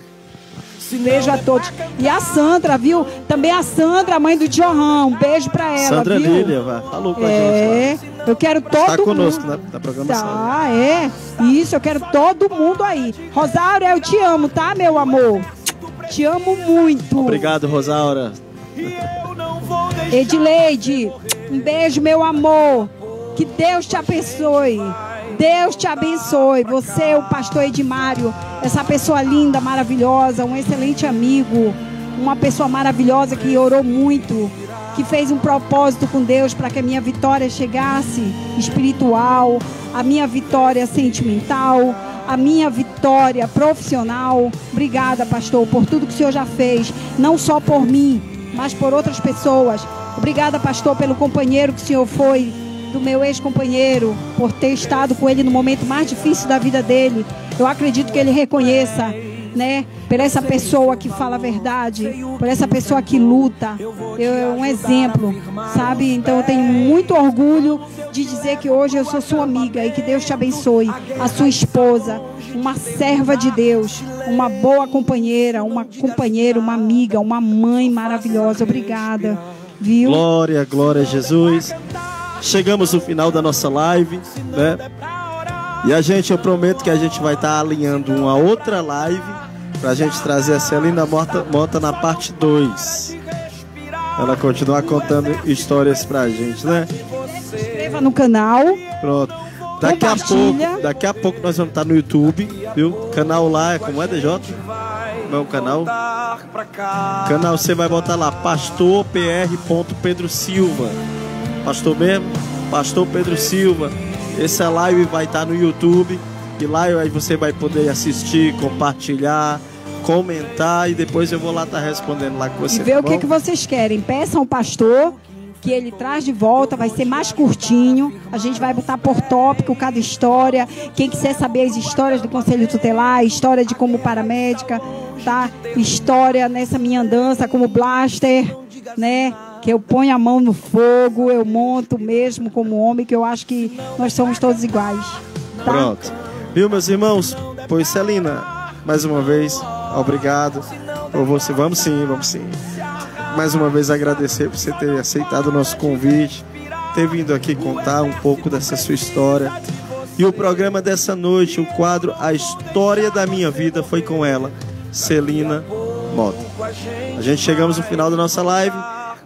Beijo a todos. E a Sandra, viu? Também a Sandra, mãe do Johan. Um beijo pra ela, Sandra viu? Lília, falou com a gente. Eu quero todo mundo. Está conosco na programação. Tá, Isso, eu quero todo mundo aí. Rosáurea, eu te amo, tá, meu amor? Te amo muito. Obrigado, Rosáurea. Edileide, um beijo, meu amor. Que Deus te abençoe. Deus te abençoe. Você, o pastor Edmário, essa pessoa linda, maravilhosa, um excelente amigo, uma pessoa maravilhosa que orou muito, que fez um propósito com Deus para que a minha vitória chegasse espiritual, a minha vitória sentimental, a minha vitória profissional. Obrigada, pastor, por tudo que o Senhor já fez, não só por mim, mas por outras pessoas. Obrigada, pastor, pelo companheiro que o Senhor foi, do meu ex-companheiro, por ter estado com ele no momento mais difícil da vida dele. Eu acredito que ele reconheça, né, por essa pessoa que fala a verdade, por essa pessoa que luta. É um exemplo, sabe? Então eu tenho muito orgulho de dizer que hoje eu sou sua amiga e que Deus te abençoe. A sua esposa, uma serva de Deus, uma boa companheira, uma amiga, uma mãe maravilhosa. Obrigada, viu? Glória, glória a Jesus. Chegamos no final da nossa live, né? E eu prometo que a gente vai estar alinhando uma outra live pra gente trazer a Celina Mota na parte 2. Ela continuar contando histórias pra gente, né? Se inscreva no canal. Pronto. Daqui a pouco nós vamos estar no YouTube, viu? O canal lá é como é, DJ? Meu canal. Canal você vai botar lá, pastorpr.Pedro Silva. Pastor mesmo, Pastor Pedro Silva. Essa live vai estar no YouTube. E lá aí você vai poder assistir, compartilhar, comentar. E depois eu vou lá estar respondendo lá com você. E ver o que vocês querem. Peçam ao pastor que ele traz de volta. Vai ser mais curtinho. A gente vai botar por tópico cada história. Quem quiser saber as histórias do Conselho Tutelar, história de como paramédica, tá? História nessa minha andança como blaster, né? Que eu ponho a mão no fogo, eu monto mesmo como homem, que eu acho que nós somos todos iguais. Tá? Pronto. Viu, meus irmãos? Pois, Celina, mais uma vez, obrigado por você. Vamos sim. Mais uma vez agradecer por você ter aceitado o nosso convite, ter vindo aqui contar um pouco dessa sua história. E o programa dessa noite, o quadro A História da Minha Vida, foi com ela, Celina Mota. A gente chegamos no final da nossa live.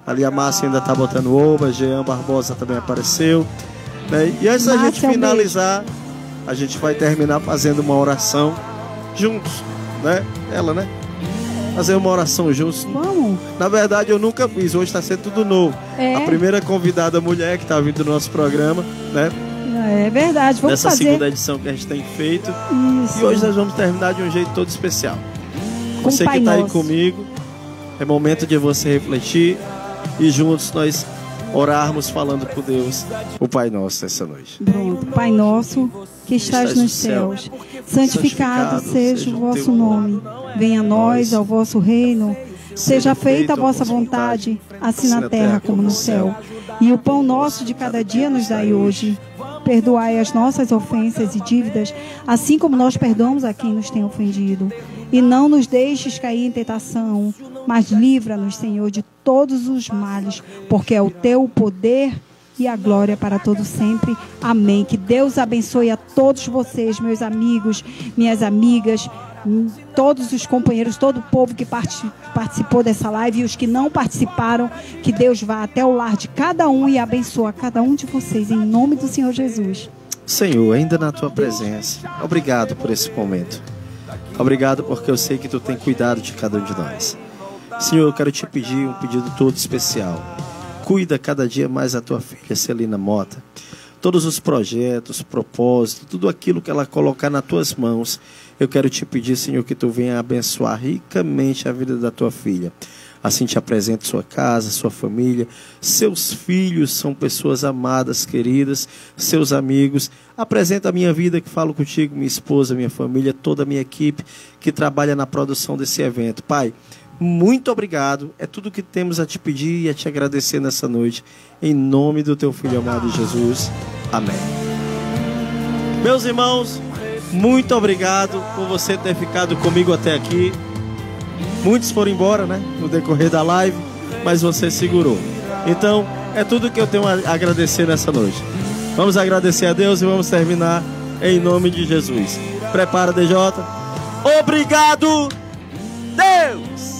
Ali a Márcia ainda tá botando oba, Jean Barbosa também apareceu, né? E antes da gente finalizar, a gente vai terminar fazendo uma oração juntos, né? Ela, né? Fazer uma oração juntos. Vamos. Na verdade, eu nunca fiz, hoje tá sendo tudo novo. A primeira convidada mulher que tá vindo do nosso programa, né? É verdade, vamos nessa fazer. segunda edição que a gente tem feito. Isso. E hoje nós vamos terminar de um jeito todo especial. Com Você Pai que tá aí Nosso. comigo, é momento de você refletir e juntos nós orarmos falando com Deus, o Pai Nosso, essa noite. Pronto. Pai nosso, que estás nos céus, santificado seja o vosso nome. Venha a nós ao vosso reino. Seja feita a vossa vontade, assim na terra como no céu. E o pão nosso de cada dia nos dai hoje. Perdoai as nossas ofensas e dívidas, assim como nós perdoamos a quem nos tem ofendido. E não nos deixes cair em tentação, mas livra-nos, Senhor, de todos os males, porque é o teu poder e a glória para todo sempre. Amém. Que Deus abençoe a todos vocês, meus amigos, minhas amigas, todos os companheiros, todo o povo que participou dessa live e os que não participaram. Que Deus vá até o lar de cada um e abençoe cada um de vocês, em nome do Senhor Jesus. Senhor, ainda na tua presença, obrigado por esse momento. Obrigado porque eu sei que tu tem cuidado de cada um de nós. Senhor, eu quero te pedir um pedido todo especial. Cuida cada dia mais da tua filha, Celina Mota. Todos os projetos, propósitos, tudo aquilo que ela colocar nas tuas mãos, eu quero te pedir, Senhor, que tu venha abençoar ricamente a vida da tua filha. Assim te apresento sua casa, sua família, seus filhos são pessoas amadas, queridas, seus amigos. Apresento a minha vida que falo contigo, minha esposa, minha família, toda a minha equipe que trabalha na produção desse evento. Pai, muito obrigado. É tudo que temos a te pedir e a te agradecer nessa noite. Em nome do teu filho amado Jesus. Amém. Meus irmãos, muito obrigado por você ter ficado comigo até aqui. Muitos foram embora, né, no decorrer da live, mas você segurou. Então, é tudo que eu tenho a agradecer nessa noite. Vamos agradecer a Deus e vamos terminar em nome de Jesus. Prepara, DJ. Obrigado, Deus!